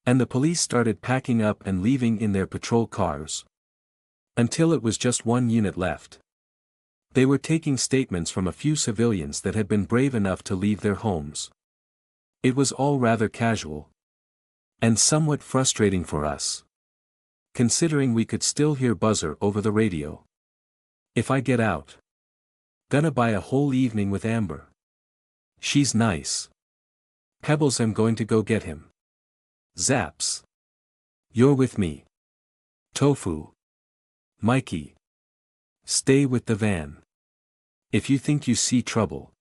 and the police started packing up and leaving in their patrol cars, until it was just 1 unit left. They were taking statements from a few civilians that had been brave enough to leave their homes. It was all rather casual, and somewhat frustrating for us, considering we could still hear Buzzer over the radio. "If I get out, gonna buy a whole evening with Amber. She's nice. Pebbles, I'm going to go get him. Zaps. You're with me. Tofu. Mikey. Stay with the van. If you think you see trouble,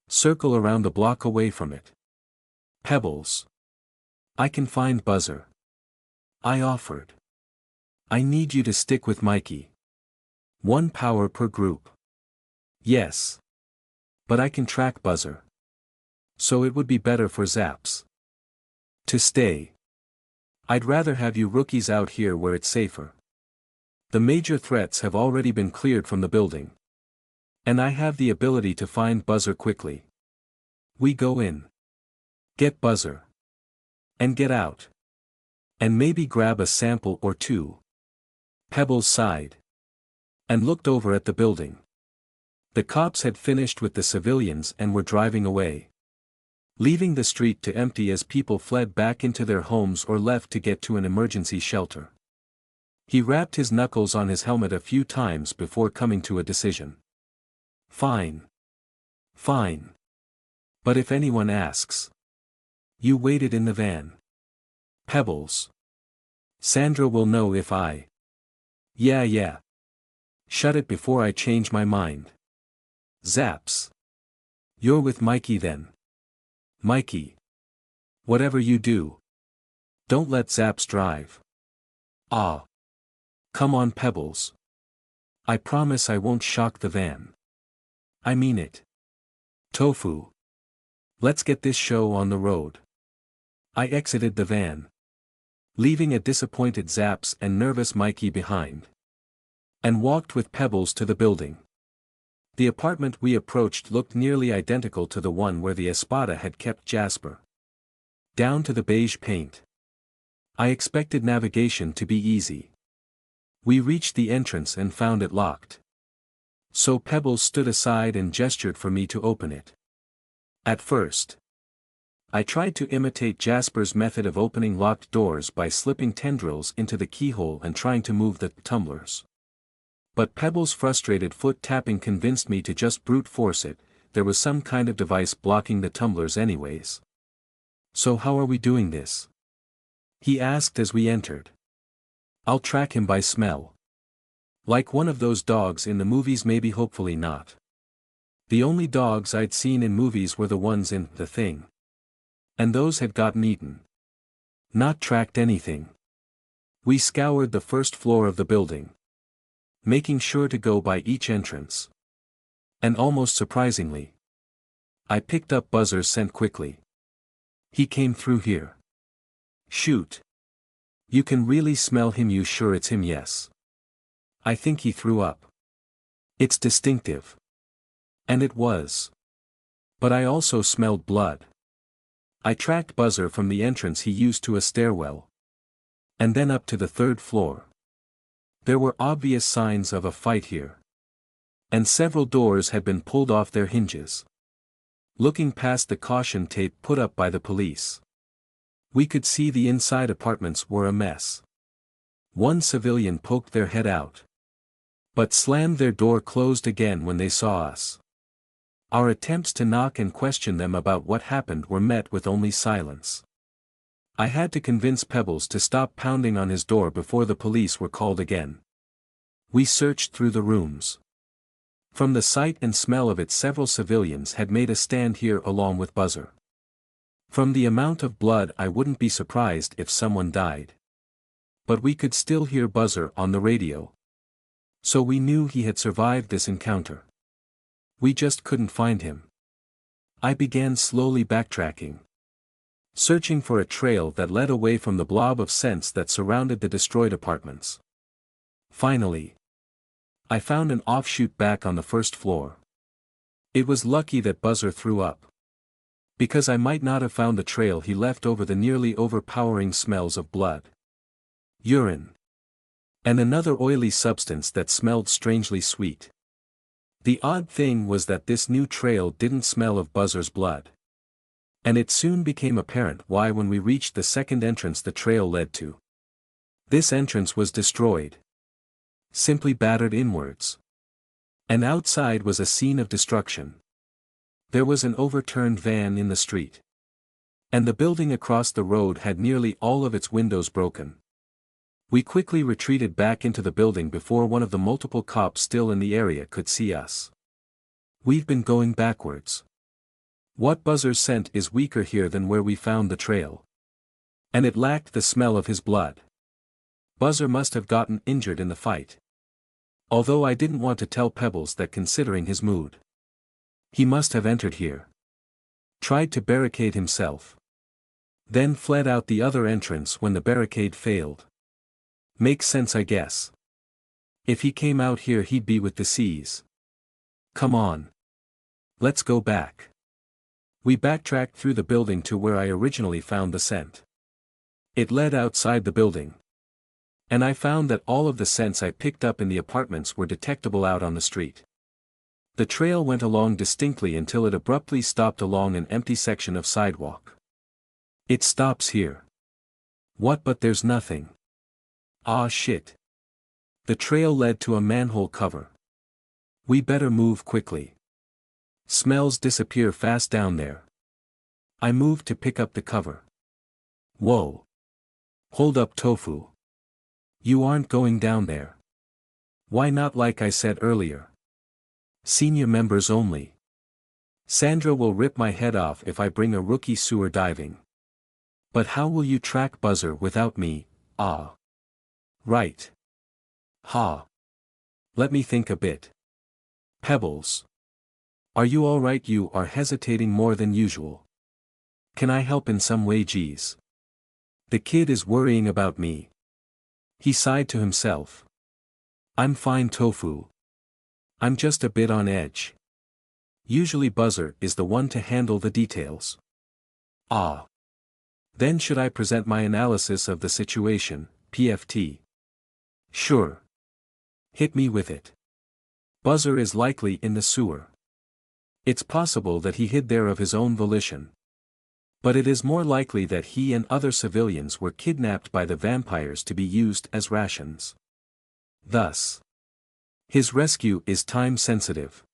circle around the block away from it. Pebbles. I can find Buzzer." I offered. "I need you to stick with Mikey. 1 power per group." "Yes. But I can track Buzzer. So it would be better for Zaps to stay. I'd rather have you rookies out here where it's safer. The major threats have already been cleared from the building, and I have the ability to find Buzzer quickly. We go in, get Buzzer, and get out. And maybe grab a sample or 2. Pebbles sighed and looked over at the building. The cops had finished with the civilians and were driving away, leaving the street to empty as people fled back into their homes or left to get to an emergency shelter. He rapped his knuckles on his helmet a few times before coming to a decision. "Fine. Fine. But if anyone asks, you waited in the van. Pebbles. Sandra will know if I..." Yeah. Shut it before I change my mind. Zaps. You're with Mikey then. Mikey. Whatever you do, don't let Zaps drive. Ah. Come on, Pebbles. I promise I won't shock the van. I mean it. Tofu. Let's get this show on the road. I exited the van, leaving a disappointed Zaps and nervous Mikey behind, and walked with Pebbles to the building. The apartment we approached looked nearly identical to the one where the Espada had kept Jasper, down to the beige paint. I expected navigation to be easy. We reached the entrance and found it locked, so Pebbles stood aside and gestured for me to open it. At first, I tried to imitate Jasper's method of opening locked doors by slipping tendrils into the keyhole and trying to move the tumblers. But Pebbles' frustrated foot tapping convinced me to just brute force it. There was some kind of device blocking the tumblers anyways. "So how are we doing this?" he asked as we entered. "I'll track him by smell. Like one of those dogs in the movies, maybe, hopefully not." The only dogs I'd seen in movies were the ones in The Thing, and those had gotten eaten. Not tracked anything. We scoured the first floor of the building, making sure to go by each entrance. And almost surprisingly, I picked up Buzzer's scent quickly. He came through here. Shoot. You can really smell him. You sure it's him? Yes. I think he threw up. It's distinctive. And it was. But I also smelled blood. I tracked Buzzer from the entrance he used to a stairwell, and then up to the 3rd floor. There were obvious signs of a fight here, and several doors had been pulled off their hinges. Looking past the caution tape put up by the police, we could see the inside apartments were a mess. One civilian poked their head out, but slammed their door closed again when they saw us. Our attempts to knock and question them about what happened were met with only silence. I had to convince Pebbles to stop pounding on his door before the police were called again. We searched through the rooms. From the sight and smell of it, several civilians had made a stand here along with Buzzer. From the amount of blood, I wouldn't be surprised if someone died. But we could still hear Buzzer on the radio. So we knew he had survived this encounter. We just couldn't find him. I began slowly backtracking, searching for a trail that led away from the blob of scents that surrounded the destroyed apartments. Finally, I found an offshoot back on the first floor. It was lucky that Buzzer threw up, because I might not have found the trail he left over the nearly overpowering smells of blood, urine, and another oily substance that smelled strangely sweet. The odd thing was that this new trail didn't smell of Buzzer's blood. And it soon became apparent why when we reached the second entrance the trail led to. This entrance was destroyed. Simply battered inwards. And outside was a scene of destruction. There was an overturned van in the street. And the building across the road had nearly all of its windows broken. We quickly retreated back into the building before one of the multiple cops still in the area could see us. We've been going backwards. What Buzzer's scent is weaker here than where we found the trail. And it lacked the smell of his blood. Buzzer must have gotten injured in the fight. Although I didn't want to tell Pebbles that considering his mood. He must have entered here. Tried to barricade himself. Then fled out the other entrance when the barricade failed. Makes sense, I guess. If he came out here he'd be with the C's. Come on. Let's go back. We backtracked through the building to where I originally found the scent. It led outside the building. And I found that all of the scents I picked up in the apartments were detectable out on the street. The trail went along distinctly until it abruptly stopped along an empty section of sidewalk. It stops here. What? But there's nothing. Ah shit. The trail led to a manhole cover. We better move quickly. Smells disappear fast down there. I moved to pick up the cover. Whoa. Hold up, Tofu. You aren't going down there. Why not? Like I said earlier. Senior members only. Sandra will rip my head off if I bring a rookie sewer diving. But how will you track Buzzer without me? Ah. Right. Ha. Let me think a bit. Pebbles. Are you alright? You are hesitating more than usual. Can I help in some way? Geez. The kid is worrying about me. He sighed to himself. I'm fine, Tofu. I'm just a bit on edge. Usually Buzzer is the one to handle the details. Ah. Then should I present my analysis of the situation, PFT? Sure. Hit me with it. Buzzer is likely in the sewer. It's possible that he hid there of his own volition. But it is more likely that he and other civilians were kidnapped by the vampires to be used as rations. Thus, his rescue is time-sensitive.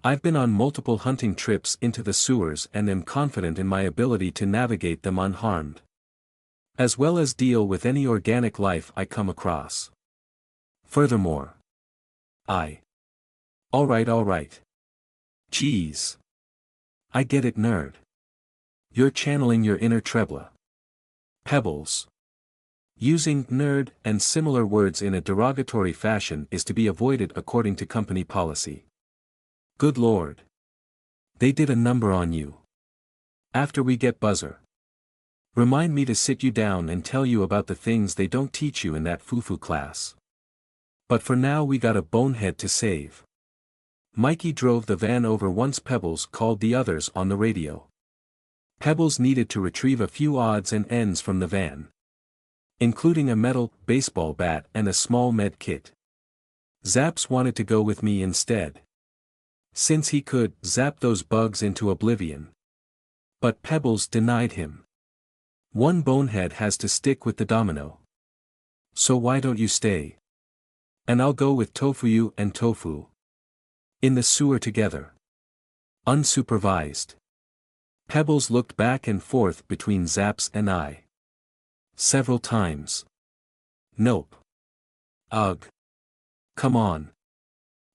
I've been on multiple hunting trips into the sewers and am confident in my ability to navigate them unharmed, as well as deal with any organic life I come across. Furthermore, Alright. Geez. I get it, nerd. You're channeling your inner Trebla. Pebbles. Using nerd and similar words in a derogatory fashion is to be avoided according to company policy. Good lord. They did a number on you. After we get Buzzer. Remind me to sit you down and tell you about the things they don't teach you in that foo-foo class. But for now we got a bonehead to save. Mikey drove the van over once Pebbles called the others on the radio. Pebbles needed to retrieve a few odds and ends from the van, including a metal baseball bat and a small med kit. Zaps wanted to go with me instead, since he could zap those bugs into oblivion. But Pebbles denied him. One bonehead has to stick with the domino. So why don't you stay? And I'll go with Tofuyu and Tofu. In the sewer together. Unsupervised. Pebbles looked back and forth between Zaps and I. Several times. Nope. Ugh. Come on.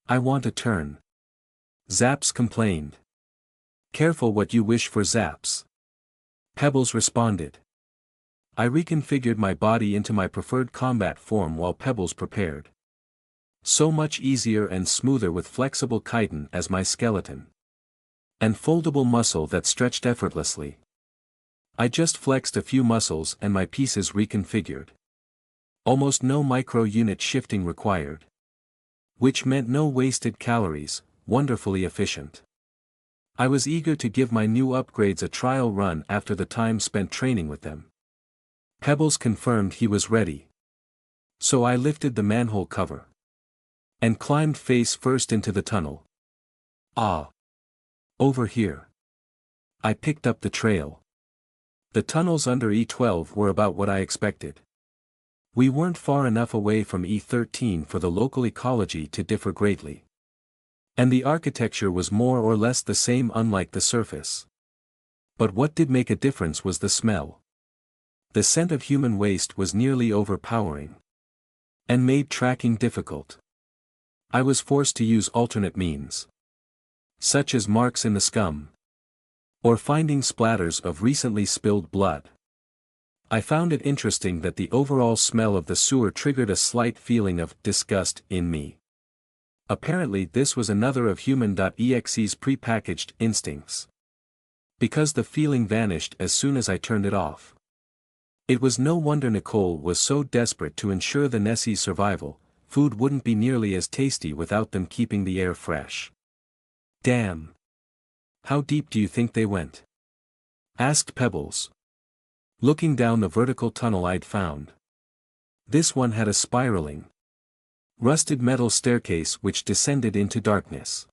I want a turn. Zaps complained. Careful what you wish for, Zaps. Pebbles responded. I reconfigured my body into my preferred combat form while Pebbles prepared. So much easier and smoother with flexible chitin as my skeleton. And foldable muscle that stretched effortlessly. I just flexed a few muscles and my pieces reconfigured. Almost no micro-unit shifting required. Which meant no wasted calories, wonderfully efficient. I was eager to give my new upgrades a trial run after the time spent training with them. Pebbles confirmed he was ready. So I lifted the manhole cover. And climbed face first into the tunnel. Ah! Over here. I picked up the trail. The tunnels under E12 were about what I expected. We weren't far enough away from E13 for the local ecology to differ greatly. And the architecture was more or less the same unlike the surface. But what did make a difference was the smell. The scent of human waste was nearly overpowering. And made tracking difficult. I was forced to use alternate means. Such as marks in the scum. Or finding splatters of recently spilled blood. I found it interesting that the overall smell of the sewer triggered a slight feeling of disgust in me. Apparently this was another of human.exe's prepackaged instincts. Because the feeling vanished as soon as I turned it off. It was no wonder Nicole was so desperate to ensure the Nessie's survival. Food wouldn't be nearly as tasty without them keeping the air fresh. Damn. How deep do you think they went? Asked Pebbles. Looking down the vertical tunnel I'd found. This one had a spiraling, rusted metal staircase which descended into darkness.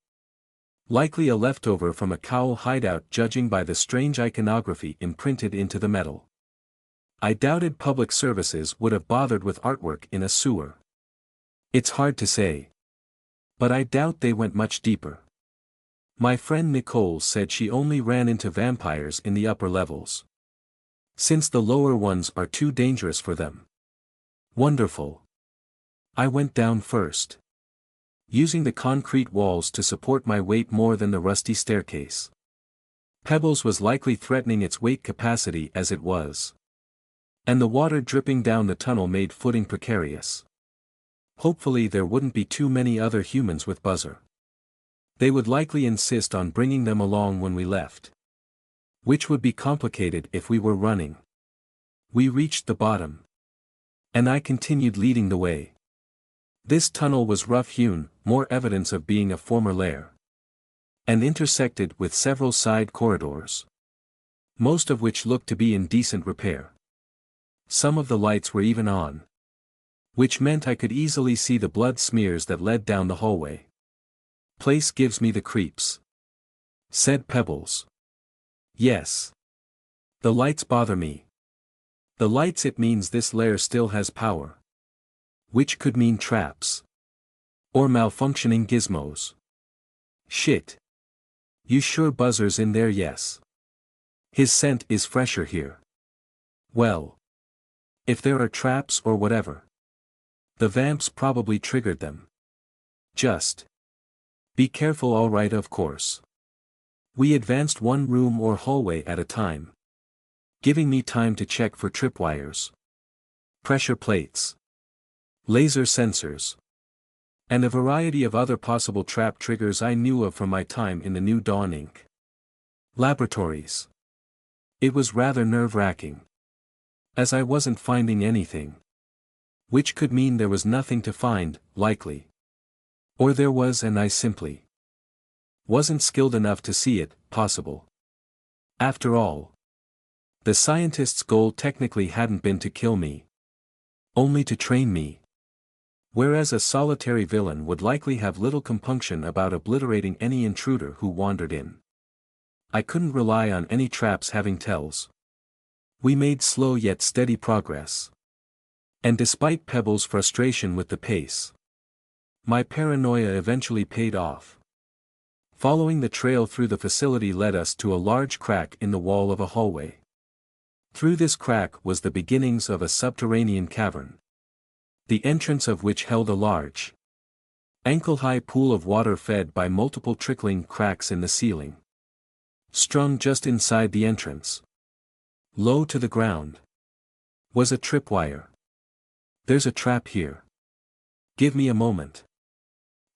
Likely a leftover from a cowl hideout judging by the strange iconography imprinted into the metal. I doubted public services would have bothered with artwork in a sewer. It's hard to say. But I doubt they went much deeper. My friend Nicole said she only ran into vampires in the upper levels. Since the lower ones are too dangerous for them. Wonderful. I went down first. Using the concrete walls to support my weight more than the rusty staircase. Pebbles was likely threatening its weight capacity as it was. And the water dripping down the tunnel made footing precarious. Hopefully there wouldn't be too many other humans with Buzzer. They would likely insist on bringing them along when we left. Which would be complicated if we were running. We reached the bottom. And I continued leading the way. This tunnel was rough-hewn, more evidence of being a former lair. And intersected with several side corridors. Most of which looked to be in decent repair. Some of the lights were even on. Which meant I could easily see the blood smears that led down the hallway. Place gives me the creeps. Said Pebbles. Yes. The lights bother me. The lights it means this lair still has power. Which could mean traps. Or malfunctioning gizmos. Shit. You sure Buzzer's in there? Yes. His scent is fresher here. Well. If there are traps or whatever. The vamps probably triggered them. Just. Be careful, alright, of course. We advanced one room or hallway at a time. Giving me time to check for tripwires. Pressure plates. Laser sensors. And a variety of other possible trap triggers I knew of from my time in the New Dawn Inc. laboratories. It was rather nerve-wracking. As I wasn't finding anything. Which could mean there was nothing to find, likely. Or there was and I simply wasn't skilled enough to see it, possible. After all, the scientist's goal technically hadn't been to kill me. Only to train me. Whereas a solitary villain would likely have little compunction about obliterating any intruder who wandered in. I couldn't rely on any traps having tells. We made slow yet steady progress. And despite Pebbles' frustration with the pace, my paranoia eventually paid off. Following the trail through the facility led us to a large crack in the wall of a hallway. Through this crack was the beginnings of a subterranean cavern. The entrance of which held a large, ankle-high pool of water fed by multiple trickling cracks in the ceiling. Strung just inside the entrance. Low to the ground. Was a tripwire. There's a trap here. Give me a moment.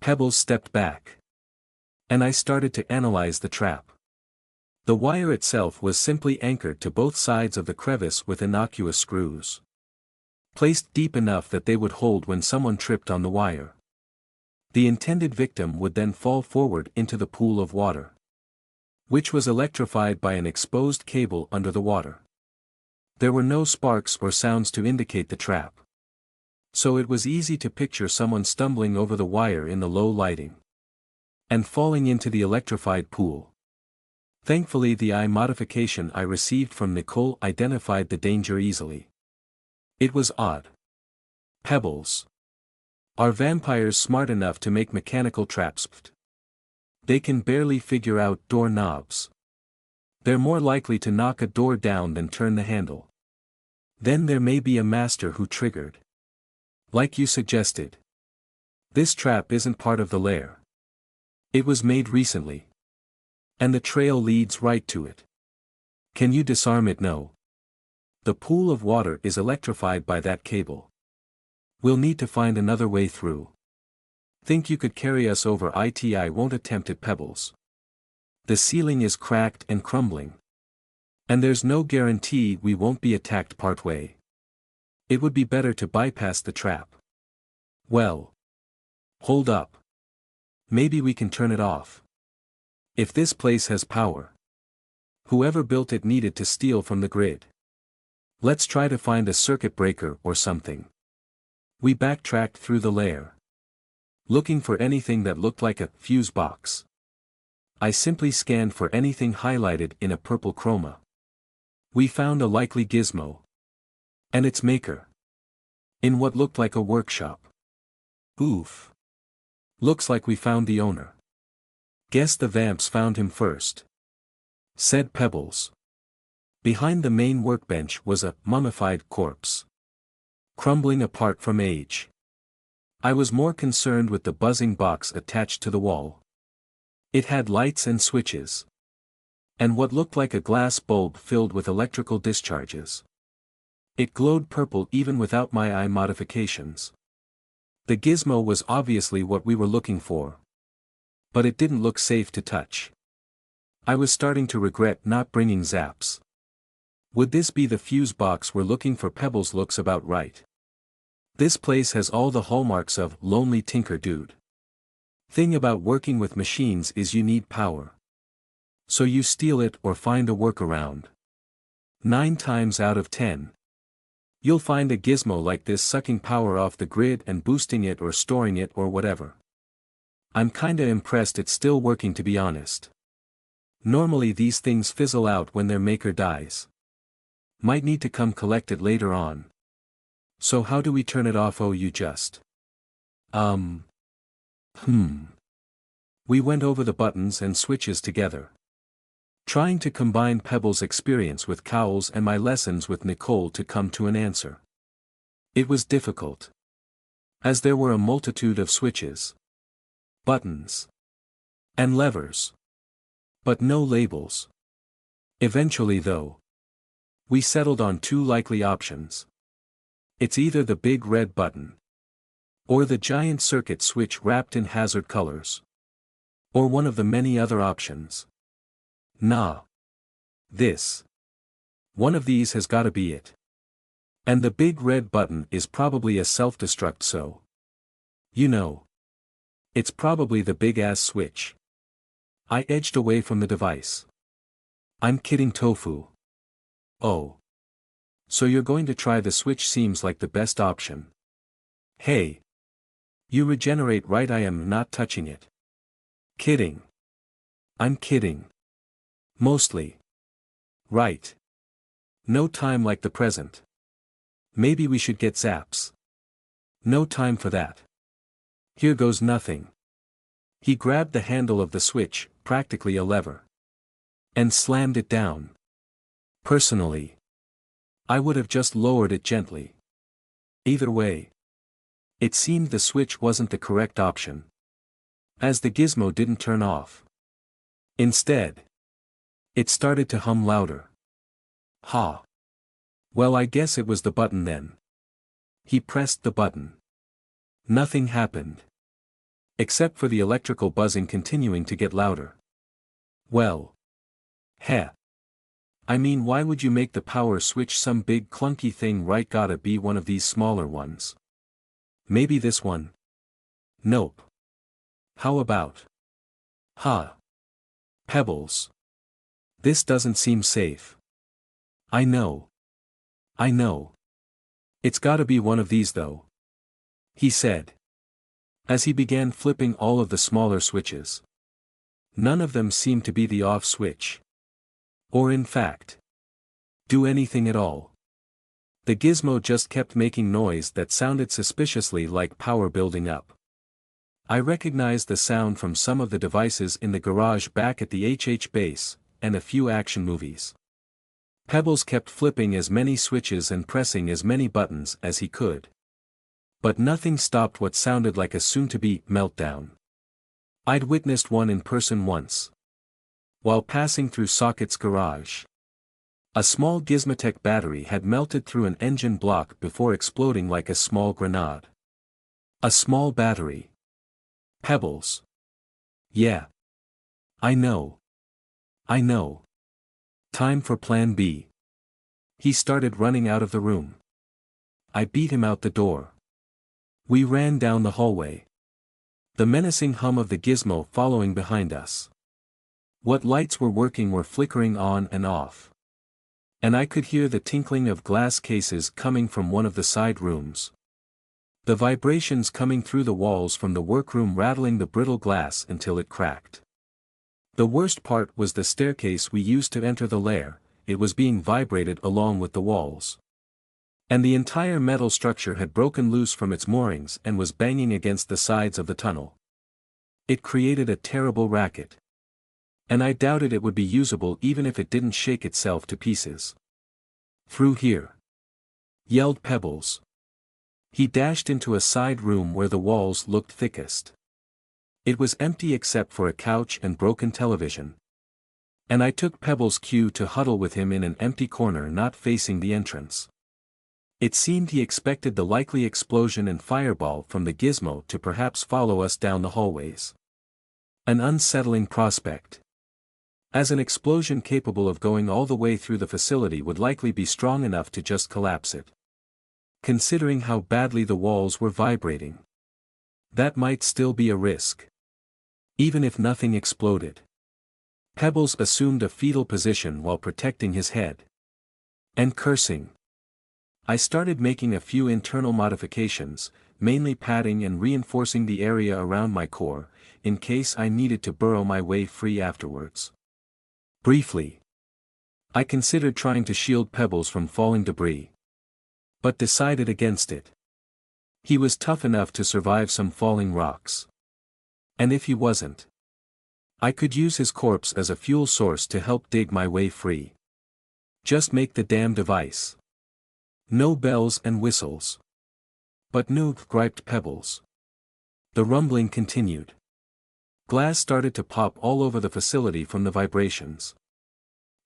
Pebbles stepped back. And I started to analyze the trap. The wire itself was simply anchored to both sides of the crevice with innocuous screws, placed deep enough that they would hold when someone tripped on the wire. The intended victim would then fall forward into the pool of water, which was electrified by an exposed cable under the water. There were no sparks or sounds to indicate the trap, so it was easy to picture someone stumbling over the wire in the low lighting and falling into the electrified pool. Thankfully, the eye modification I received from Nicole identified the danger easily. It was odd. Pebbles. Are vampires smart enough to make mechanical traps? They can barely figure out door knobs. They're more likely to knock a door down than turn the handle. Then there may be a master who triggered. Like you suggested. This trap isn't part of the lair. It was made recently. And the trail leads right to it. Can you disarm it? No. The pool of water is electrified by that cable. We'll need to find another way through. Think you could carry us over it? I won't attempt it, Pebbles. The ceiling is cracked and crumbling. And there's no guarantee we won't be attacked partway. It would be better to bypass the trap. Well. Hold up. Maybe we can turn it off. If this place has power. Whoever built it needed to steal from the grid. Let's try to find a circuit breaker or something. We backtracked through the lair, looking for anything that looked like a fuse box. I simply scanned for anything highlighted in a purple chroma. We found a likely gizmo. And its maker. In what looked like a workshop. Oof. Looks like we found the owner. Guess the vamps found him first, said Pebbles. Behind the main workbench was a mummified corpse, crumbling apart from age. I was more concerned with the buzzing box attached to the wall. It had lights and switches. And what looked like a glass bulb filled with electrical discharges. It glowed purple even without my eye modifications. The gizmo was obviously what we were looking for. But it didn't look safe to touch. I was starting to regret not bringing zaps. Would this be the fuse box we're looking for? Pebbles looks about right. This place has all the hallmarks of lonely tinker dude. Thing about working with machines is you need power. So you steal it or find a workaround. 9 times out of 10. You'll find a gizmo like this sucking power off the grid and boosting it or storing it or whatever. I'm kinda impressed it's still working, to be honest. Normally these things fizzle out when their maker dies. Might need to come collect it later on. So how do we turn it off? Oh, you just. We went over the buttons and switches together, trying to combine Pebbles' experience with Cowles and my lessons with Nicole to come to an answer. It was difficult, as there were a multitude of switches, buttons, and levers, but no labels. Eventually, though, we settled on 2 likely options. It's either the big red button, or the giant circuit switch wrapped in hazard colors, or one of the many other options. Nah. This. One of these has gotta be it. And the big red button is probably a self-destruct, so. You know. It's probably the big-ass switch. I edged away from the device. I'm kidding, Tofu. Oh. So you're going to try the switch? Seems like the best option. Hey. You regenerate, right? I am not touching it. Kidding. I'm kidding. Mostly. Right. No time like the present. Maybe we should get zaps. No time for that. Here goes nothing. He grabbed the handle of the switch, practically a lever, and slammed it down. Personally, I would have just lowered it gently. Either way, it seemed the switch wasn't the correct option, as the gizmo didn't turn off. Instead, it started to hum louder. Ha! Well, I guess it was the button then. He pressed the button. Nothing happened. Except for the electrical buzzing continuing to get louder. Well. Heh. I mean, why would you make the power switch some big clunky thing, right? Gotta be one of these smaller ones. Maybe this one? Nope. How about? Huh. Pebbles. This doesn't seem safe. I know. It's gotta be one of these though. He said. As he began flipping all of the smaller switches. None of them seemed to be the off switch. Or in fact. Do anything at all. The gizmo just kept making noise that sounded suspiciously like power building up. I recognized the sound from some of the devices in the garage back at the HH base, and a few action movies. Pebbles kept flipping as many switches and pressing as many buttons as he could. But nothing stopped what sounded like a soon-to-be meltdown. I'd witnessed one in person once. While passing through Socket's garage. A small Gizmotech battery had melted through an engine block before exploding like a small grenade. A small battery. Pebbles. Yeah. I know. Time for plan B. He started running out of the room. I beat him out the door. We ran down the hallway. The menacing hum of the gizmo following behind us. What lights were working were flickering on and off. And I could hear the tinkling of glass cases coming from one of the side rooms. The vibrations coming through the walls from the workroom rattling the brittle glass until it cracked. The worst part was the staircase we used to enter the lair, it was being vibrated along with the walls. And the entire metal structure had broken loose from its moorings and was banging against the sides of the tunnel. It created a terrible racket. And I doubted it would be usable even if it didn't shake itself to pieces. Through here! Yelled Pebbles. He dashed into a side room where the walls looked thickest. It was empty except for a couch and broken television. And I took Pebbles' cue to huddle with him in an empty corner not facing the entrance. It seemed he expected the likely explosion and fireball from the gizmo to perhaps follow us down the hallways. An unsettling prospect. As an explosion capable of going all the way through the facility would likely be strong enough to just collapse it. Considering how badly the walls were vibrating. That might still be a risk. Even if nothing exploded. Pebbles assumed a fetal position while protecting his head. And cursing. I started making a few internal modifications, mainly padding and reinforcing the area around my core, in case I needed to burrow my way free afterwards. Briefly. I considered trying to shield Pebbles from falling debris. But decided against it. He was tough enough to survive some falling rocks. And if he wasn't, I could use his corpse as a fuel source to help dig my way free. Just make the damn device. No bells and whistles. But no, griped Pebbles. The rumbling continued. Glass started to pop all over the facility from the vibrations.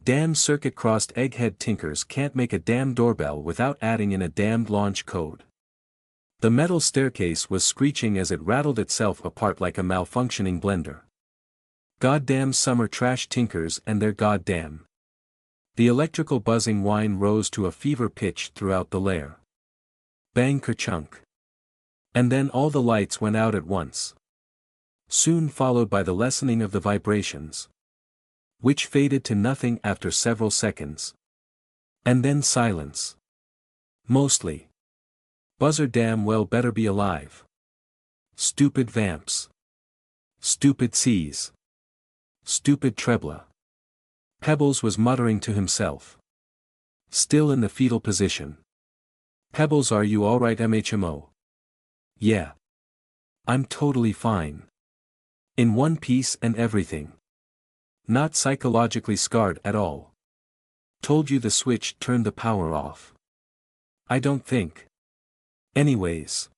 Damn circuit-crossed egghead tinkers can't make a damn doorbell without adding in a damned launch code. The metal staircase was screeching as it rattled itself apart like a malfunctioning blender. Goddamn summer trash tinkers and their goddamn. The electrical buzzing whine rose to a fever pitch throughout the lair. Bang kerchunk. And then all the lights went out at once. Soon followed by the lessening of the vibrations. Which faded to nothing after several seconds. And then silence. Mostly. Buzzer damn well better be alive. Stupid vamps. Stupid C's. Stupid Trebla. Pebbles was muttering to himself. Still in the fetal position. Pebbles, are you alright, MHMO? Yeah. I'm totally fine. In one piece and everything. Not psychologically scarred at all. Told you the switch turned the power off. I don't think. Anyways.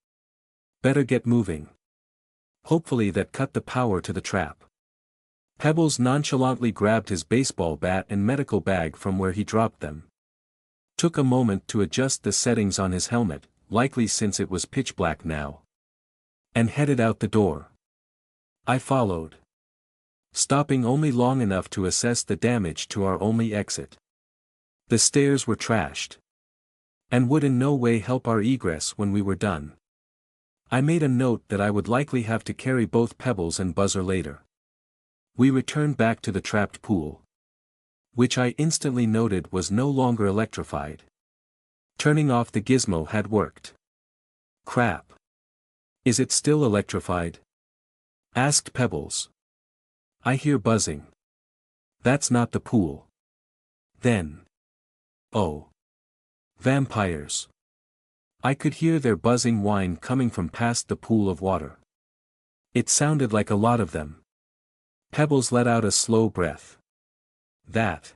Better get moving. Hopefully that cut the power to the trap. Pebbles nonchalantly grabbed his baseball bat and medical bag from where he dropped them. Took a moment to adjust the settings on his helmet, likely since it was pitch black now. And headed out the door. I followed. Stopping only long enough to assess the damage to our only exit. The stairs were trashed. And would in no way help our egress when we were done. I made a note that I would likely have to carry both Pebbles and Buzzer later. We returned back to the trapped pool. Which I instantly noted was no longer electrified. Turning off the gizmo had worked. Crap. Is it still electrified? Asked Pebbles. I hear buzzing. That's not the pool. Then. Oh. Vampires. I could hear their buzzing whine coming from past the pool of water. It sounded like a lot of them. Pebbles let out a slow breath. That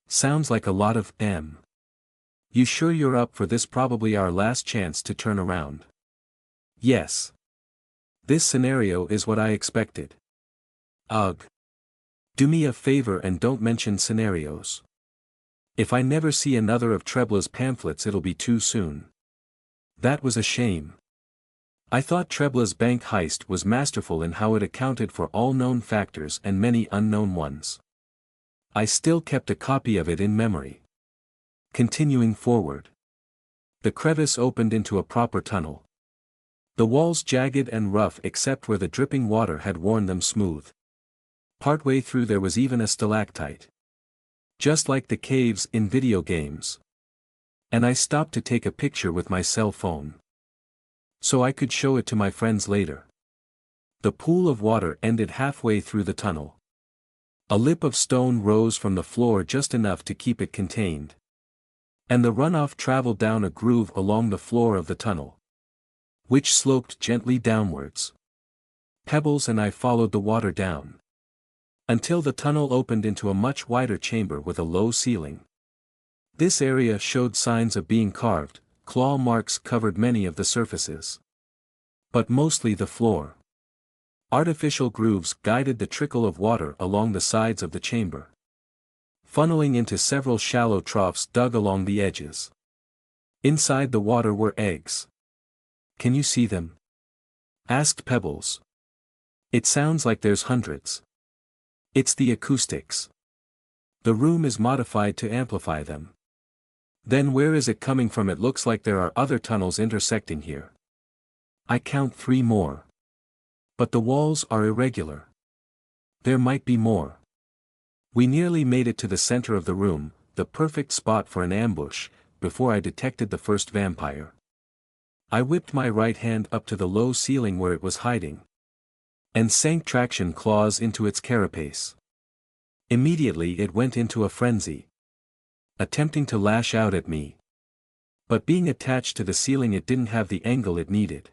sounds like a lot of them. You sure you're up for this? Probably our last chance to turn around. Yes. This scenario is what I expected. Ugh. Do me a favor and don't mention scenarios. If I never see another of Trebla's pamphlets it'll be too soon. That was a shame. I thought Trebla's bank heist was masterful in how it accounted for all known factors and many unknown ones. I still kept a copy of it in memory. Continuing forward. The crevice opened into a proper tunnel. The walls jagged and rough except where the dripping water had worn them smooth. Partway through there was even a stalactite. Just like the caves in video games. And I stopped to take a picture with my cell phone. So I could show it to my friends later. The pool of water ended halfway through the tunnel. A lip of stone rose from the floor just enough to keep it contained. And the runoff traveled down a groove along the floor of the tunnel. Which sloped gently downwards. Pebbles and I followed the water down. Until the tunnel opened into a much wider chamber with a low ceiling. This area showed signs of being carved, claw marks covered many of the surfaces. But mostly the floor. Artificial grooves guided the trickle of water along the sides of the chamber. Funneling into several shallow troughs dug along the edges. Inside the water were eggs. Can you see them? Asked Pebbles. It sounds like there's hundreds. It's the acoustics. The room is modified to amplify them. Then where is it coming from? It looks like there are other tunnels intersecting here. I count 3 more. But the walls are irregular. There might be more. We nearly made it to the center of the room, the perfect spot for an ambush, before I detected the first vampire. I whipped my right hand up to the low ceiling where it was hiding. And sank traction claws into its carapace. Immediately it went into a frenzy. Attempting to lash out at me. But being attached to the ceiling it didn't have the angle it needed.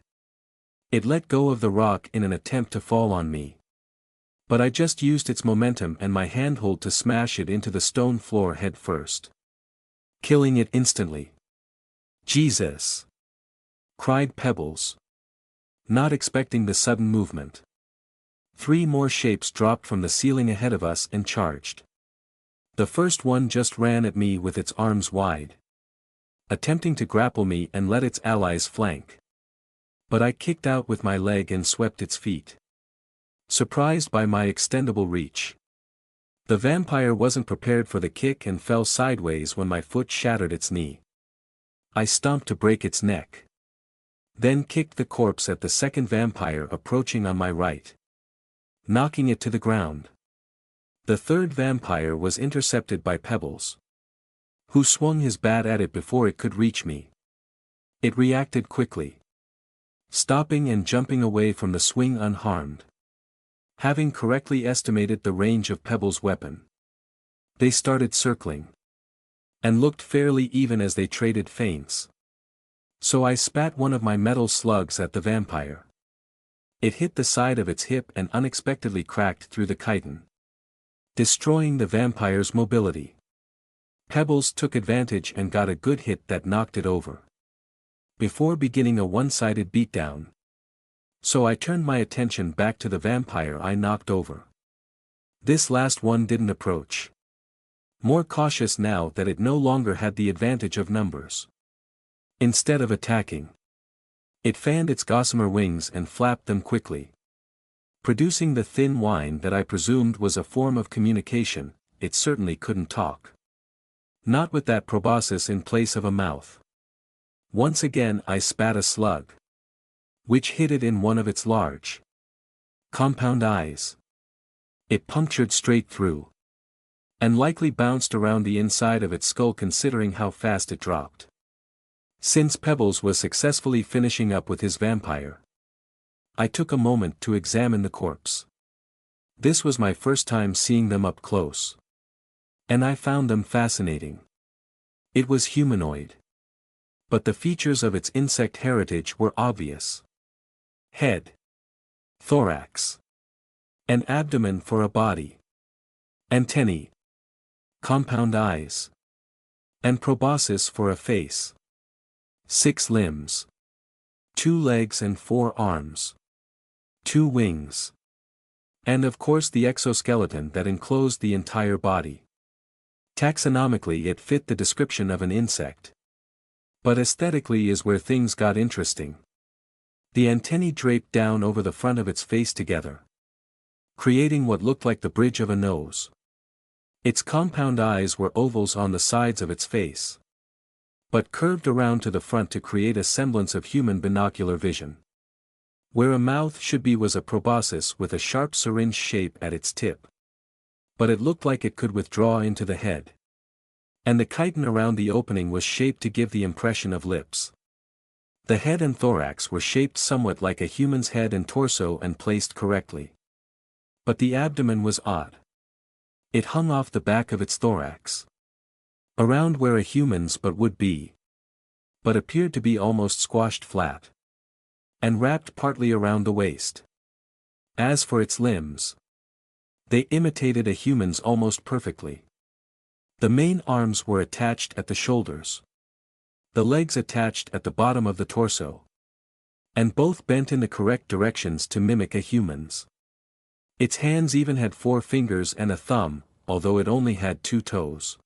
It let go of the rock in an attempt to fall on me. But I just used its momentum and my handhold to smash it into the stone floor head first. Killing it instantly. Jesus! Cried Pebbles. Not expecting the sudden movement. 3 more shapes dropped from the ceiling ahead of us and charged. The first one just ran at me with its arms wide. Attempting to grapple me and let its allies flank. But I kicked out with my leg and swept its feet. Surprised by my extendable reach. The vampire wasn't prepared for the kick and fell sideways when my foot shattered its knee. I stomped to break its neck. Then kicked the corpse at the second vampire approaching on my right. Knocking it to the ground. The third vampire was intercepted by Pebbles. Who swung his bat at it before it could reach me. It reacted quickly. Stopping and jumping away from the swing unharmed. Having correctly estimated the range of Pebbles' weapon. They started circling. And looked fairly even as they traded feints. So I spat one of my metal slugs at the vampire. It hit the side of its hip and unexpectedly cracked through the chitin. Destroying the vampire's mobility. Pebbles took advantage and got a good hit that knocked it over. Before beginning a one-sided beatdown. So I turned my attention back to the vampire I knocked over. This last one didn't approach. more cautious now that it no longer had the advantage of numbers. Instead of attacking, it fanned its gossamer wings and flapped them quickly, producing the thin whine that I presumed was a form of communication. It certainly couldn't talk. Not with that proboscis in place of a mouth. Once again I spat a slug, which hit it in one of its large, compound eyes. It punctured straight through, and likely bounced around the inside of its skull considering how fast it dropped. Since Pebbles was successfully finishing up with his vampire, I took a moment to examine the corpse. This was my first time seeing them up close, and I found them fascinating. It was humanoid, but the features of its insect heritage were obvious. Head, thorax, an abdomen for a body, antennae, compound eyes, and proboscis for a face. 6 limbs, 2 legs and 4 arms, 2 wings, and of course the exoskeleton that enclosed the entire body. Taxonomically it fit the description of an insect. But aesthetically is where things got interesting. The antennae draped down over the front of its face together, creating what looked like the bridge of a nose. Its compound eyes were ovals on the sides of its face, but curved around to the front to create a semblance of human binocular vision. Where a mouth should be was a proboscis with a sharp syringe shape at its tip. But it looked like it could withdraw into the head. And the chitin around the opening was shaped to give the impression of lips. The head and thorax were shaped somewhat like a human's head and torso and placed correctly. But the abdomen was odd. It hung off the back of its thorax, around where a human's butt would be, but appeared to be almost squashed flat, and wrapped partly around the waist. As for its limbs, they imitated a human's almost perfectly. The main arms were attached at the shoulders, the legs attached at the bottom of the torso, and both bent in the correct directions to mimic a human's. Its hands even had 4 fingers and a thumb, although it only had 2 toes.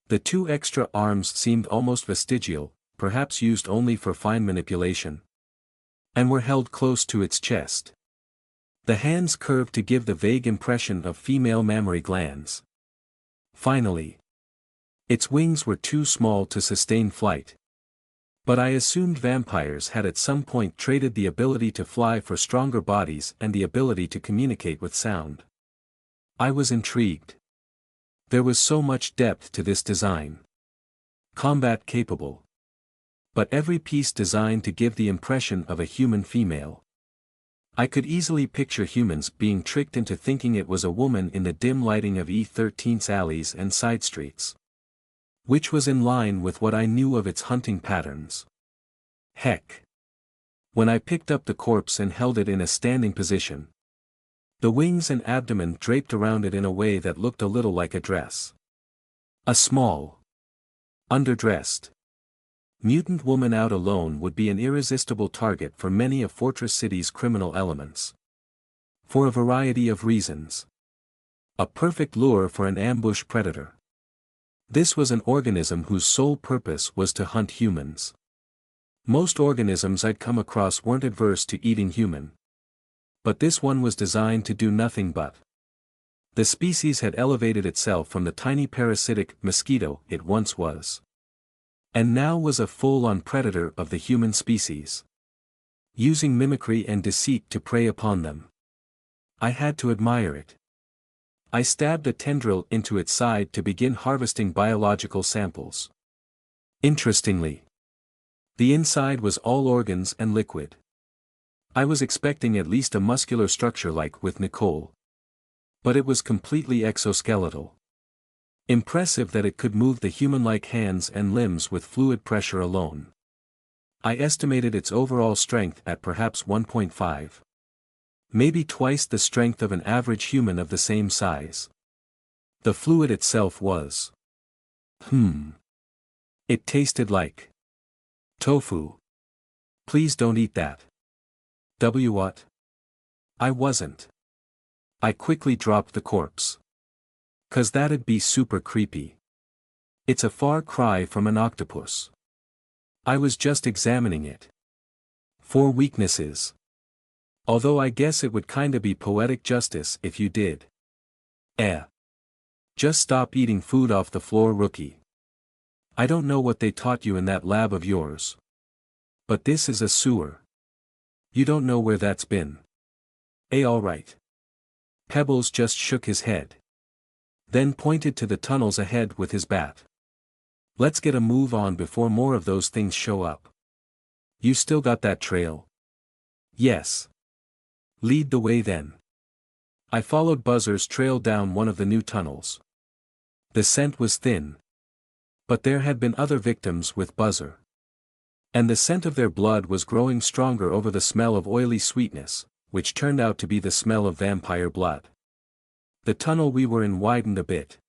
The 2 extra arms seemed almost vestigial, perhaps used only for fine manipulation, and were held close to its chest. The hands curved to give the vague impression of female mammary glands. Finally, its wings were too small to sustain flight. But I assumed vampires had at some point traded the ability to fly for stronger bodies and the ability to communicate with sound. I was intrigued. There was so much depth to this design. Combat capable, but every piece designed to give the impression of a human female. I could easily picture humans being tricked into thinking it was a woman in the dim lighting of E13's alleys and side streets. Which was in line with what I knew of its hunting patterns. Heck! When I picked up the corpse and held it in a standing position, the wings and abdomen draped around it in a way that looked a little like a dress. A small, underdressed mutant woman out alone would be an irresistible target for many a fortress city's criminal elements. For a variety of reasons. A perfect lure for an ambush predator. This was an organism whose sole purpose was to hunt humans. Most organisms I'd come across weren't adverse to eating human. But this one was designed to do nothing but. The species had elevated itself from the tiny parasitic mosquito it once was. And now was a full-on predator of the human species. Using mimicry and deceit to prey upon them. I had to admire it. I stabbed a tendril into its side to begin harvesting biological samples. Interestingly, the inside was all organs and liquid. I was expecting at least a muscular structure like with Nicole. But it was completely exoskeletal. Impressive that it could move the human-like hands and limbs with fluid pressure alone. I estimated its overall strength at perhaps 1.5. Maybe twice the strength of an average human of the same size. The fluid itself was. It tasted like tofu. Please don't eat that. What? I wasn't. I quickly dropped the corpse. 'Cause that'd be super creepy. It's a far cry from an octopus. I was just examining it. 4 weaknesses. Although I guess it would kinda be poetic justice if you did. Just stop eating food off the floor, rookie. I don't know what they taught you in that lab of yours. But this is a sewer. You don't know where that's been. Alright. Pebbles just shook his head. Then pointed to the tunnels ahead with his bat. Let's get a move on before more of those things show up. You still got that trail? Yes. Lead the way then. I followed Buzzer's trail down one of the new tunnels. The scent was thin. But there had been other victims with Buzzer. And the scent of their blood was growing stronger over the smell of oily sweetness, which turned out to be the smell of vampire blood. The tunnel we were in widened a bit.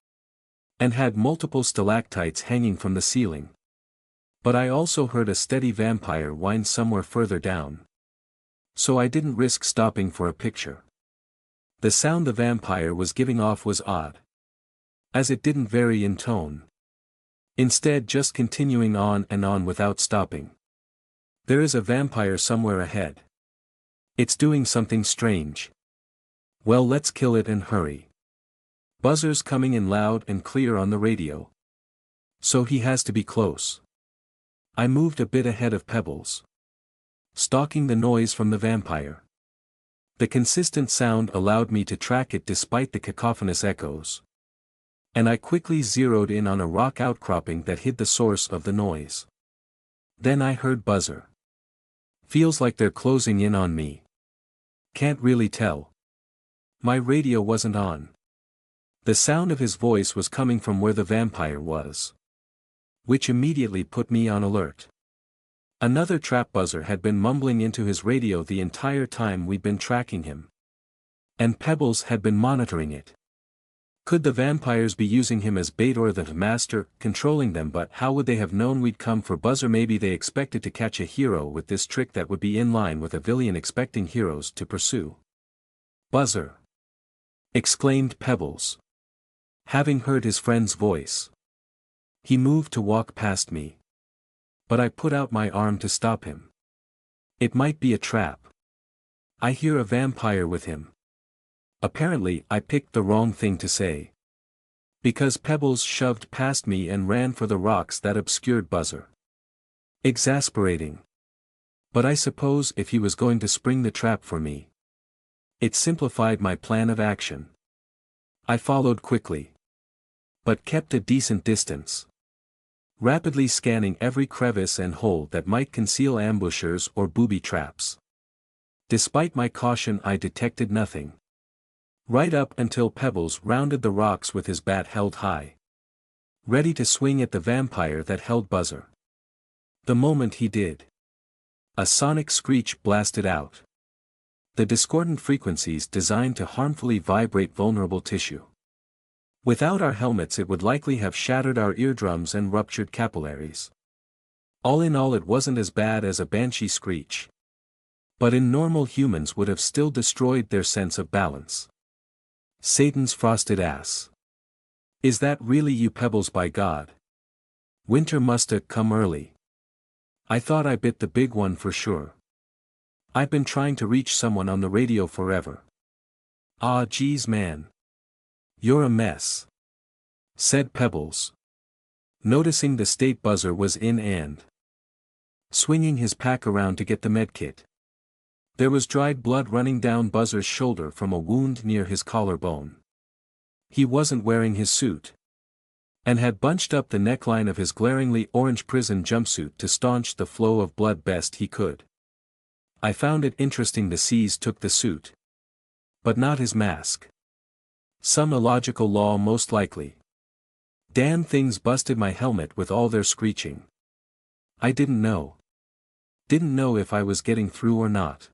And had multiple stalactites hanging from the ceiling. But I also heard a steady vampire whine somewhere further down. So I didn't risk stopping for a picture. The sound the vampire was giving off was odd. As it didn't vary in tone. Instead just continuing on and on without stopping. There is a vampire somewhere ahead. It's doing something strange. Well, let's kill it and hurry. Buzzer's coming in loud and clear on the radio. So he has to be close. I moved a bit ahead of Pebbles. Stalking the noise from the vampire. The consistent sound allowed me to track it despite the cacophonous echoes. And I quickly zeroed in on a rock outcropping that hid the source of the noise. Then I heard Buzzer. Feels like they're closing in on me. Can't really tell. My radio wasn't on. The sound of his voice was coming from where the vampire was. Which immediately put me on alert. Another trap. Buzzer had been mumbling into his radio the entire time we'd been tracking him. And Pebbles had been monitoring it. Could the vampires be using him as bait or the master controlling them? But how would they have known we'd come for Buzzer? Maybe they expected to catch a hero with this trick that would be in line with a villain expecting heroes to pursue. Buzzer! Exclaimed Pebbles. Having heard his friend's voice. He moved to walk past me. But I put out my arm to stop him. It might be a trap. I hear a vampire with him. Apparently I picked the wrong thing to say. Because Pebbles shoved past me and ran for the rocks that obscured Buzzer. Exasperating. But I suppose if he was going to spring the trap for me. It simplified my plan of action. I followed quickly. But kept a decent distance. Rapidly scanning every crevice and hole that might conceal ambushers or booby traps. Despite my caution, I detected nothing. Right up until Pebbles rounded the rocks with his bat held high. Ready to swing at the vampire that held Buzzer. The moment he did. A sonic screech blasted out. The discordant frequencies designed to harmfully vibrate vulnerable tissue. Without our helmets it would likely have shattered our eardrums and ruptured capillaries. All in all, it wasn't as bad as a banshee screech. But in normal humans would have still destroyed their sense of balance. Satan's frosted ass. Is that really you, Pebbles? By God. Winter musta come early. I thought I bit the big one for sure. I've been trying to reach someone on the radio forever. Ah, geez, man. You're a mess. Said Pebbles. Noticing the state Buzzer was in and swinging his pack around to get the medkit. There was dried blood running down Buzzer's shoulder from a wound near his collarbone. He wasn't wearing his suit. And had bunched up the neckline of his glaringly orange prison jumpsuit to staunch the flow of blood best he could. I found it interesting the C's took the suit. But not his mask. Some illogical law most likely. Damn things busted my helmet with all their screeching. I didn't know. Didn't know if I was getting through or not.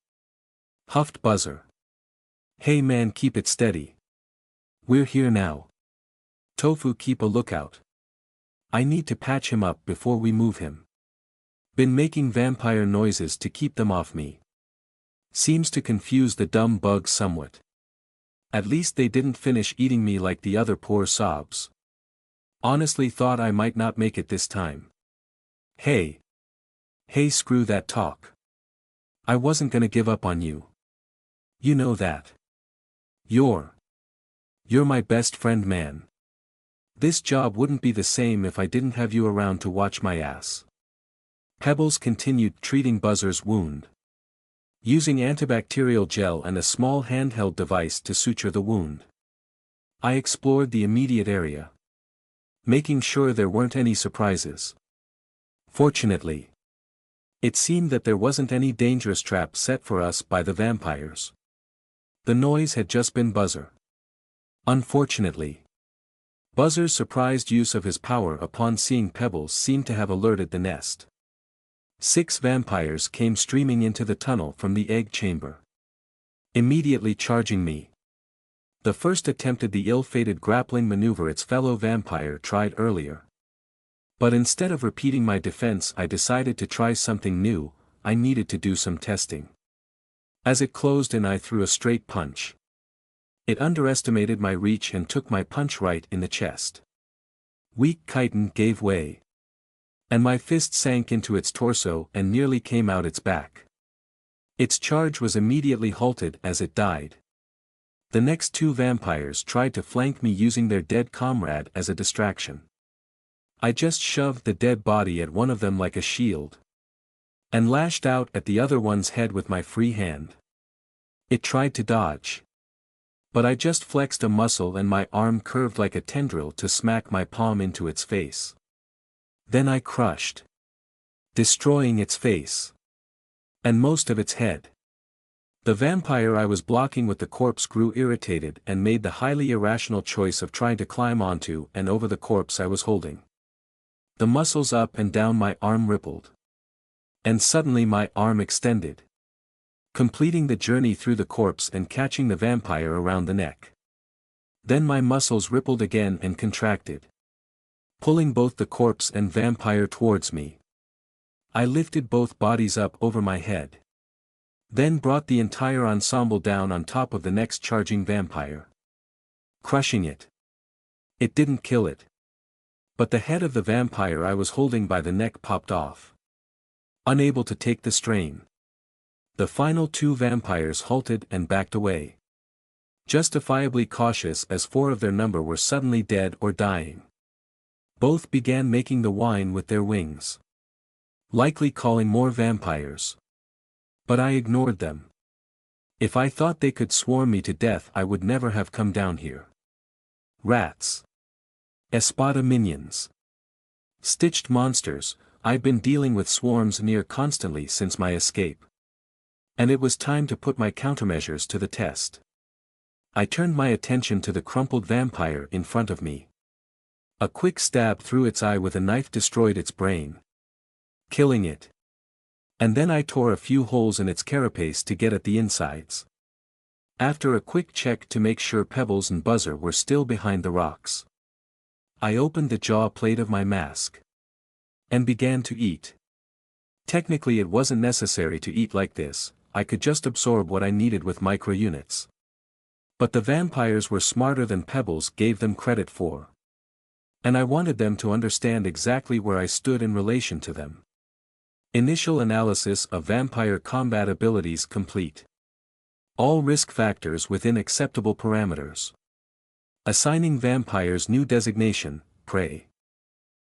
Huffed Buzzer. Hey man, keep it steady. We're here now. Tofu, keep a lookout. I need to patch him up before we move him. Been making vampire noises to keep them off me. Seems to confuse the dumb bugs somewhat. At least they didn't finish eating me like the other poor sobs. Honestly thought I might not make it this time. Hey. Hey, screw that talk. I wasn't gonna give up on you. You know that. You're my best friend, man. This job wouldn't be the same if I didn't have you around to watch my ass. Pebbles continued treating Buzzer's wound. Using antibacterial gel and a small handheld device to suture the wound. I explored the immediate area, making sure there weren't any surprises. Fortunately, it seemed that there wasn't any dangerous trap set for us by the vampires. The noise had just been Buzzer. Unfortunately, Buzzer's surprised use of his power upon seeing Pebbles seemed to have alerted the nest. 6 vampires came streaming into the tunnel from the egg chamber, immediately charging me. The first attempted the ill-fated grappling maneuver its fellow vampire tried earlier. But instead of repeating my defense, I decided to try something new. I needed to do some testing. As it closed in, I threw a straight punch. It underestimated my reach and took my punch right in the chest. Weak chitin gave way, and my fist sank into its torso and nearly came out its back. Its charge was immediately halted as it died. The next 2 vampires tried to flank me using their dead comrade as a distraction. I just shoved the dead body at one of them like a shield, and lashed out at the other one's head with my free hand. It tried to dodge, but I just flexed a muscle and my arm curved like a tendril to smack my palm into its face. Then I crushed, destroying its face, and most of its head. The vampire I was blocking with the corpse grew irritated and made the highly irrational choice of trying to climb onto and over the corpse I was holding. The muscles up and down my arm rippled. And suddenly my arm extended, completing the journey through the corpse and catching the vampire around the neck. Then my muscles rippled again and contracted, pulling both the corpse and vampire towards me. I lifted both bodies up over my head, then brought the entire ensemble down on top of the next charging vampire, crushing it. It didn't kill it, but the head of the vampire I was holding by the neck popped off. Unable to take the strain, the final 2 vampires halted and backed away, justifiably cautious as 4 of their number were suddenly dead or dying. Both began making the whine with their wings, likely calling more vampires. But I ignored them. If I thought they could swarm me to death, I would never have come down here. Rats. Espada minions. Stitched monsters. I've been dealing with swarms near constantly since my escape. And it was time to put my countermeasures to the test. I turned my attention to the crumpled vampire in front of me. A quick stab through its eye with a knife destroyed its brain, killing it. And then I tore a few holes in its carapace to get at the insides. After a quick check to make sure Pebbles and Buzzer were still behind the rocks, I opened the jaw plate of my mask and began to eat. Technically it wasn't necessary to eat like this, I could just absorb what I needed with micro-units. But the vampires were smarter than Pebbles gave them credit for. And I wanted them to understand exactly where I stood in relation to them. Initial analysis of vampire combat abilities complete. All risk factors within acceptable parameters. Assigning vampires new designation, prey.